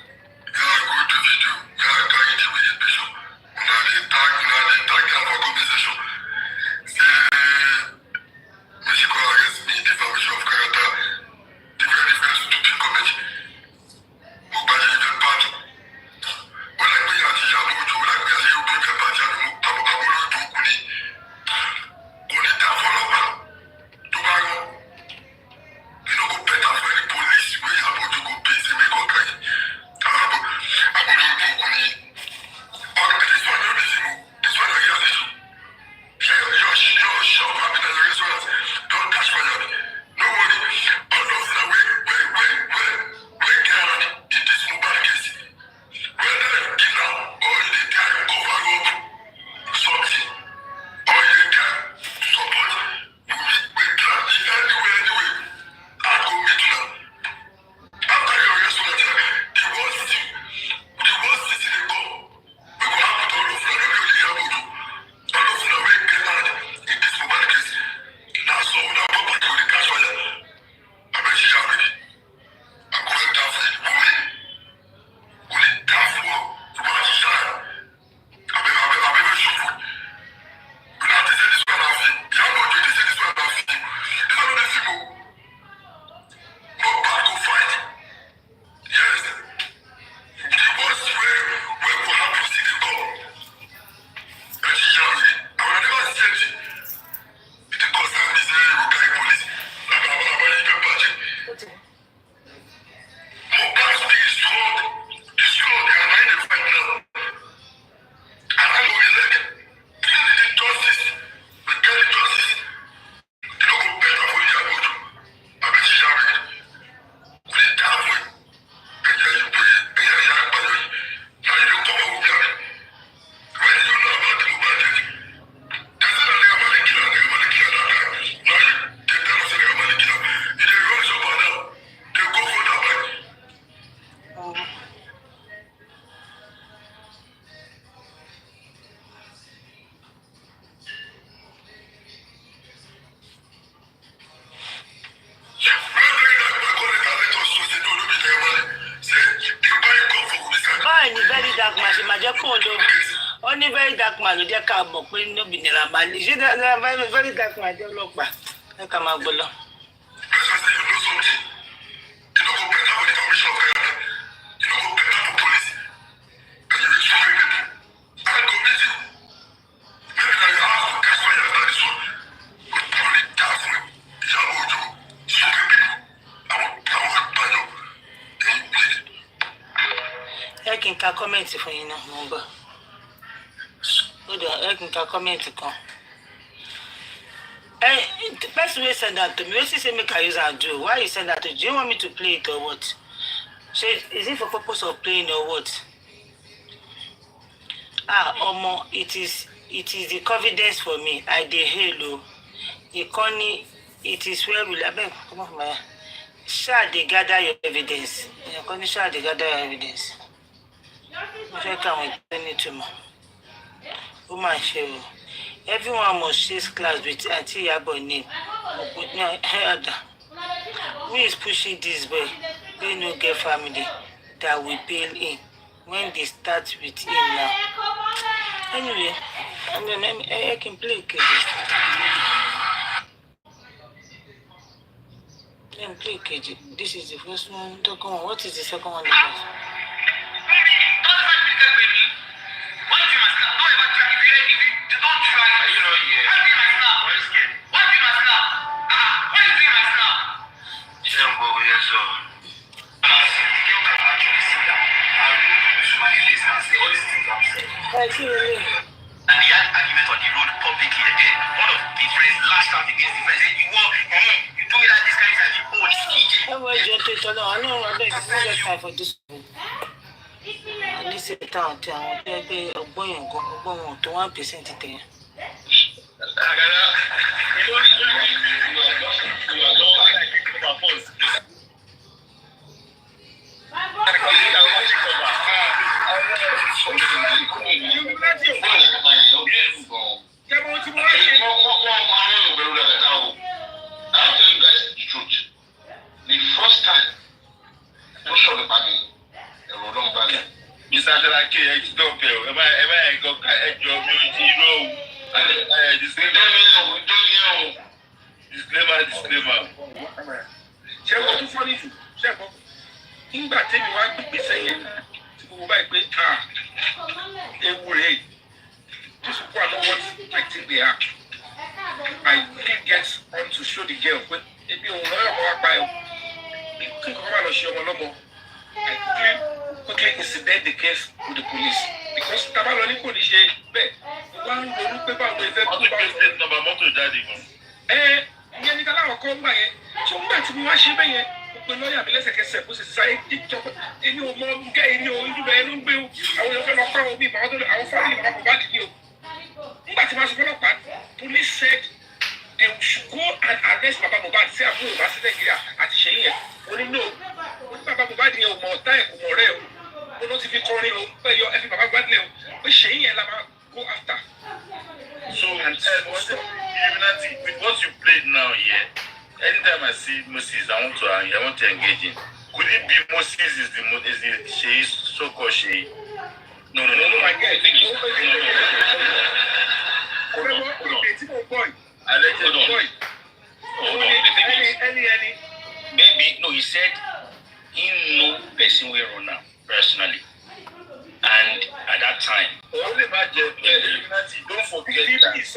Only very dark man, you can't book when no be near man. Is it very dark man? Don't look back. I come out below. I can comment for you now, number. Hold on, I can comment to come. The person will send that to me. What's say make I use and do? Why you send that to? Do you want me to play it or what? So is it for purpose of playing or what? Omo, it is the confidence for me. I dey hello. Economy, it is where we come on, my. Shall they gather your evidence? Shall they gather your evidence? I can't wait to me. Woman, everyone must chase class with Auntie Yabo name. Who is pushing this way? They no get family that will bail in when they start with him now. Anyway, I can play KG. Let me play KG. This is the first one. What is the second one? And he had argument on the road publicly. Again, one of the friends lashed out against the friend. Said, you do me like this guy is like, oh, it's KJ. I know, I don't have time for this. At least it's down to a boy and go to 1% again. I'll tell you guys the truth. The first time, don't show the money. Mr. Shalaki, stop here. Am I go disclaimer. Ṣé wọ́n tún fọ́ ní ìṣù? Ṣé ẹ̀kọ́? Nígbà tí mi wá gbèsè yẹn tí mo bá gbé ewu rèé, this is what I want to take the act. I quickly get on to show the girl pé ebi òun lọ́yọ̀ kọ́ wá pa ẹ̀ kí nǹkan bá lọ ṣe ọmọ lọ́mọ. I quickly incident the case with the police because tábà lọ ní kò ní ṣe bẹ́ẹ̀ wá ń ronú pé báwo ẹgbẹ́ tó bá wọ́n nọ́mbà mọ́tò jáde gan. Ìyẹn ní káláwọ̀ kọ́ ń gbà yẹn tí ó ń gbà tí mo wá ṣe bẹ́ẹ̀ yẹn mo pe lọ́ọ̀yà mi lẹ́sẹ̀kẹsẹ̀ bó ṣe sáyé díjọ́ pé èmi ò mọ gẹ́ èmi ò ojú bẹ́ẹ̀ ló ń gbé o àwọn èèyàn fẹ́ lọ pa omi ìbáwọ́ tó lọ àwọn fáwọn ìbáwọ́ kò bá dìde o. Nígbà tí wọ́n sọ fọlọ́pàá police said they should go and arrest Baba Mohbad sí àbúrò wá sí Nàìjíríà àti ṣe yẹn mo ní no mo ní Baba Mohbad yẹn ò mọ ọ̀tá ẹ̀ kò mọ̀ rẹ̀ o mo ló ti fi kọrin o pé yọ ẹ fi Baba Mohbad lẹ̀ o pé ṣe yẹn la máa go after. So with what you played now here, anytime I see Moses, I want to engage him. Could it be Moses is the Shei, so-called Shei? No, my guy. Maybe no, he said he know person will run now personally. And at that time, don't forget that. If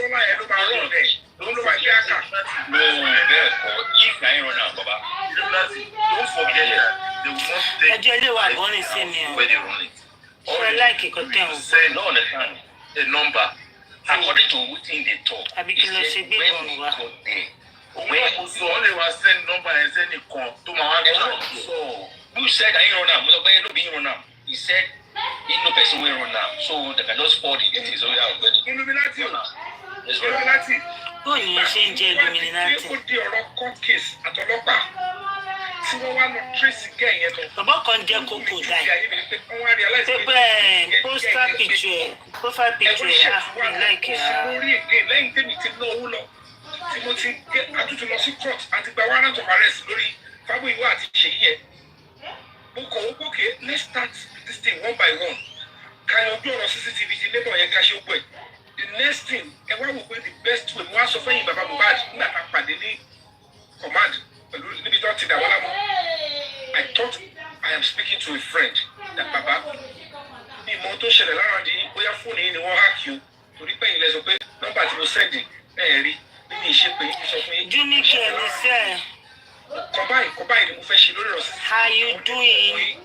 I run out, Baba, don't forget that they will not take where they run it. I like it. Say no understand a number. According to what they talk, he said when he got there, when so only was send number and send it to my so who said I run out? He said he no person will run now, so they can just forward the details. So Illuminati. Ó ní ṣe ń jẹ́ Illuminati. Ó di ọ̀rọ̀ court case àtọlọ́pàá tí wọ́n wá lọ trace gẹ̀ yẹn lọ. Bàbá kan jẹ́ kókó dáì. Ṣé pé poster picture profile picture I like it. Lórí èdè lẹ́yìn tèmi ti ná owó lọ tí mo ti àtúntò lọ sí court àti gba warrant of arrest lórí Fábóyìnwá àti Ṣèyí yẹn. Mo kọ̀ wọ́n gòkè let's start this thing one by one. yanjú ọ̀rọ̀ CCTV ti labour yẹn ká ṣe gbọ́ ẹ̀. The next thing ẹ wá wò pé the best way mo wá sọ fẹ́yìn bàbá Mohbad nígbà tá a pàdé ní command pẹ̀lú níbi tó ti dà wọ́n lámú. I thought I am speaking to a friend that baba mi mọ tó ṣẹlẹ̀ lára di bóyá fóònù yìí ni wọ́n hack you torí pé ilẹ̀ sọ pé nọ́mbà tí mo sẹ́ndì ẹ̀ rí nínú ìṣe pé kí sọ fún yín. Domenica ló sẹ́. Kọ́ báyìí ni mo fẹ́ ṣe lórí ọ̀rọ̀ sí. How you doing?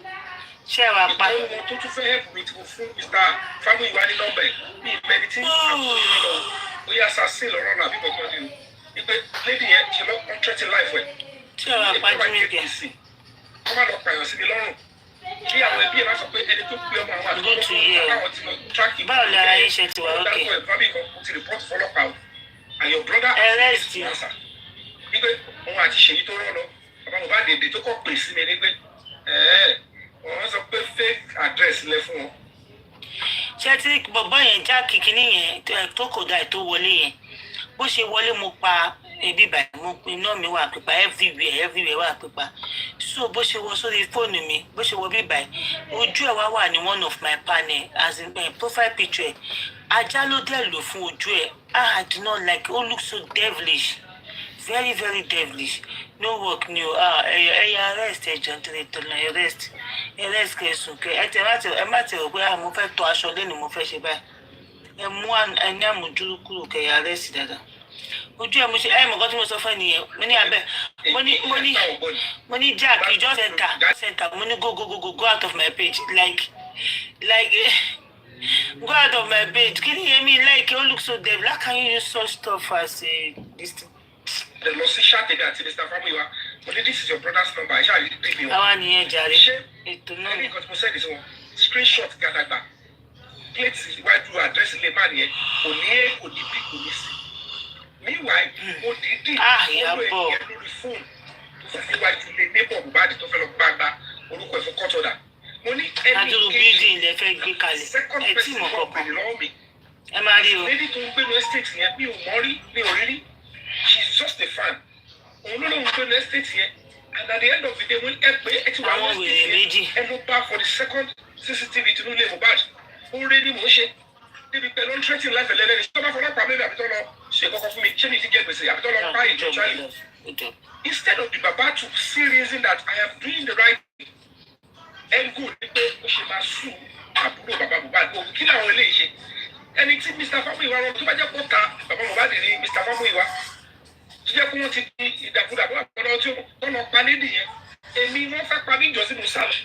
Ṣé wàá pa? Ìtọ́jú tó tún fẹ́ help mi tí mo fún Mr. Famuyiwa ní nọ́mbà ẹ̀ ní ìmẹ́ni tí àkóyè lọ bóyá assassin lọ́rọ̀ náà àbí bọ̀tọ́ ni o pé lady yẹn ṣe lọ threaten life ẹ̀. Ṣé wàá pa Domenica? Wọ́n máa lọ pààyàn sí mi lọ́rùn kí àwọn ẹbí ẹ̀ bá sọ pé ẹni tó pé ọmọ àwọn àdúgbò tó àwọn ti lọ track báwo ni ara yín ṣe ti wà ókè? dákọ̀ ẹ̀ fábí kan mo ti report fọlọ́pàá o and your brother arrest you. wípé òun àti ṣèyí tó rán lọ bàbá mo bá dèdè tó kọ́ pè sí mi ní pé wọ́n sọ pé fake address lẹ fún wọn. Ṣé tí bọ̀bọ́ yẹn já kìkìnní yẹn tó kò dá ètò wọlé yẹn bó ṣe wọlé mo pa ebi báyìí mo iná mi wà pípa everywhere wà pípa so bó ṣe wọ sórí fóònù mi bó ṣe wọ bí báyìí ojú ẹ̀ wá wà ní one of my panel as in profile picture ẹ̀ ajá ló dẹ̀ lò fún ojú ẹ̀ I do not like ó look so devilish very very devilish no work ni o ẹ̀yà arrest ẹ̀jọ̀ nítorí ìtọ́nà arrest kẹsùn kẹ ẹ má tẹ̀ rò pé mo fẹ́ tọ aṣọ lẹ́nu mo fẹ́ ṣe báyìí ẹ mú ẹni àmójúrú kúrò kẹyà arrest dáadáa ojú ẹ mo ṣe ẹ mọ̀ nǹkan tí mo sọ fún ẹ nìyẹn mo ní abẹ mo ní jack you just enter mo ní go out of my page like go out of my page kí ni èmi like ó look so devil how can you use such stuff as this thing. The lọ sí ṣáàtẹ̀dẹ̀ àti Mr. Famuyiwa mo ní this is your brother's number ẹ ṣáà lè dé mi o. àwa nìyẹn jàre ètò náà ẹni nǹkan tí mo sẹ́ni sí wọn screenshot gàdàgbà plate iwájú àdírẹ́sì lè má nìyẹn kò ní a kò ní b kò ní c. Meanwhile mo dìídì olú ènìyàn lórí fóònù tó fi wájú ilé neighbor Mohbad tó fẹ́ lọ gbàgbà orúkọ ẹ̀ fún court order. Mo ní ẹni kejì second person wọ́n bèrè lọ́wọ́ mi. ẹ máa rí o. lady tó ń gbénu estate yẹn mi ò mọ̀ rí mi ò rí rí she is just a fan. òun ló lóun gbénu estate yẹn and at the end of the day wọ́n ẹ pé ẹ ti wà ní estate yẹn ẹ ló bá for the second CCTV tinú ilé Mohbad ó rí ní mò ń ṣe débi pẹ̀lú ń threatening life ẹlẹ́lẹ́ni ṣé tó bá fọlọ́pàá mẹ́rin àbí tó lọ ṣe kọ́kọ́ fún mi ṣé mi ti jẹ gbèsè àbí tó lọ bá ìjọ Charlie. Instead of the baba to see reason that I am doing the right thing and good ni pé ó ṣe máa sùn àbúrò bàbá Mohbad òun kí làwọn eléyìí ṣe ẹni tí Mr. Famuyiwa rọ tó bá jẹ́ kó ta bàbá Mohbad ní Mr. Famuyiwa tó jẹ́ kó wọ́n ti di ìdàkudà bó àpọ̀lọ́ tí wọ́n lọ pa lédi yẹn èmi wọ́n fẹ́ pa mí ìjọsìn mo sálọ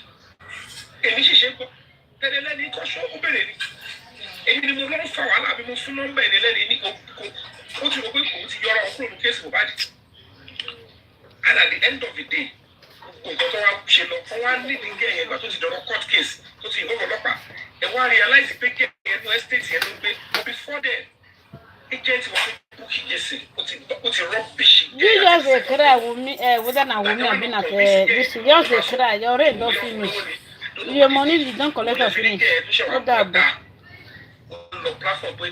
èmi ṣìṣe gbọ́ tẹ́lẹ̀ lẹ́ni kọ́ṣọ́ ó bèrè ni èmi ni mo lọ fa wàhálà bí mo fún nọ́mbà ẹni lẹ́ni ní kò ó ti rò pé kò ti yọra ọkùnrin ní kéèsì Mohbad and at the end of the day nǹkan tó wá ṣe lọ fún wa nídìí gẹ̀yẹ̀ ìgbà tó ti dọ̀rọ̀ court case tó ti ìbọn ọlọ́pàá ẹ wá realize pé gẹ̀yẹ̀ ẹnu estate yẹn ló ń gbé but before then agent wọn fi búkì jẹsẹ ó ti rubbish. You just dey cry whether na Wunmi abi na this just dey cry your rain don finish your money you don collect am finish ó dàbọ̀. lọ platform pé